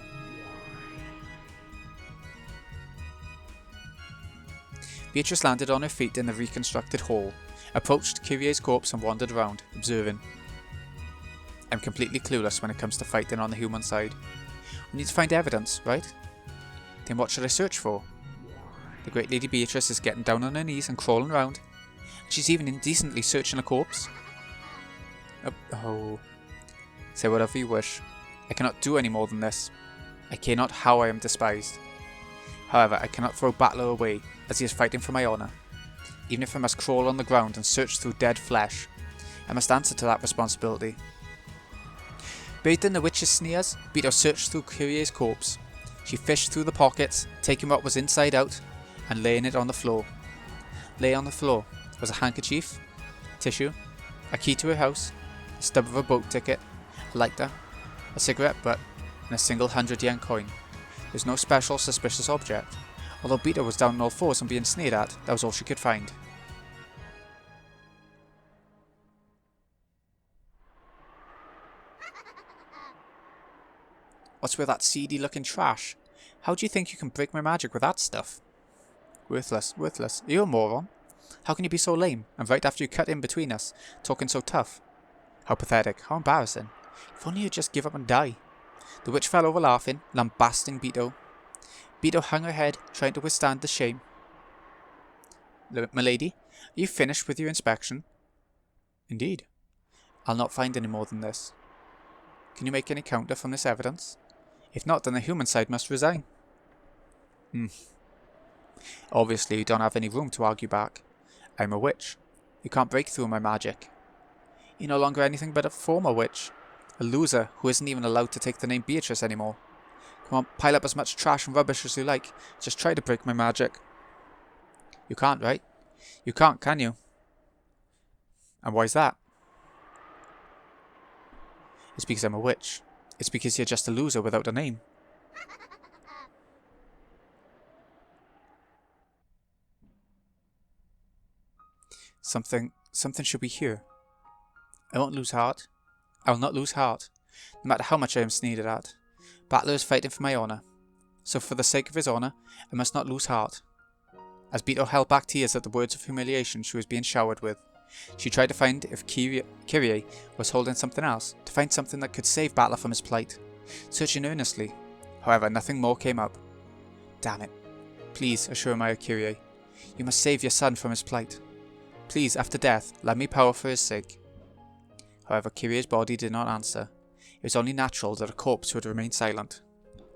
S1: Beatrice landed on her feet in the reconstructed hall, approached Kyrie's corpse and wandered around, observing. I'm completely clueless when it comes to fighting on the human side. We need to find evidence, right? Then what should I search for? The great Lady Beatrice is getting down on her knees and crawling around. She's even indecently searching a corpse. Oh. Say whatever you wish. I cannot do any more than this. I care not how I am despised. However, I cannot throw Battler away, as he is fighting for my honour. Even if I must crawl on the ground and search through dead flesh, I must answer to that responsibility. Bathed in the witch's sneers, Beto searched through Kyrie's corpse. She fished through the pockets, taking what was inside out, and laying it on the floor. Lay on the floor was a handkerchief, tissue, a key to her house, a stub of a boat ticket, a lighter, a cigarette butt, and a single 100 yen coin. There's no special suspicious object. Although Beto was down on all fours and being sneered at, that was all she could find. What's with that seedy looking trash? How do you think you can break my magic with that stuff? Worthless, worthless. Are you a moron? How can you be so lame, and right after you cut in between us, talking so tough? How pathetic, how embarrassing. If only you'd just give up and die. The witch fell over laughing, lambasting Beto. Beto hung her head, trying to withstand the shame. Milady, are you finished with your inspection? Indeed. I'll not find any more than this. Can you make any counter from this evidence? If not, then the human side must resign. Obviously, you don't have any room to argue back. I'm a witch. You can't break through my magic. You're no longer anything but a former witch. A loser who isn't even allowed to take the name Beatrice anymore. Come on, pile up as much trash and rubbish as you like. Just try to break my magic. You can't, right? You can't, can you? And why's that? It's because I'm a witch. It's because you're just a loser without a name. Something should be here. I won't lose heart. I will not lose heart, no matter how much I am sneered at. Battler is fighting for my honour, so for the sake of his honour, I must not lose heart. As Beto held back tears at the words of humiliation she was being showered with, she tried to find if Kyrie was holding something else, to find something that could save Battler from his plight. Searching earnestly, however, nothing more came up. Damn it. Please, Ishimaya Kyrie, you must save your son from his plight. Please, after death, lend me power for his sake. However, Kyrie's body did not answer. It was only natural that a corpse would remain silent.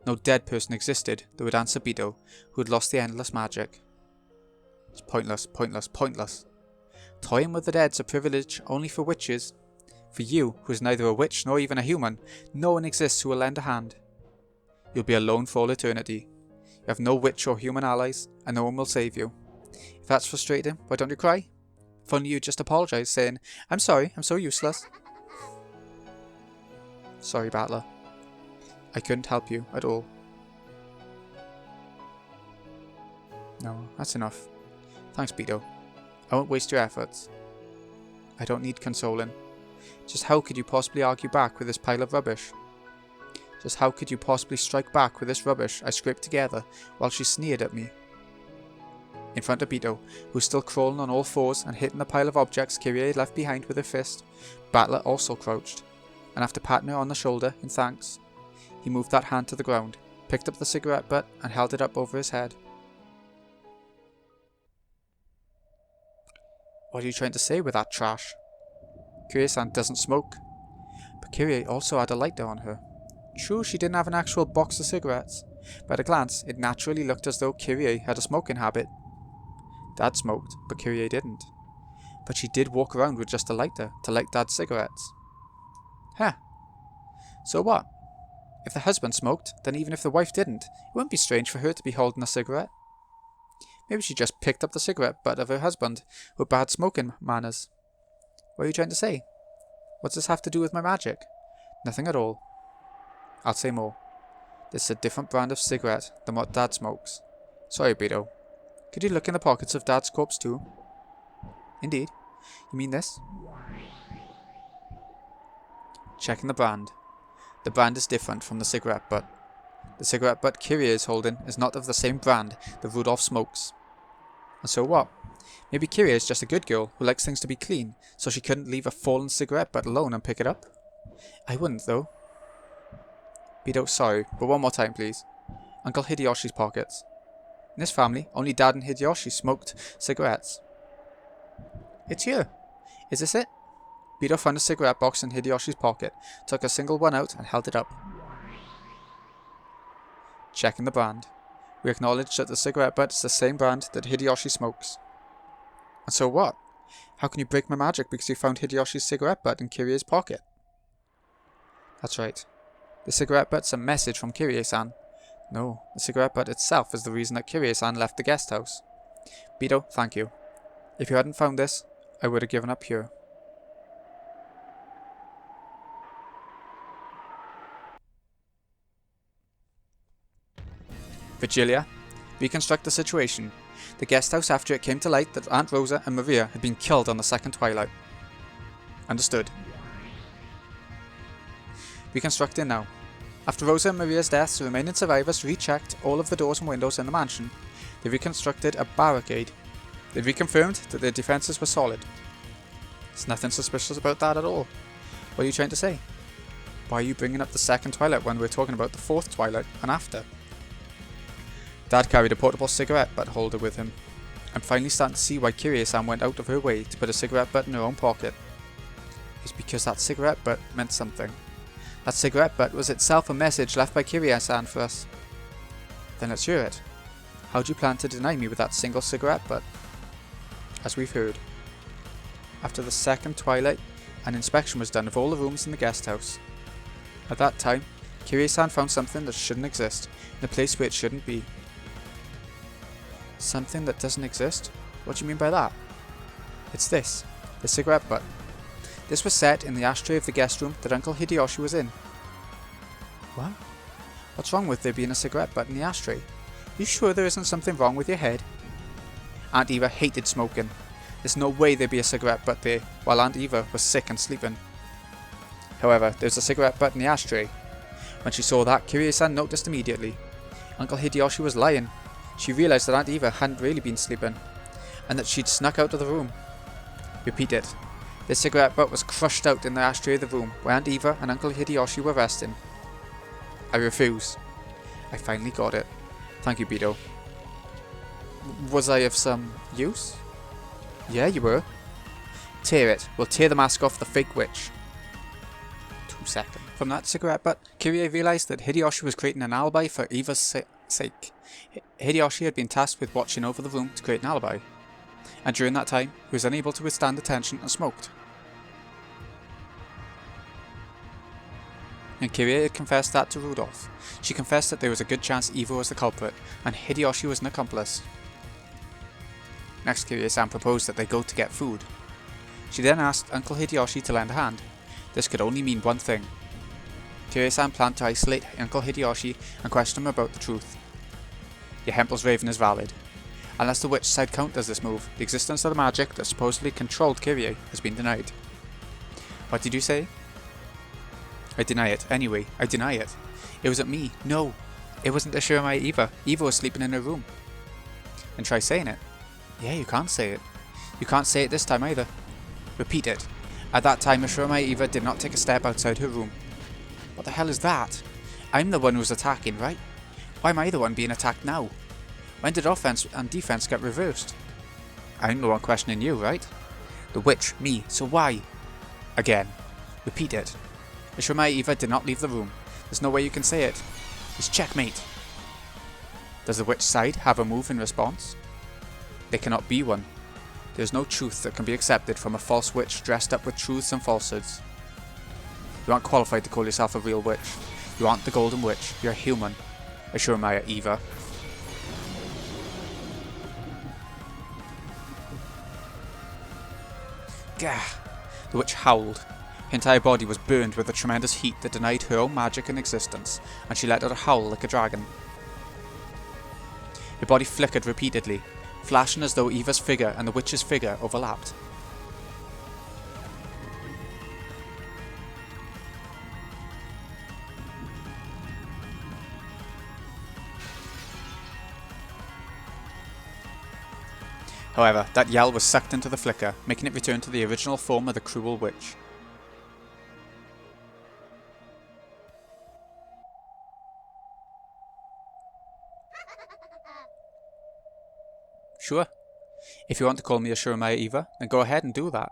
S1: No dead person existed that would answer Beto, who had lost the endless magic. It's pointless, pointless, pointless. Toying with the dead's a privilege only for witches. For you, who is neither a witch nor even a human, no one exists who will lend a hand. You'll be alone for all eternity. You have no witch or human allies, and no one will save you. If that's frustrating, why don't you cry? If only you just apologise, saying, "I'm sorry, I'm so useless." Sorry, Battler. I couldn't help you at all. No, that's enough. Thanks, Beto. I won't waste your efforts. I don't need consoling. Just how could you possibly argue back with this pile of rubbish? Just how could you possibly strike back with this rubbish I scraped together while she sneered at me? In front of Beto, who was still crawling on all fours and hitting the pile of objects Kyrie had left behind with her fist, Battler also crouched, and after patting her on the shoulder in thanks, he moved that hand to the ground, picked up the cigarette butt and held it up over his head. What are you trying to say with that trash? Kyrie-san doesn't smoke. But Kyrie also had a lighter on her. True, she didn't have an actual box of cigarettes, but at a glance it naturally looked as though Kyrie had a smoking habit. Dad smoked, but Kyrie didn't. But she did walk around with just a lighter to light Dad's cigarettes. Huh. So what? If the husband smoked, then even if the wife didn't, it wouldn't be strange for her to be holding a cigarette. Maybe she just picked up the cigarette butt of her husband with bad smoking manners. What are you trying to say? What does this have to do with my magic? Nothing at all. I'll say more. This is a different brand of cigarette than what Dad smokes. Sorry, Beto. Could you look in the pockets of Dad's corpse too? Indeed. You mean this? Checking the brand. The brand is different from the cigarette butt. The cigarette butt Kyrie is holding is not of the same brand that Rudolph smokes. And so what? Maybe Kyrie is just a good girl who likes things to be clean, so she couldn't leave a fallen cigarette butt alone and pick it up? I wouldn't, though. Beto, sorry, but one more time, please. Uncle Hideyoshi's pockets. In this family, only Dad and Hideyoshi smoked cigarettes. It's here. Is this it? Beto found a cigarette box in Hideyoshi's pocket, took a single one out and held it up. Checking the brand. We acknowledge that the cigarette butt is the same brand that Hideyoshi smokes. And so what? How can you break my magic because you found Hideyoshi's cigarette butt in Kyrie's pocket? That's right. The cigarette butt's a message from Kyrie-san. No, the cigarette butt itself is the reason that Kyrie-san left the guest house. Beto, thank you. If you hadn't found this, I would have given up here. Virgilia, reconstruct the situation. The guest house after it came to light that Aunt Rosa and Maria had been killed on the second twilight. Understood. Reconstructing now. After Rosa and Maria's deaths, the remaining survivors rechecked all of the doors and windows in the mansion. They reconstructed a barricade. They reconfirmed that their defences were solid. There's nothing suspicious about that at all. What are you trying to say? Why are you bringing up the second twilight when we're talking about the fourth twilight and after? Dad carried a portable cigarette butt holder with him. I'm finally starting to see why Kyrie-san went out of her way to put a cigarette butt in her own pocket. It's because that cigarette butt meant something. That cigarette butt was itself a message left by Kyrie-san for us. Then let's hear it. How do you plan to deny me with that single cigarette butt? As we've heard. After the second twilight, an inspection was done of all the rooms in the guest house. At that time, Kyrie-san found something that shouldn't exist, in a place where it shouldn't be. Something that doesn't exist? What do you mean by that? It's this, the cigarette butt. This was set in the ashtray of the guest room that Uncle Hideyoshi was in. What? What's wrong with there being a cigarette butt in the ashtray? You sure there isn't something wrong with your head? Aunt Eva hated smoking. There's no way there'd be a cigarette butt there while Aunt Eva was sick and sleeping. However, there's a cigarette butt in the ashtray. When she saw that, Kyrie-san noticed immediately. Uncle Hideyoshi was lying. She realised that Aunt Eva hadn't really been sleeping, and that she'd snuck out of the room. Repeat it. The cigarette butt was crushed out in the ashtray of the room where Aunt Eva and Uncle Hideyoshi were resting. I refuse. I finally got it. Thank you, Beto. Was I of some use? Yeah, you were. Tear it. We'll tear the mask off the fake witch. 2 seconds. From that cigarette butt, Kirie realised that Hideyoshi was creating an alibi for Eva's sake. Hideyoshi had been tasked with watching over the room to create an alibi, and during that time, he was unable to withstand the tension and smoked. And Kirie had confessed that to Rudolph. She confessed that there was a good chance Eva was the culprit, and Hideyoshi was an accomplice. Next, Kirie-san proposed that they go to get food. She then asked Uncle Hideyoshi to lend a hand. This could only mean one thing. Kirie-san planned to isolate Uncle Hideyoshi and question him about the truth. Your Hempel's raven is valid. Unless the witch side count does this move, the existence of the magic that supposedly controlled Kirie has been denied. What did you say? I deny it. Anyway, I deny it. It wasn't me. No. It wasn't Ashuramaia Eva. Eva was sleeping in her room. And try saying it. Yeah, you can't say it. You can't say it this time either. Repeat it. At that time, Ashuramaia Eva did not take a step outside her room. What the hell is that? I'm the one who was attacking, right? Why am I the one being attacked now? When did offense and defense get reversed? I'm the one questioning you, right? The witch, me, so why? Again. Repeat it. Ashuramaia Eva did not leave the room. There's no way you can say it. It's checkmate. Does the witch side have a move in response? There cannot be one. There is no truth that can be accepted from a false witch dressed up with truths and falsehoods. You aren't qualified to call yourself a real witch. You aren't the Golden Witch. You're a human. Ashuramaia Eva. Gah! The witch howled. Her entire body was burned with a tremendous heat that denied her own magic and existence, and she let out a howl like a dragon. Her body flickered repeatedly, flashing as though Eva's figure and the witch's figure overlapped. However, that yell was sucked into the flicker, making it return to the original form of the cruel witch. Sure. If you want to call me Ashuramaia Eva, then go ahead and do that.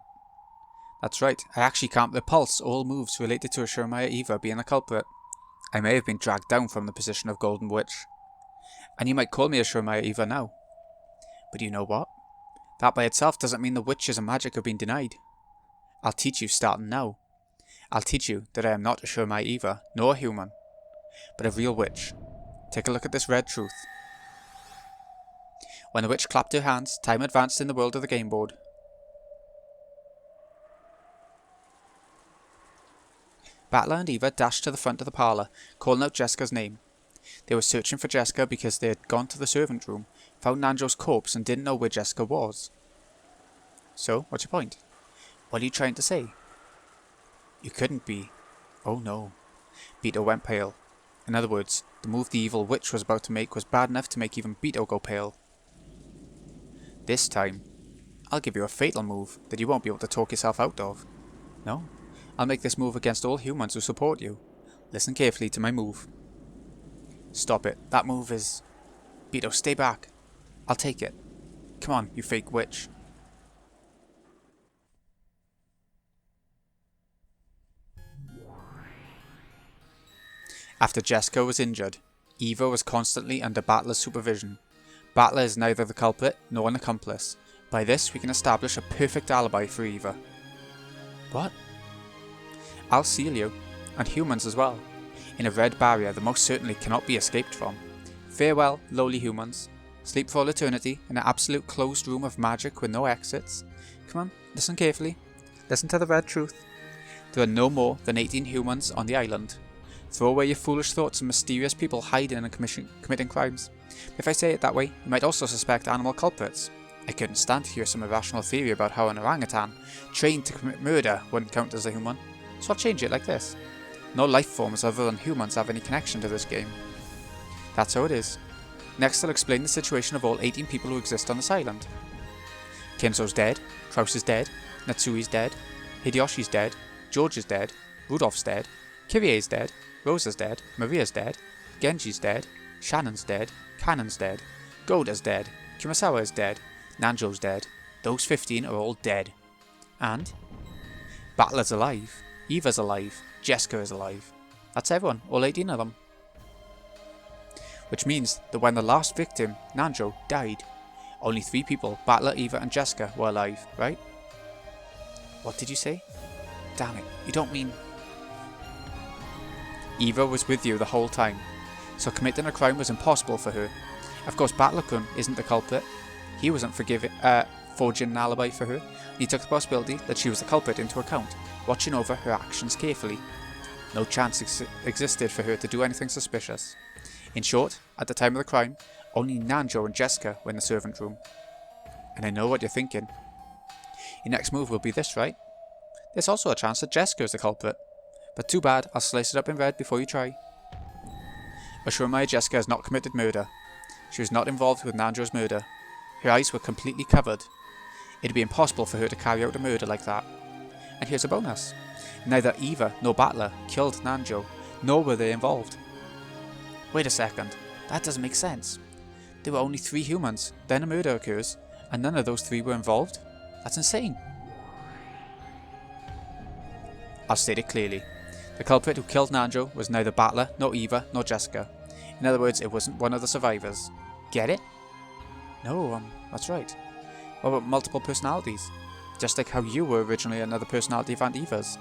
S1: That's right, I actually can't repulse all moves related to Ashuramaia Eva being the culprit. I may have been dragged down from the position of Golden Witch. And you might call me Ashuramaia Eva now. But you know what? That by itself doesn't mean the witches and magic have been denied. I'll teach you starting now. I'll teach you that I am not Ashuramaia Eva, nor a human, but a real witch. Take a look at this red truth. When the witch clapped her hands, time advanced in the world of the game board. Battler and Eva dashed to the front of the parlour, calling out Jessica's name. They were searching for Jessica because they had gone to the servant room, found Nanjo's corpse and didn't know where Jessica was. So, what's your point? What are you trying to say? You couldn't be. Oh no. Beto went pale. In other words, the move the evil witch was about to make was bad enough to make even Beto go pale. This time, I'll give you a fatal move that you won't be able to talk yourself out of. No, I'll make this move against all humans who support you. Listen carefully to my move. Stop it. That move is... Beto, stay back. I'll take it. Come on, you fake witch. After Jessica was injured, Eva was constantly under Battler's supervision. Battler is neither the culprit nor an accomplice. By this, we can establish a perfect alibi for Eva. What? I'll seal you, and humans as well, in a red barrier that most certainly cannot be escaped from. Farewell, lowly humans. Sleep for all eternity in an absolute closed room of magic with no exits. Come on, listen carefully. Listen to the red truth. There are no more than 18 humans on the island. Throw away your foolish thoughts of mysterious people hiding and committing crimes. If I say it that way, you might also suspect animal culprits. I couldn't stand to hear some irrational theory about how an orangutan, trained to commit murder, wouldn't count as a human. So I'll change it like this. No life forms other than humans have any connection to this game. That's how it is. Next I'll explain the situation of all 18 people who exist on this island. Kinzo's dead, Kraus is dead, Natsui's dead, Hideyoshi's dead, George is dead, Rudolph's dead, Kirie's dead, Rosa's dead, Maria's dead, Genji's dead, Shannon's dead, Cannon's dead, Goda's dead, Kumasawa is dead, Nanjo's dead. Those 15 are all dead. And Battler's alive. Eva's alive. Jessica is alive. That's everyone, all 18 of them. Which means that when the last victim, Nanjo, died, only 3 people, Battler, Eva and Jessica, were alive, right? What did you say? Damn it, you don't mean... Eva was with you the whole time, so committing a crime was impossible for her. Of course, Battler-kun isn't the culprit. He wasn't forging an alibi for her, and he took the possibility that she was the culprit into account, watching over her actions carefully. No chance existed for her to do anything suspicious. In short, at the time of the crime, only Nanjo and Jessica were in the servant room. And I know what you're thinking. Your next move will be this, right? There's also a chance that Jessica is the culprit. But too bad, I'll slice it up in red before you try. Assure me Jessica has not committed murder. She was not involved with Nanjo's murder. Her eyes were completely covered. It'd be impossible for her to carry out a murder like that. And here's a bonus. Neither Eva nor Battler killed Nanjo, nor were they involved. Wait a second, that doesn't make sense. There were only 3 humans, then a murder occurs, and none of those 3 were involved? That's insane. I'll state it clearly. The culprit who killed Nanjo was neither Battler, nor Eva, nor Jessica. In other words, it wasn't one of the survivors. Get it? No, that's right. What about multiple personalities? Just like how you were originally another personality of Aunt Eva's.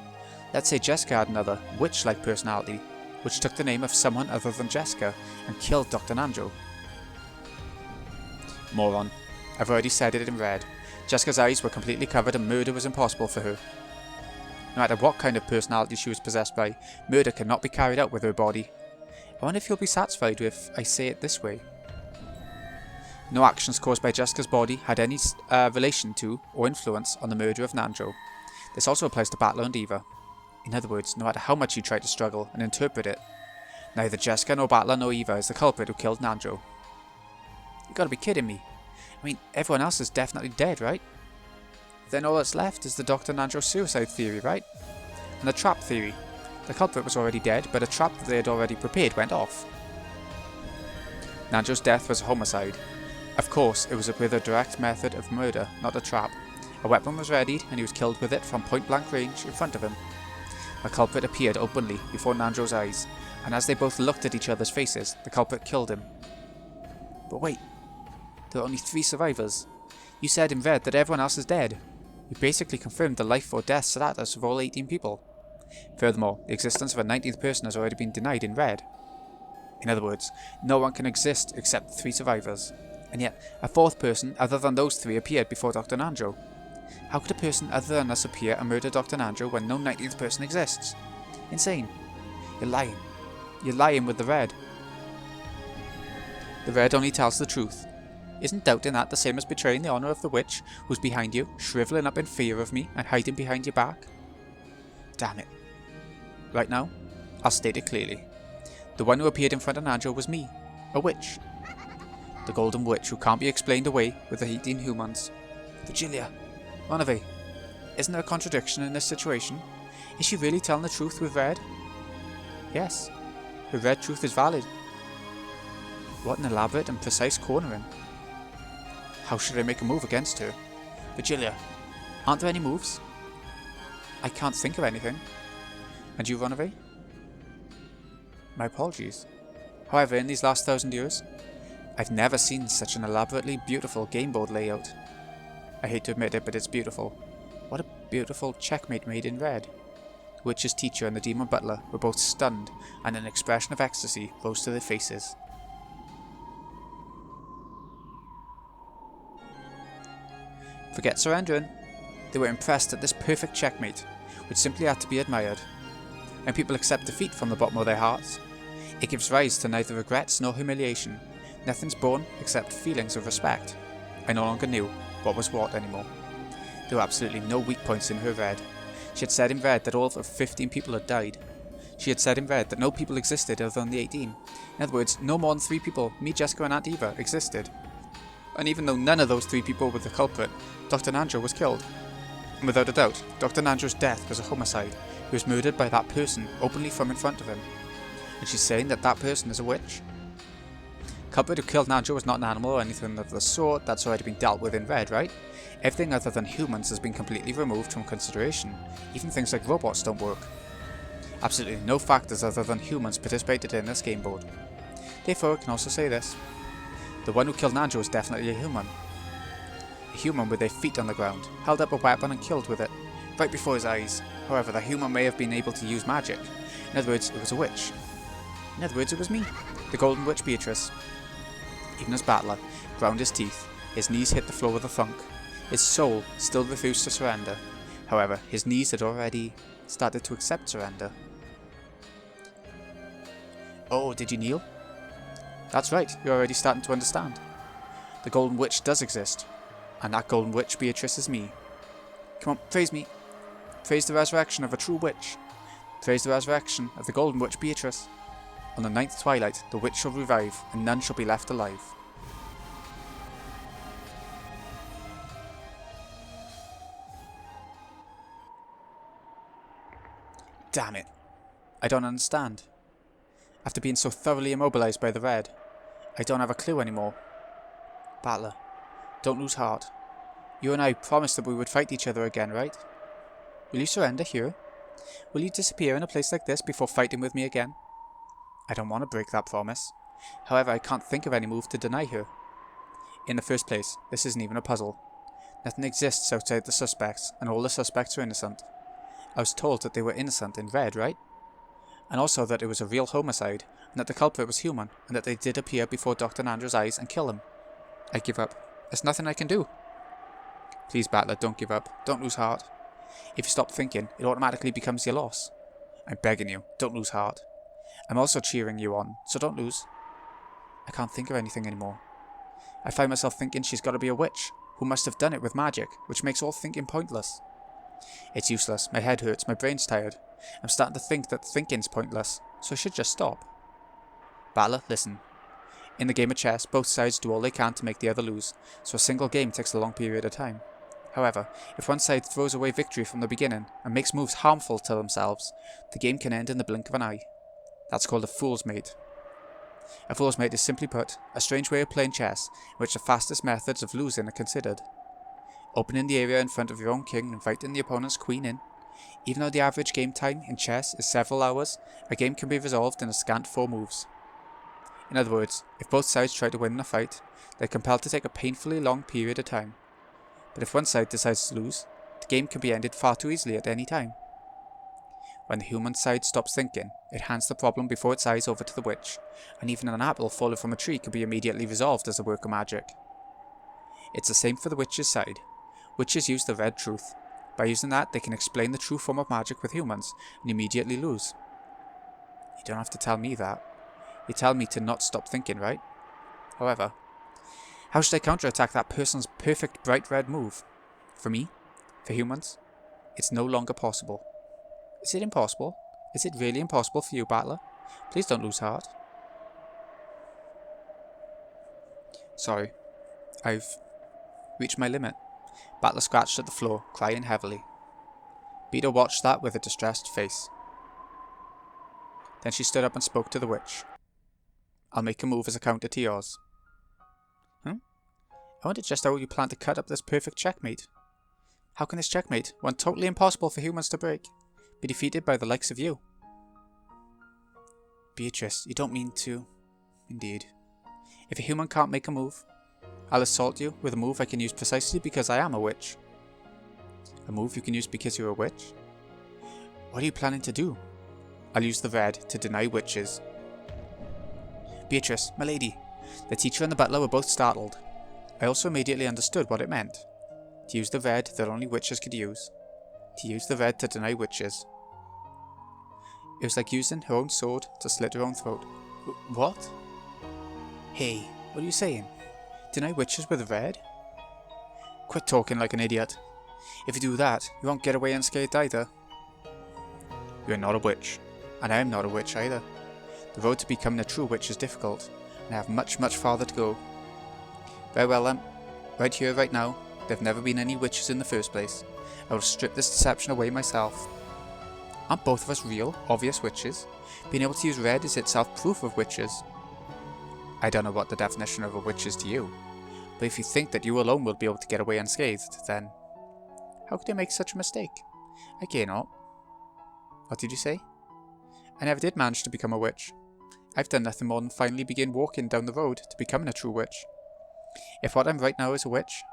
S1: Let's say Jessica had another, witch-like personality, which took the name of someone other than Jessica and killed Dr. Nanjo. Moron. I've already said it in red. Jessica's eyes were completely covered and murder was impossible for her. No matter what kind of personality she was possessed by, murder cannot be carried out with her body. I wonder if you'll be satisfied if I say it this way. No actions caused by Jessica's body had any relation to or influence on the murder of Nanjo. This also applies to Battler and Eva. In other words, no matter how much you try to struggle and interpret it, neither Jessica nor Battler nor Eva is the culprit who killed Nanjo. You gotta be kidding me. I mean, everyone else is definitely dead, right? Then all that's left is the Dr. Nanjo suicide theory, right? And the trap theory. The culprit was already dead, but a trap that they had already prepared went off. Nanjo's death was a homicide. Of course, it was with a direct method of murder, not a trap. A weapon was readied, and he was killed with it from point-blank range in front of him. The culprit appeared openly before Nanjo's eyes, and as they both looked at each other's faces, the culprit killed him. But wait, there are only 3 survivors. You said in red that everyone else is dead. You basically confirmed the life or death status of all 18 people. Furthermore, the existence of a 19th person has already been denied in red. In other words, no one can exist except the 3 survivors. And yet, a 4th person other than those 3 appeared before Dr. Nanjo. How could a person other than us appear and murder Dr. Nanjo when no 19th person exists? Insane. You're lying. You're lying with the red. The red only tells the truth. Isn't doubting that the same as betraying the honour of the witch who's behind you, shrivelling up in fear of me and hiding behind your back? Damn it. Right now, I'll state it clearly. The one who appeared in front of Nanjo was me, a witch. The golden witch who can't be explained away with the 18 humans. Virgilia, Monavie, isn't there a contradiction in this situation? Is she really telling the truth with red? Yes, her red truth is valid. What an elaborate and precise cornering. How should I make a move against her? Virgilia, aren't there any moves? I can't think of anything. And you, Monavie? My apologies. However, in these last 1,000 years, I've never seen such an elaborately beautiful game board layout. I hate to admit it, but it's beautiful. What a beautiful checkmate made in red. The witch's teacher and the demon butler were both stunned, and an expression of ecstasy rose to their faces. Forget surrendering. They were impressed at this perfect checkmate, which simply had to be admired. When people accept defeat from the bottom of their hearts, it gives rise to neither regrets nor humiliation. Nothing's born except feelings of respect. I no longer knew what was what anymore. There were absolutely no weak points in her red. She had said in red that all of 15 people had died. She had said in red that no people existed other than the 18. In other words, no more than 3 people, me, Jessica and Aunt Eva, existed. And even though none of those 3 people were the culprit, Dr. Nanjo was killed. And without a doubt, Dr. Nanjo's death was a homicide. He was murdered by that person openly from in front of him. And she's saying that that person is a witch. Culprit who killed Nanjo was not an animal or anything of the sort. That's already been dealt with in red, right? Everything other than humans has been completely removed from consideration. Even things like robots don't work. Absolutely no factors other than humans participated in this game board. Therefore, I can also say this. The one who killed Nanjo was definitely a human. A human with their feet on the ground, held up a weapon and killed with it, right before his eyes. However, the human may have been able to use magic. In other words, it was a witch. In other words, it was me, the Golden Witch Beatrice. Even as Battler ground his teeth, his knees hit the floor with a thunk. His soul still refused to surrender. However, his knees had already started to accept surrender. Oh, did you kneel? That's right, you're already starting to understand. The Golden Witch does exist, and that Golden Witch Beatrice is me. Come on, praise me. Praise the resurrection of a true witch. Praise the resurrection of the Golden Witch Beatrice. On the 9th twilight, the witch shall revive, and none shall be left alive. Damn it. I don't understand. After being so thoroughly immobilized by the red, I don't have a clue anymore. Battler, don't lose heart. You and I promised that we would fight each other again, right? Will you surrender here? Will you disappear in a place like this before fighting with me again? I don't want to break that promise. However, I can't think of any move to deny her. In the first place, this isn't even a puzzle. Nothing exists outside the suspects, and all the suspects are innocent. I was told that they were innocent in red, right? And also that it was a real homicide, and that the culprit was human, and that they did appear before Dr. Nandra's eyes and kill him. I give up. There's nothing I can do. Please, Battler, don't give up. Don't lose heart. If you stop thinking, it automatically becomes your loss. I'm begging you, don't lose heart. I'm also cheering you on, so don't lose. I can't think of anything anymore. I find myself thinking she's got to be a witch, who must have done it with magic, which makes all thinking pointless. It's useless, my head hurts, my brain's tired. I'm starting to think that thinking's pointless, so I should just stop. Battler, listen. In the game of chess, both sides do all they can to make the other lose, so a single game takes a long period of time. However, if one side throws away victory from the beginning and makes moves harmful to themselves, the game can end in the blink of an eye. That's called a fool's mate. A fool's mate is simply put, a strange way of playing chess in which the fastest methods of losing are considered. Opening the area in front of your own king and inviting the opponent's queen in. Even though the average game time in chess is several hours, a game can be resolved in a scant 4 moves. In other words, if both sides try to win in a fight, they're compelled to take a painfully long period of time. But if one side decides to lose, the game can be ended far too easily at any time. When the human side stops thinking, it hands the problem before its eyes over to the witch, and even an apple falling from a tree can be immediately resolved as a work of magic. It's the same for the witch's side. Witches use the red truth. By using that, they can explain the true form of magic with humans, and immediately lose. You don't have to tell me that. You tell me to not stop thinking, right? However, how should I counterattack that person's perfect bright red move? For me? For humans? It's no longer possible. Is it impossible? Is it really impossible for you, Battler? Please don't lose heart. Sorry. I've reached my limit. Battler scratched at the floor, crying heavily. Beata watched that with a distressed face. Then she stood up and spoke to the witch. I'll make a move as a counter to yours. I wonder just how you plan to cut up this perfect checkmate. How can this checkmate, one totally impossible for humans to break, be defeated by the likes of you? Beatrice, you don't mean to... Indeed. If a human can't make a move, I'll assault you with a move I can use precisely because I am a witch. A move you can use because you're a witch? What are you planning to do? I'll use the red to deny witches. Beatrice, my lady. The teacher and the butler were both startled. I also immediately understood what it meant. To use the red that only witches could use. To use the red to deny witches. It was like using her own sword to slit her own throat. What? Hey, what are you saying? Deny witches with red? Quit talking like an idiot. If you do that, you won't get away unscathed either. You're not a witch, and I am not a witch either. The road to becoming a true witch is difficult, and I have much, much farther to go. Very well then, right here, right now, there have never been any witches in the first place. I will strip this deception away myself. Aren't both of us real, obvious witches? Being able to use red is itself proof of witches. I don't know what the definition of a witch is to you, But if you think that you alone will be able to get away unscathed, then how could you make such a mistake? I cannot. What did you say? I never did manage to become a witch. I've done nothing more than finally begin walking down the road to becoming a true witch. If what I'm right now is a witch,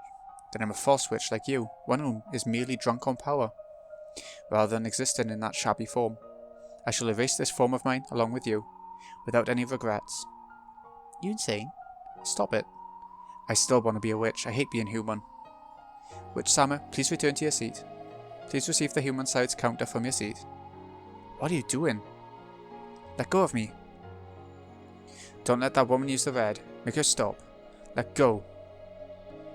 S1: then I'm a false witch like you, one who is merely drunk on power. Rather than existing in that shabby form, I shall erase this form of mine along with you, without any regrets. You insane? Stop it. I still want to be a witch. I hate being human. Witch Sama, please return to your seat. Please receive the human side's counter from your seat. What are you doing? Let go of me. Don't let that woman use the red. Make her stop. Let go.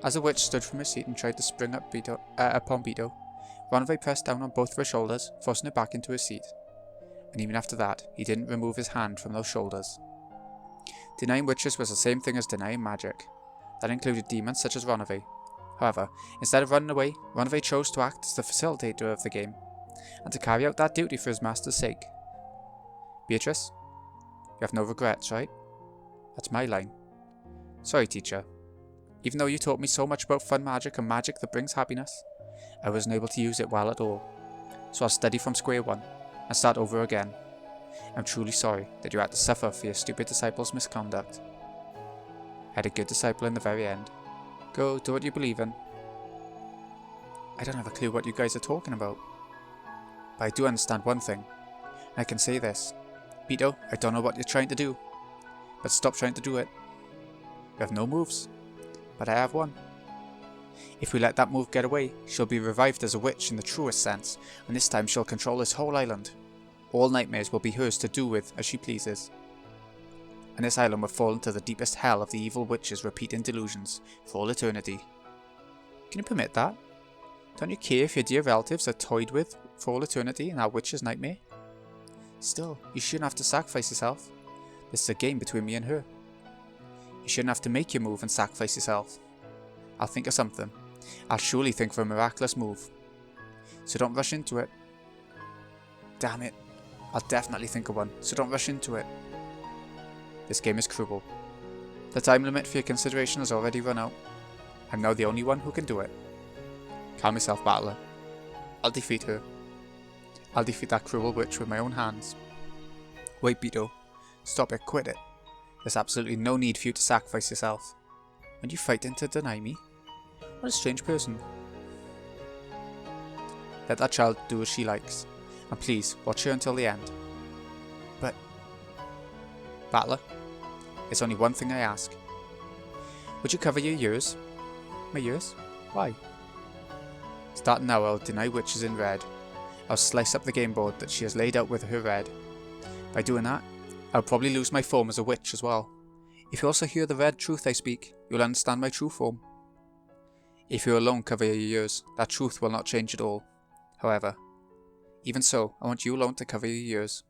S1: As the witch stood from her seat and tried to spring up upon Beto, Ronve pressed down on both of her shoulders, forcing her back into her seat. And even after that, he didn't remove his hand from those shoulders. Denying witches was the same thing as denying magic. That included demons such as Ronve. However, instead of running away, Ronve chose to act as the facilitator of the game, and to carry out that duty for his master's sake. Beatrice, you have no regrets, right? That's my line. Sorry, teacher. Even though you taught me so much about fun magic and magic that brings happiness, I wasn't able to use it well at all. So I'll study from square one, and start over again. I'm truly sorry that you had to suffer for your stupid disciple's misconduct. I had a good disciple in the very end. Go, do what you believe in. I don't have a clue what you guys are talking about. But I do understand one thing. And I can say this. Beto, I don't know what you're trying to do. But stop trying to do it. You have no moves. But I have one. If we let that move get away, she'll be revived as a witch in the truest sense, and this time she'll control this whole island. All nightmares will be hers to do with as she pleases. And this island will fall into the deepest hell of the evil witch's repeating delusions for all eternity. Can you permit that? Don't you care if your dear relatives are toyed with for all eternity in that witch's nightmare? Still, you shouldn't have to sacrifice yourself. This is a game between me and her. You shouldn't have to make your move and sacrifice yourself. I'll think of something. I'll surely think of a miraculous move. So don't rush into it. Damn it. I'll definitely think of one, so don't rush into it. This game is cruel. The time limit for your consideration has already run out. I'm now the only one who can do it. Calm yourself, battler. I'll defeat her. I'll defeat that cruel witch with my own hands. Wait, Beto. Stop it, quit it. There's absolutely no need for you to sacrifice yourself. Aren't you fighting to deny me? What a strange person. Let that child do as she likes. And please, watch her until the end. But... Battler, there's only one thing I ask. Would you cover your ears? My ears? Why? Starting now, I'll deny witches in red. I'll slice up the game board that she has laid out with her red. By doing that, I'll probably lose my form as a witch as well. If you also hear the red truth I speak, you'll understand my true form. If you alone cover your ears, that truth will not change at all. However, even so, I want you alone to cover your ears.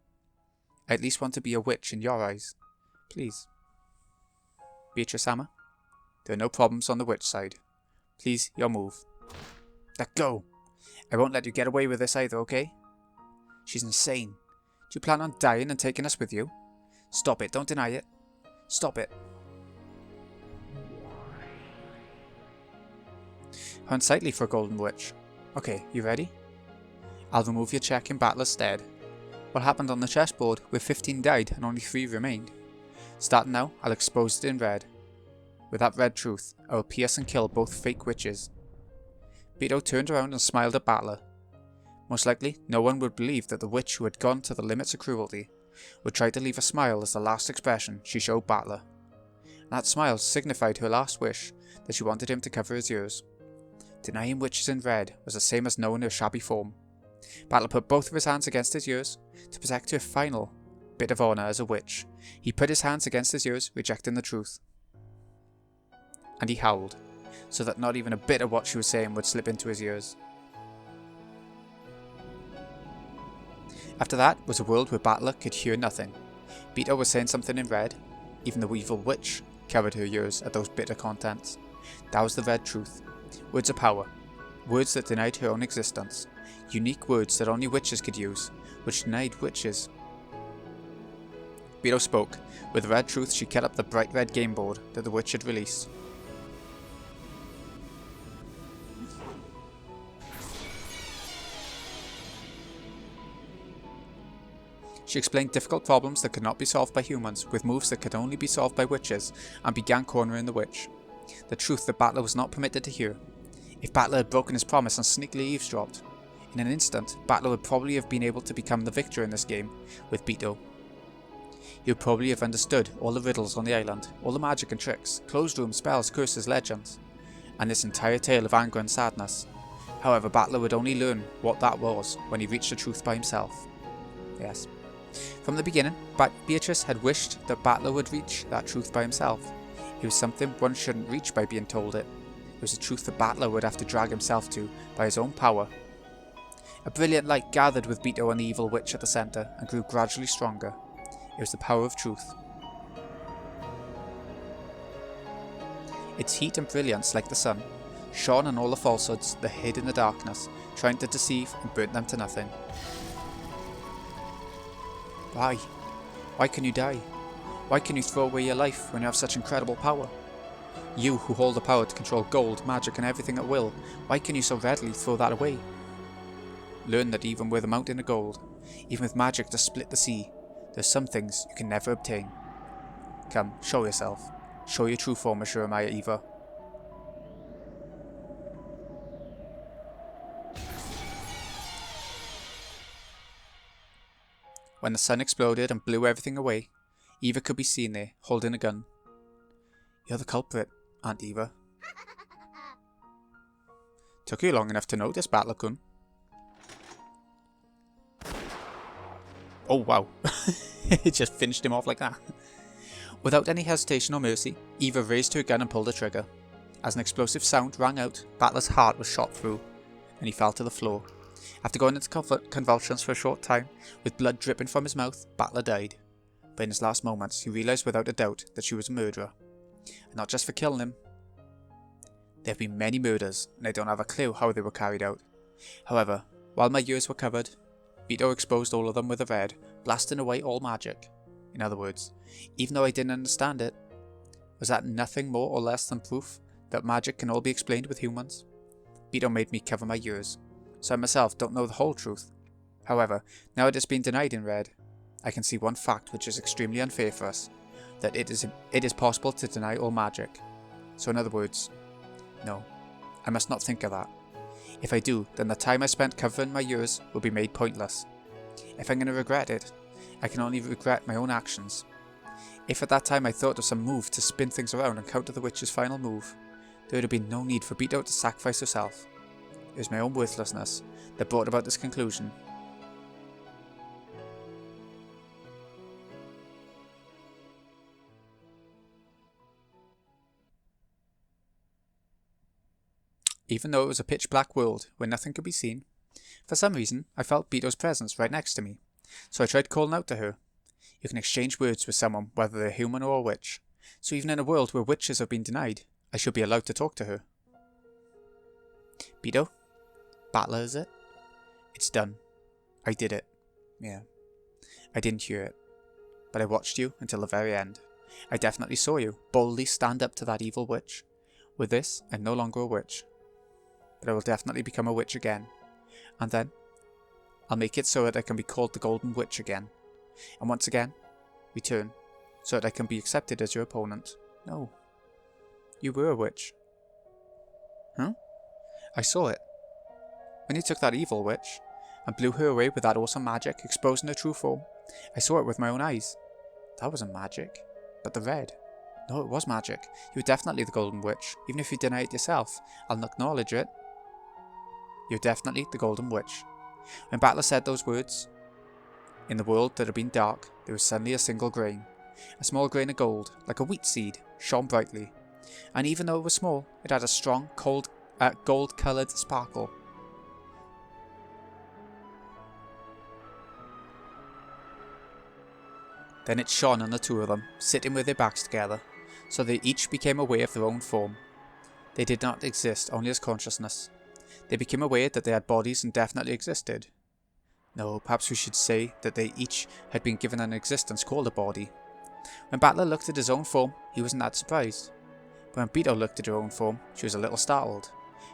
S1: I at least want to be a witch in your eyes. Please. Beatrice Sama, there are no problems on the witch side. Please, your move. Let go! I won't let you get away with this either, okay? She's insane. Do you plan on dying and taking us with you? Stop it, don't deny it. Stop it. How unsightly for a golden witch. Okay, you ready? I'll remove your check in battler's stead. What happened on the chessboard where 15 died and only 3 remained? Starting now, I'll expose it in red. With that red truth, I will pierce and kill both fake witches. Beto turned around and smiled at Battler. Most likely, no one would believe that the witch who had gone to the limits of cruelty would try to leave a smile as the last expression she showed Battler. And that smile signified her last wish, that she wanted him to cover his ears. Denying witches in red was the same as knowing her shabby form. Battler put both of his hands against his ears to protect her final bit of honour as a witch. He put his hands against his ears, rejecting the truth. And he howled, so that not even a bit of what she was saying would slip into his ears. After that was a world where Battler could hear nothing. Beto was saying something in red. Even the evil witch covered her ears at those bitter contents. That was the red truth. Words of power. Words that denied her own existence. Unique words that only witches could use, which denied witches. Beto spoke. With the red truth she cut up the bright red game board that the witch had released. She explained difficult problems that could not be solved by humans with moves that could only be solved by witches, and began cornering the witch. The truth that Battler was not permitted to hear. If Battler had broken his promise and sneakily eavesdropped, in an instant, Battler would probably have been able to become the victor in this game with Beto. He would probably have understood all the riddles on the island, all the magic and tricks, closed rooms, spells, curses, legends, and this entire tale of anger and sadness. However, Battler would only learn what that was when he reached the truth by himself. Yes. From the beginning, Beatrice had wished that Battler would reach that truth by himself. It was something one shouldn't reach by being told it. It was a truth that Battler would have to drag himself to by his own power. A brilliant light gathered with Beto and the evil witch at the centre and grew gradually stronger. It was the power of truth. Its heat and brilliance, like the sun, shone on all the falsehoods that hid in the darkness, trying to deceive and burnt them to nothing. Why? Why can you die? Why can you throw away your life when you have such incredible power? You who hold the power to control gold, magic and everything at will, why can you so readily throw that away? Learn that even with a mountain of gold, even with magic to split the sea, there's some things you can never obtain. Come, show yourself. Show your true form, Ashuramaya Eva. When the sun exploded and blew everything away, Eva could be seen there, holding a gun. You're the culprit, Aunt Eva. Took you long enough to notice, Battler-kun. Oh wow, it just finished him off like that. Without any hesitation or mercy, Eva raised her gun and pulled the trigger. As an explosive sound rang out, Battler's heart was shot through, and he fell to the floor. After going into convulsions for a short time, with blood dripping from his mouth, Battler died. But in his last moments, he realised without a doubt that she was a murderer. And not just for killing him. There have been many murders, and I don't have a clue how they were carried out. However, while my ears were covered, Beto exposed all of them with a red, blasting away all magic. In other words, even though I didn't understand it, was that nothing more or less than proof that magic can all be explained with humans? Beto made me cover my ears, so I myself don't know the whole truth. However, now it has been denied in red, I can see one fact which is extremely unfair for us, that it is possible to deny all magic. So in other words, no, I must not think of that. If I do, then the time I spent covering my ears will be made pointless. If I'm going to regret it, I can only regret my own actions. If at that time I thought of some move to spin things around and counter the witch's final move, there would have been no need for Beto to sacrifice herself. It was my own worthlessness that brought about this conclusion. Even though it was a pitch black world where nothing could be seen, for some reason I felt Beto's presence right next to me, so I tried calling out to her. You can exchange words with someone whether they're human or a witch, so even in a world where witches have been denied, I should be allowed to talk to her. Beto? Battler, is it? It's done. I did it. Yeah. I didn't hear it, but I watched you until the very end. I definitely saw you boldly stand up to that evil witch. With this, I'm no longer a witch. But I will definitely become a witch again. And then, I'll make it so that I can be called the Golden Witch again. And once again, return, so that I can be accepted as your opponent. No. You were a witch. Huh? I saw it. When you took that evil witch, and blew her away with that awesome magic, exposing her true form, I saw it with my own eyes. That wasn't magic. But the red. No, it was magic. You were definitely the Golden Witch. Even if you deny it yourself, I'll acknowledge it. You're definitely the Golden Witch. When Battler said those words, in the world that had been dark, there was suddenly a single grain. A small grain of gold, like a wheat seed, shone brightly. And even though it was small, it had a strong, gold-coloured sparkle. Then it shone on the two of them, sitting with their backs together, so they each became aware of their own form. They did not exist only as consciousness. They became aware that they had bodies and definitely existed. No, perhaps we should say that they each had been given an existence called a body. When Battler looked at his own form, he wasn't that surprised. But when Beto looked at her own form, she was a little startled.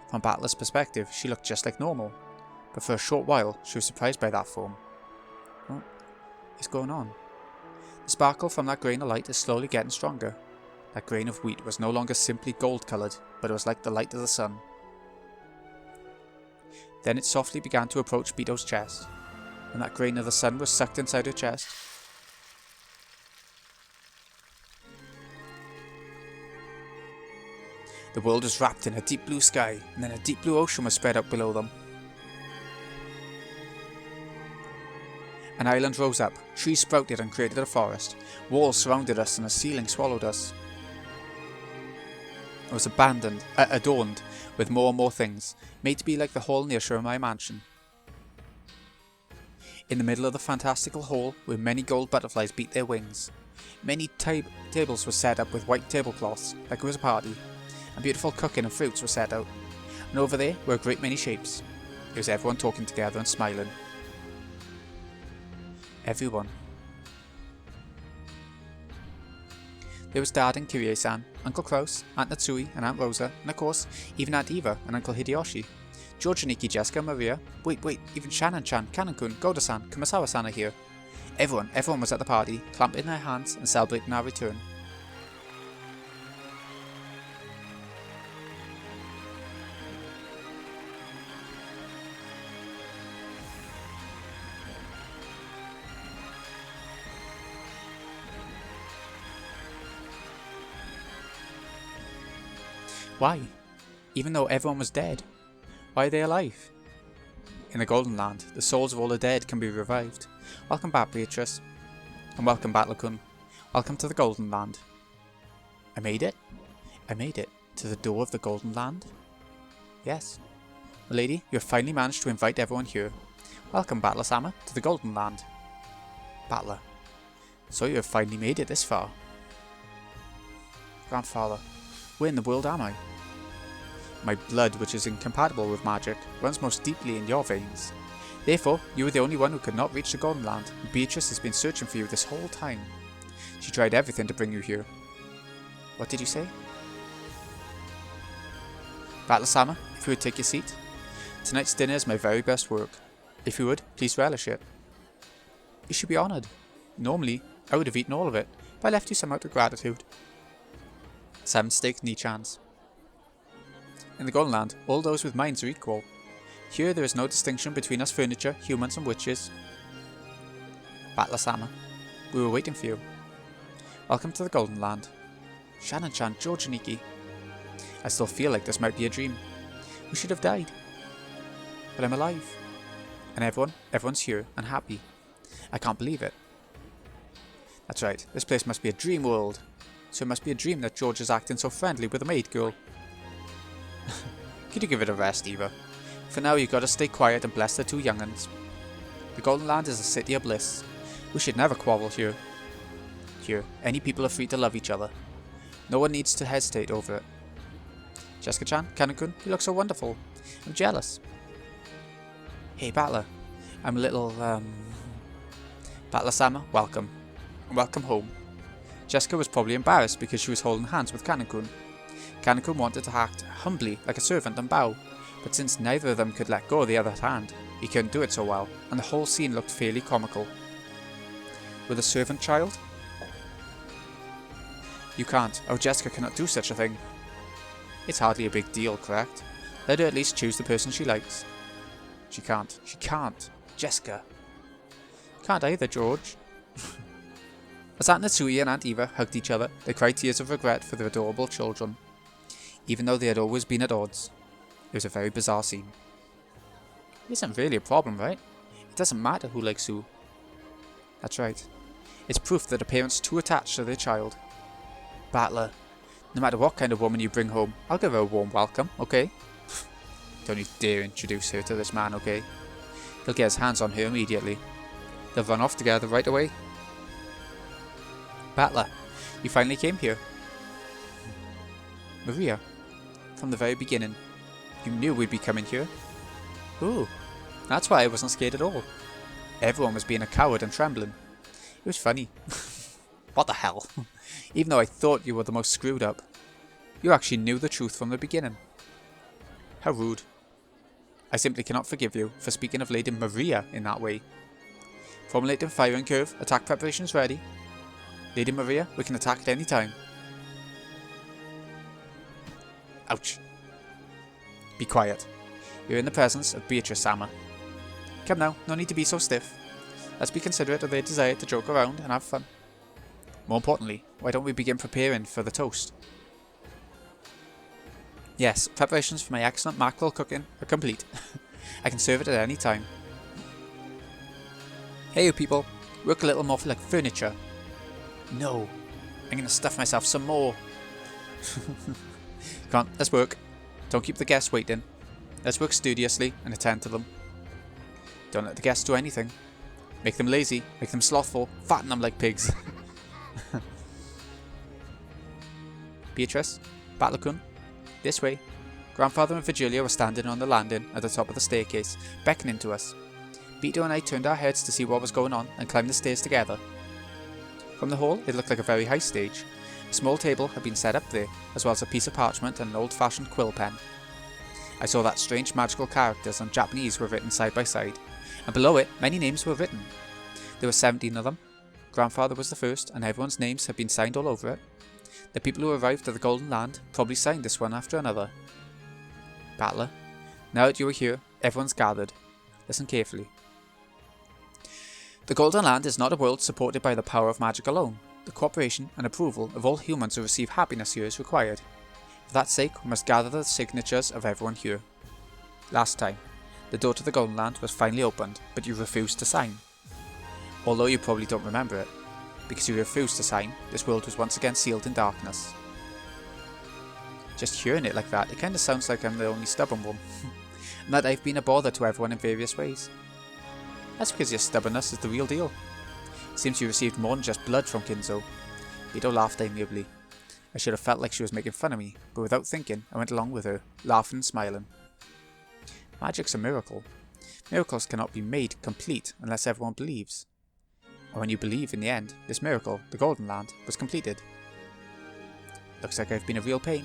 S1: From Battler's perspective, she looked just like normal. But for a short while, she was surprised by that form. is going on? The sparkle from that grain of light is slowly getting stronger. That grain of wheat was no longer simply gold-coloured, but it was like the light of the sun. Then it softly began to approach Beto's chest. When that grain of the sun was sucked inside her chest, the world was wrapped in a deep blue sky, and then a deep blue ocean was spread out below them. An island rose up, trees sprouted and created a forest, walls surrounded us and a ceiling swallowed us. It was adorned with more and more things, made to be like the hall near my mansion. In the middle of the fantastical hall where many gold butterflies beat their wings. Many tables were set up with white tablecloths, like it was a party, and beautiful cooking and fruits were set out. And over there were a great many shapes. It was everyone talking together and smiling. Everyone. There was Dad and Kirie-san, Uncle Kraus, Aunt Natsui and Aunt Rosa, and of course, even Aunt Eva and Uncle Hideyoshi. George, Nikki, Jessica, Maria, wait, even Shannon-chan, Kanan-kun, Goda-san, Kumasawa-san are here. Everyone was at the party, clapping their hands and celebrating our return. Why? Even though everyone was dead, why are they alive? In the Golden Land, the souls of all the dead can be revived. Welcome back, Beatrice. And welcome, Battler-kun. Welcome to the Golden Land. I made it? I made it to the door of the Golden Land? Yes. Milady, you have finally managed to invite everyone here. Welcome, Battler-sama, to the Golden Land. Battler. So you have finally made it this far. Grandfather, where in the world am I? My blood, which is incompatible with magic, runs most deeply in your veins. Therefore, you are the only one who could not reach the Golden Land, and Beatrice has been searching for you this whole time. She tried everything to bring you here. What did you say? Battler-sama, if you would take your seat. Tonight's dinner is my very best work. If you would, please relish it. You should be honoured. Normally, I would have eaten all of it, but I left you some out of gratitude. 7 steak Nichans. In the Golden Land, all those with minds are equal. Here there is no distinction between us furniture, humans and witches. Battler-sama, we were waiting for you. Welcome to the Golden Land. Shannon-chan, George and Nikki. I still feel like this might be a dream. We should have died. But I'm alive. And everyone's here and happy. I can't believe it. That's right, this place must be a dream world. So it must be a dream that George is acting so friendly with a maid girl. Could you give it a rest, Eva? For now you gotta stay quiet and bless the 2 young'uns. The Golden Land is a city of bliss. We should never quarrel here. Here, any people are free to love each other. No one needs to hesitate over it. Jessica-chan, Kanan-kun, you look so wonderful. I'm jealous. Hey, Battler. I'm a little, Battler-sama, welcome. And welcome home. Jessica was probably embarrassed because she was holding hands with Kanan-kun. Kanan-kun wanted to act humbly like a servant and bow, but since neither of them could let go of the other's hand, he couldn't do it so well, and the whole scene looked fairly comical. With a servant child? You can't. Oh, Jessica cannot do such a thing. It's hardly a big deal, correct? Let her at least choose the person she likes. She can't. She can't. Jessica. Can't either, George. As Aunt Natsui and Aunt Eva hugged each other, they cried tears of regret for their adorable children. Even though they had always been at odds. It was a very bizarre scene. It isn't really a problem, right? It doesn't matter who likes who. That's right. It's proof that a parent's too attached to their child. Battler, no matter what kind of woman you bring home, I'll give her a warm welcome, okay? Don't you dare introduce her to this man, okay? He'll get his hands on her immediately. They'll run off together right away. Battler, you finally came here. Maria, from the very beginning, you knew we'd be coming here. Ooh, that's why I wasn't scared at all. Everyone was being a coward and trembling. It was funny. What the hell? Even though I thought you were the most screwed up, you actually knew the truth from the beginning. How rude. I simply cannot forgive you for speaking of Lady Maria in that way. Formulating firing curve. Attack preparations ready. Lady Maria, we can attack at any time. Ouch. Be quiet. You're in the presence of Beatrice Sama. Come now, no need to be so stiff. Let's be considerate of their desire to joke around and have fun. More importantly, why don't we begin preparing for the toast? Yes, preparations for my excellent mackerel cooking are complete. I can serve it at any time. Hey you people, work a little more like furniture. No, I'm gonna stuff myself some more. Come on, let's work. Don't keep the guests waiting. Let's work studiously and attend to them. Don't let the guests do anything. Make them lazy, make them slothful, fatten them like pigs. Beatrice, Battlecun, this way. Grandfather and Virgilia were standing on the landing at the top of the staircase, beckoning to us. Vito and I turned our heads to see what was going on and climbed the stairs together. From the hall, it looked like a very high stage. A small table had been set up there, as well as a piece of parchment and an old-fashioned quill pen. I saw that strange magical characters and Japanese were written side by side, and below it, many names were written. There were 17 of them. Grandfather was the first, and everyone's names had been signed all over it. The people who arrived at the Golden Land probably signed this one after another. Battler, now that you are here, everyone's gathered. Listen carefully. The Golden Land is not a world supported by the power of magic alone. The cooperation and approval of all humans who receive happiness here is required. For that sake, we must gather the signatures of everyone here. Last time, the door to the Golden Land was finally opened, but you refused to sign. Although you probably don't remember it, because you refused to sign, this world was once again sealed in darkness. Just hearing it like that, it kinda sounds like I'm the only stubborn one, and that I've been a bother to everyone in various ways. That's because your stubbornness is the real deal. It seems you received more than just blood from Kinzo. Vito laughed amiably. I should have felt like she was making fun of me, but without thinking, I went along with her, laughing and smiling. Magic's a miracle. Miracles cannot be made complete unless everyone believes. And when you believe in the end, this miracle, the Golden Land, was completed. Looks like I've been a real pain.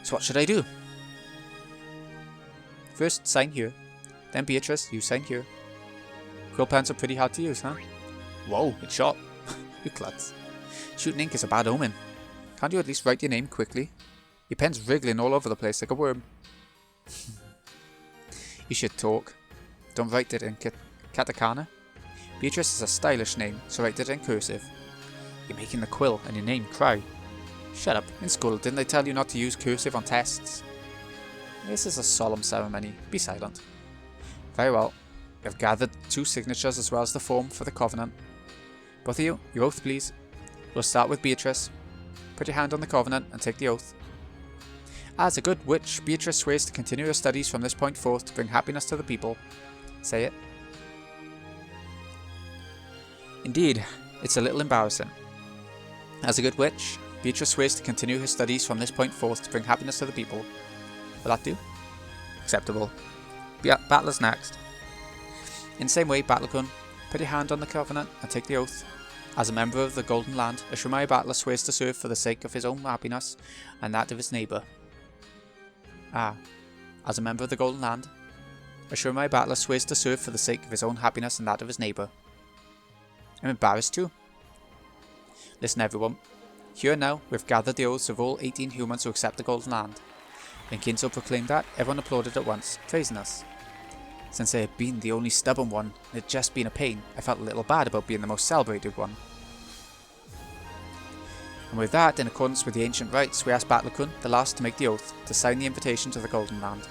S1: So what should I do? First, sign here. Then Beatrice, you sign here. Quill pens are pretty hard to use, huh? Whoa, it's shot. You klutz. Shooting ink is a bad omen. Can't you at least write your name quickly? Your pen's wriggling all over the place like a worm. You should talk. Don't write it in katakana. Beatrice is a stylish name, so write it in cursive. You're making the quill and your name cry. Shut up. In school, didn't they tell you not to use cursive on tests? This is a solemn ceremony. Be silent. Very well. We have gathered 2 signatures as well as the form for the covenant. Both of you, your oath please. We'll start with Beatrice. Put your hand on the covenant and take the oath. As a good witch, Beatrice swears to continue her studies from this point forth to bring happiness to the people. Say it. Indeed, it's a little embarrassing. As a good witch, Beatrice swears to continue her studies from this point forth to bring happiness to the people. Will that do? Acceptable. Battler's next. In the same way, Battlecun, put your hand on the covenant and take the oath. As a member of the Golden Land, Ashramaya Battler swears to serve for the sake of his own happiness and that of his neighbour. As a member of the Golden Land, Ashramaya Battler swears to serve for the sake of his own happiness and that of his neighbour. I'm embarrassed too. Listen everyone, here and now we've gathered the oaths of all 18 humans who accept the Golden Land. When Kinzo proclaimed that, everyone applauded at once, praising us. Since I had been the only stubborn one and had just been a pain, I felt a little bad about being the most celebrated one. And with that, in accordance with the ancient rites, we asked Battlecun, the last to make the oath, to sign the invitation to the Golden Land.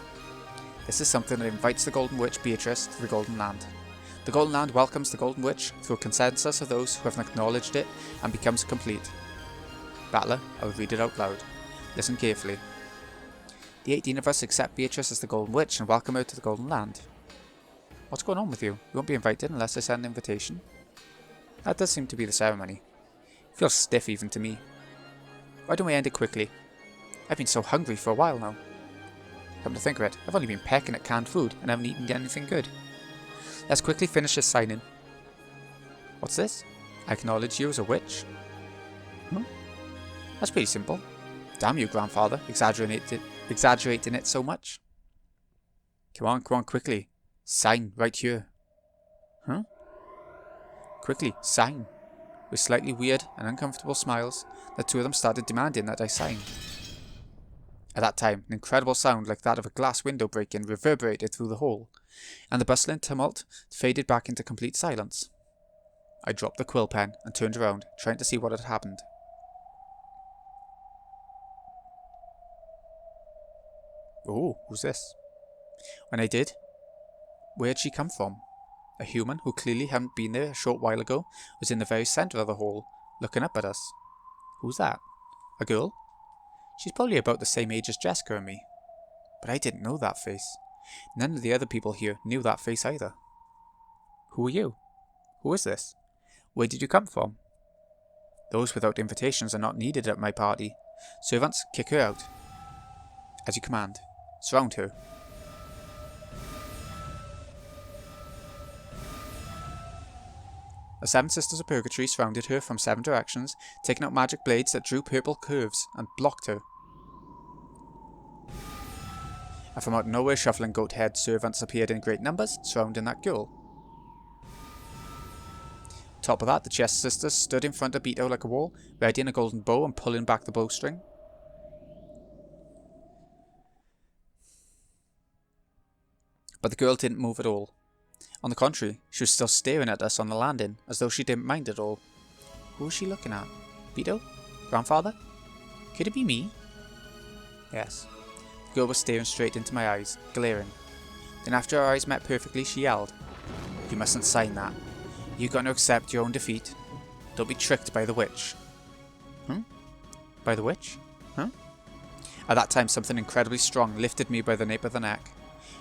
S1: This is something that invites the Golden Witch Beatrice to the Golden Land. The Golden Land welcomes the Golden Witch through a consensus of those who have acknowledged it and becomes complete. Battler, I will read it out loud. Listen carefully. The 18 of us accept Beatrice as the Golden Witch and welcome her to the Golden Land. What's going on with you? You won't be invited unless I send an invitation? That does seem to be the ceremony. It feels stiff even to me. Why don't we end it quickly? I've been so hungry for a while now. Come to think of it, I've only been pecking at canned food and haven't eaten anything good. Let's quickly finish this signing. What's this? I acknowledge you as a witch. That's pretty simple. Damn you, grandfather, exaggerating it so much. Come on, quickly. Sign right here. Quickly, sign. With slightly weird and uncomfortable smiles, the two of them started demanding that I sign. At that time, an incredible sound like that of a glass window breaking reverberated through the hall, and the bustling tumult faded back into complete silence. I dropped the quill pen and turned around, trying to see what had happened. Oh, who's this? When I did, where had she come from? A human who clearly hadn't been there a short while ago was in the very centre of the hall, looking up at us. Who's that? A girl? She's probably about the same age as Jessica and me. But I didn't know that face. None of the other people here knew that face either. Who are you? Who is this? Where did you come from? Those without invitations are not needed at my party. Servants, kick her out. As you command. Surround her. The 7 Sisters of Purgatory surrounded her from 7 directions, taking out magic blades that drew purple curves and blocked her. And from out nowhere, shuffling goat-haired servants appeared in great numbers, surrounding that girl. Top of that, the Chest Sisters stood in front of Beto like a wall, readying a golden bow and pulling back the bowstring. But the girl didn't move at all. On the contrary, she was still staring at us on the landing, as though she didn't mind at all. Who was she looking at? Beto? Grandfather? Could it be me? Yes. The girl was staring straight into my eyes, glaring. Then after our eyes met perfectly, she yelled, "You mustn't sign that. You're going to accept your own defeat. Don't be tricked by the witch." By the witch? At that time, something incredibly strong lifted me by the nape of the neck.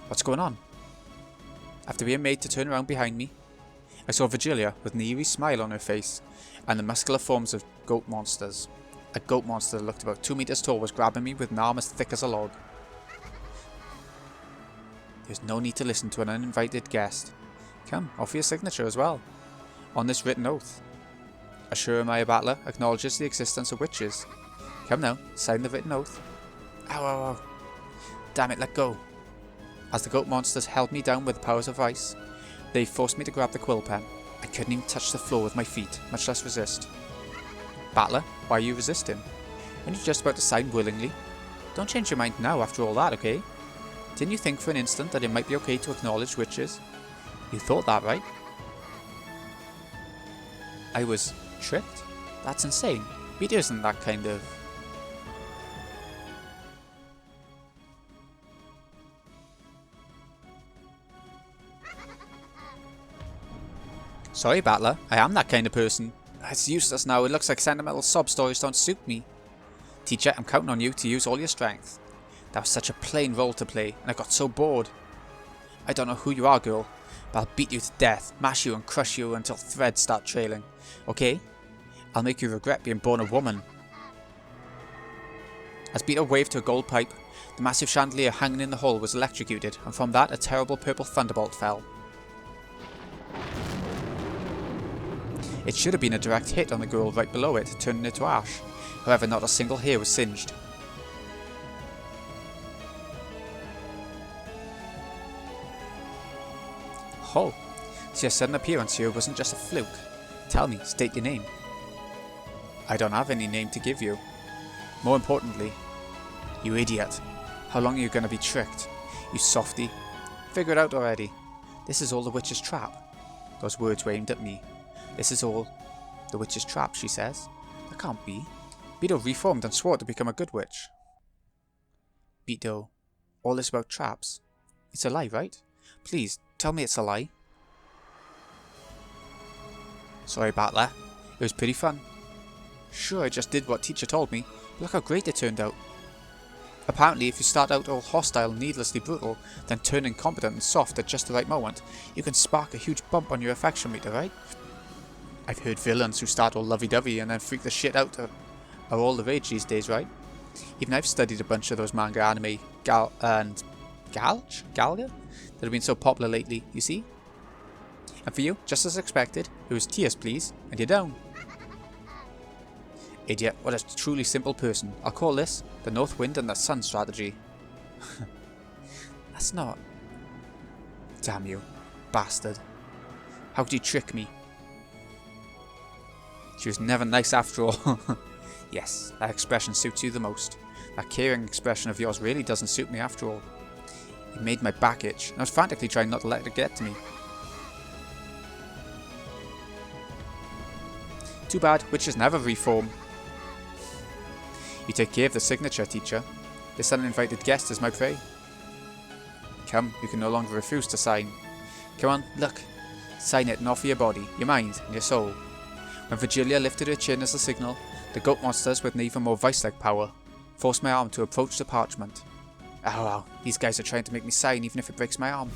S1: What's going on? After being made to turn around behind me, I saw Virgilia with an eerie smile on her face, and the muscular forms of goat monsters. A goat monster that looked about 2 meters tall was grabbing me with an arm as thick as a log. There's no need to listen to an uninvited guest. Come, offer your signature as well. On this written oath. Ashura Maya Battler acknowledges the existence of witches. Come now, sign the written oath. Ow, ow, ow. Damn it, let go. As the goat monsters held me down with the powers of ice, they forced me to grab the quill pen. I couldn't even touch the floor with my feet, much less resist. Battler, why are you resisting? When you're just about to sign willingly? Don't change your mind now after all that, okay? Didn't you think for an instant that it might be okay to acknowledge witches? You thought that, right? I was tricked? That's insane. Beto isn't that kind of... Sorry, Battler, I am that kind of person. It's useless now, it looks like sentimental sob stories don't suit me. Teacher, I'm counting on you to use all your strength. That was such a plain role to play, and I got so bored. I don't know who you are, girl, but I'll beat you to death, mash you and crush you until threads start trailing. Okay? I'll make you regret being born a woman. As Beto waved her gold pipe, the massive chandelier hanging in the hall was electrocuted, and from that a terrible purple thunderbolt fell. It should have been a direct hit on the girl right below it, turning it to ash. However, not a single hair was singed. Oh, so your sudden appearance here wasn't just a fluke. Tell me, state your name. I don't have any name to give you. More importantly, you idiot. How long are you going to be tricked? You softy. Figure it out already. This is all the witch's trap. Those words were aimed at me. This is all the witch's trap, she says. That can't be. Beto reformed and swore to become a good witch. Beto, all this about traps. It's a lie, right? Please, tell me it's a lie. Sorry, Battler. It was pretty fun. Sure, I just did what teacher told me. Look how great it turned out. Apparently, if you start out all hostile and needlessly brutal, then turn incompetent and soft at just the right moment, you can spark a huge bump on your affection meter, right? I've heard villains who start all lovey-dovey and then freak the shit out are all the rage these days, right? Even I've studied a bunch of those manga anime Galga that have been so popular lately, you see? And for you, just as expected, it was tears please, and you're down. Idiot, what a truly simple person. I'll call this the North Wind and the Sun strategy. That's not... Damn you, bastard. How could you trick me? She was never nice after all. Yes, that expression suits you the most. That caring expression of yours really doesn't suit me after all. It made my back itch, and I was frantically trying not to let it get to me. Too bad, witches never reform. You take care of the signature, teacher. This uninvited guest is my prey. Come, you can no longer refuse to sign. Come on, look. Sign it and offer your body, your mind, and your soul. When Virgilia lifted her chin as a signal, the goat monsters with an even more vice-like power forced my arm to approach the parchment. Oh wow, these guys are trying to make me sign even if it breaks my arm.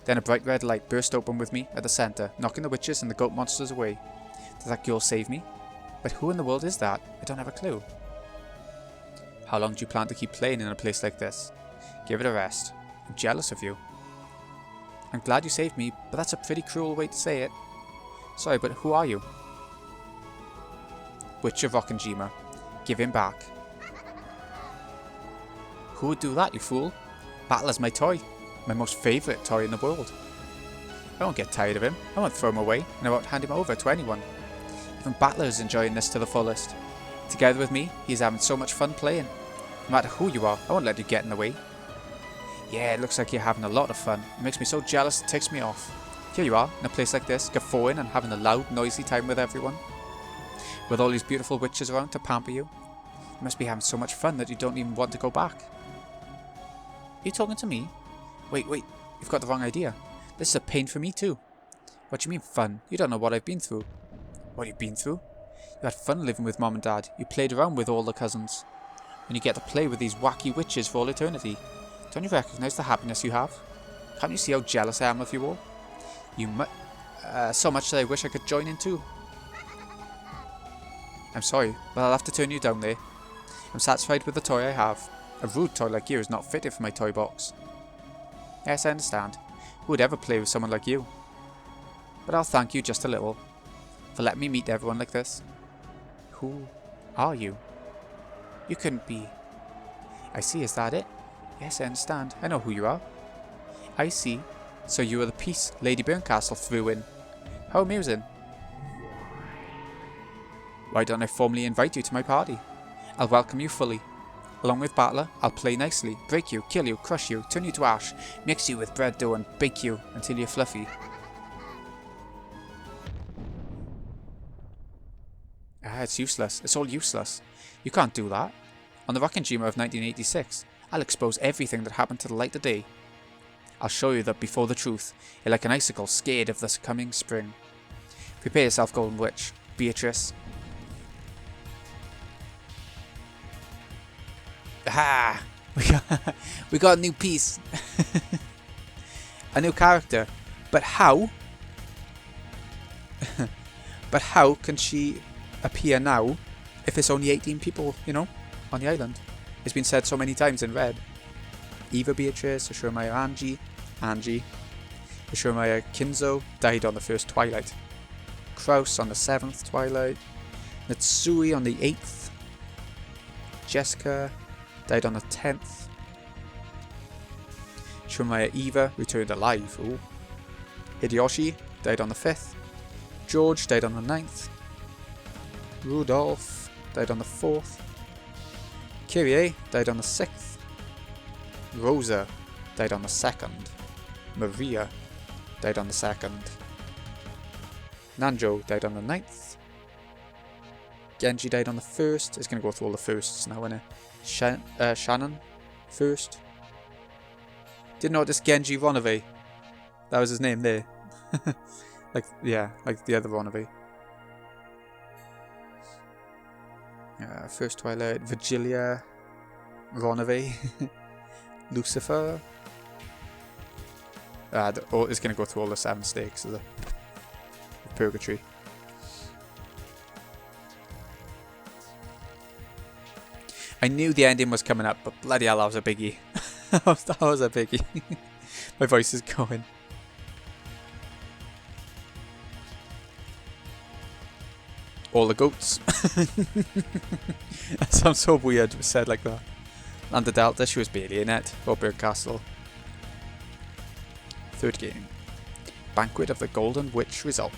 S1: Then a bright red light burst open with me at the centre, knocking the witches and the goat monsters away. Did that girl save me? But who in the world is that? I don't have a clue. How long do you plan to keep playing in a place like this? Give it a rest. I'm jealous of you. I'm glad you saved me, but that's a pretty cruel way to say it. Sorry, but who are you? Witch of Rockenjima. Give him back. Who would do that, you fool? Battler's my toy. My most favourite toy in the world. I won't get tired of him. I won't throw him away, and I won't hand him over to anyone. Even Battler is enjoying this to the fullest. Together with me, he is having so much fun playing. No matter who you are, I won't let you get in the way. Yeah, it looks like you're having a lot of fun. It makes me so jealous it takes me off. Here you are, in a place like this, guffawing and having a loud, noisy time with everyone. With all these beautiful witches around to pamper you. You must be having so much fun that you don't even want to go back. Are you talking to me? Wait, you've got the wrong idea. This is a pain for me too. What do you mean fun? You don't know what I've been through. What you've been through? You had fun living with Mom and Dad. You played around with all the cousins. And you get to play with these wacky witches for all eternity. Don't you recognise the happiness you have? Can't you see how jealous I am of you all? So much that I wish I could join in too. I'm sorry, but I'll have to turn you down there. I'm satisfied with the toy I have. A rude toy like you is not fitted for my toy box. Yes, I understand. Who would ever play with someone like you? But I'll thank you just a little for letting me meet everyone like this. Who are you? You couldn't be... I see, is that it? Yes, I understand. I know who you are. I see. So you are the piece Lady Burncastle threw in. How amusing. Why don't I formally invite you to my party? I'll welcome you fully. Along with Battler, I'll play nicely, break you, kill you, crush you, turn you to ash, mix you with bread dough and bake you until you're fluffy. It's useless. It's all useless. You can't do that. On the Rockenjima of 1986, I'll expose everything that happened to the light of day. I'll show you that before the truth, you're like an icicle scared of this coming spring. Prepare yourself, Golden Witch. Beatrice. Ah! We got a new piece. A new character. But how? But how can she appear now if there's only 18 people, you know, on the island? It's been said so many times in red. Eva Beatrice, Ashurmaya Angie, Ashurmaya Kinzo died on the first Twilight. Kraus on the 7th Twilight. Natsui on the 8th. Jessica died on the 10th. Ashurmaya Eva returned alive. Ooh. Hideyoshi died on the 5th. George died on the 9th. Rudolph died on the 4th. Kyrie died on the 6th. Rosa died on the 2nd. Maria died on the 2nd. Nanjo died on the 9th. Genji died on the 1st. It's going to go through all the firsts now, isn't it? Shannon, 1st. Didn't notice Genji Ronove. That was his name there. like the other Ronove. First Twilight, Virgilia, Ronove, Lucifer. It's going to go through all the 7 stakes of the Purgatory. I knew the ending was coming up, but bloody hell, that was a biggie. That was a biggie. My voice is going. All the goats. That sounds so weird said like that. And the Delta, she was barely in it. Or Burncastle. Third game. Banquet of the Golden Witch result.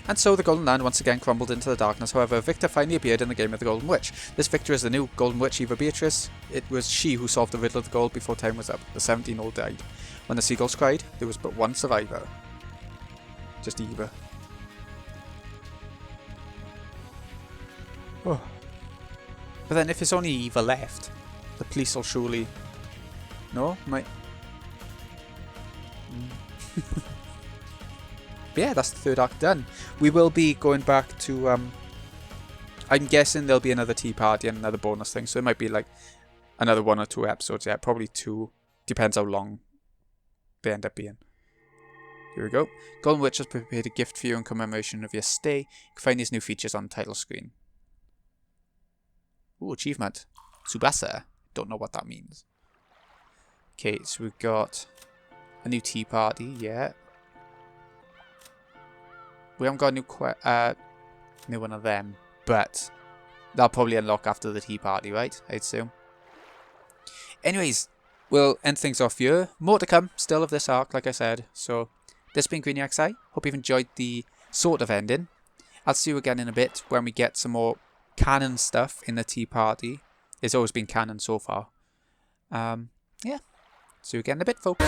S1: And so the Golden Land once again crumbled into the darkness. However, a victor finally appeared in the game of the Golden Witch. This victor is the new Golden Witch, Eva Beatrice. It was she who solved the riddle of the gold before time was up. The 17 all died. When the seagulls cried, there was but one survivor. Just Eva. Oh. But then if there's only Eva left, the police will surely... No? Might... But yeah, that's the third arc done. We will be going back to... I'm guessing there'll be another tea party and another bonus thing, so it might be like another 1 or 2 episodes. Yeah, probably 2. Depends how long they end up being. Here we go. Golden Witch has prepared a gift for you in commemoration of your stay. You can find these new features on the title screen. Ooh, achievement. Tsubasa. Don't know what that means. Okay, so we've got a new tea party, yeah. We haven't got a new one of them, but that'll probably unlock after the tea party, right? I'd assume. Anyways, we'll end things off here. More to come still of this arc, like I said. So, this has been Greeny XI. Hope you've enjoyed the sort of ending. I'll see you again in a bit when we get some more canon stuff in the tea party. It's always been canon so far. Yeah. See you again in a bit, folks.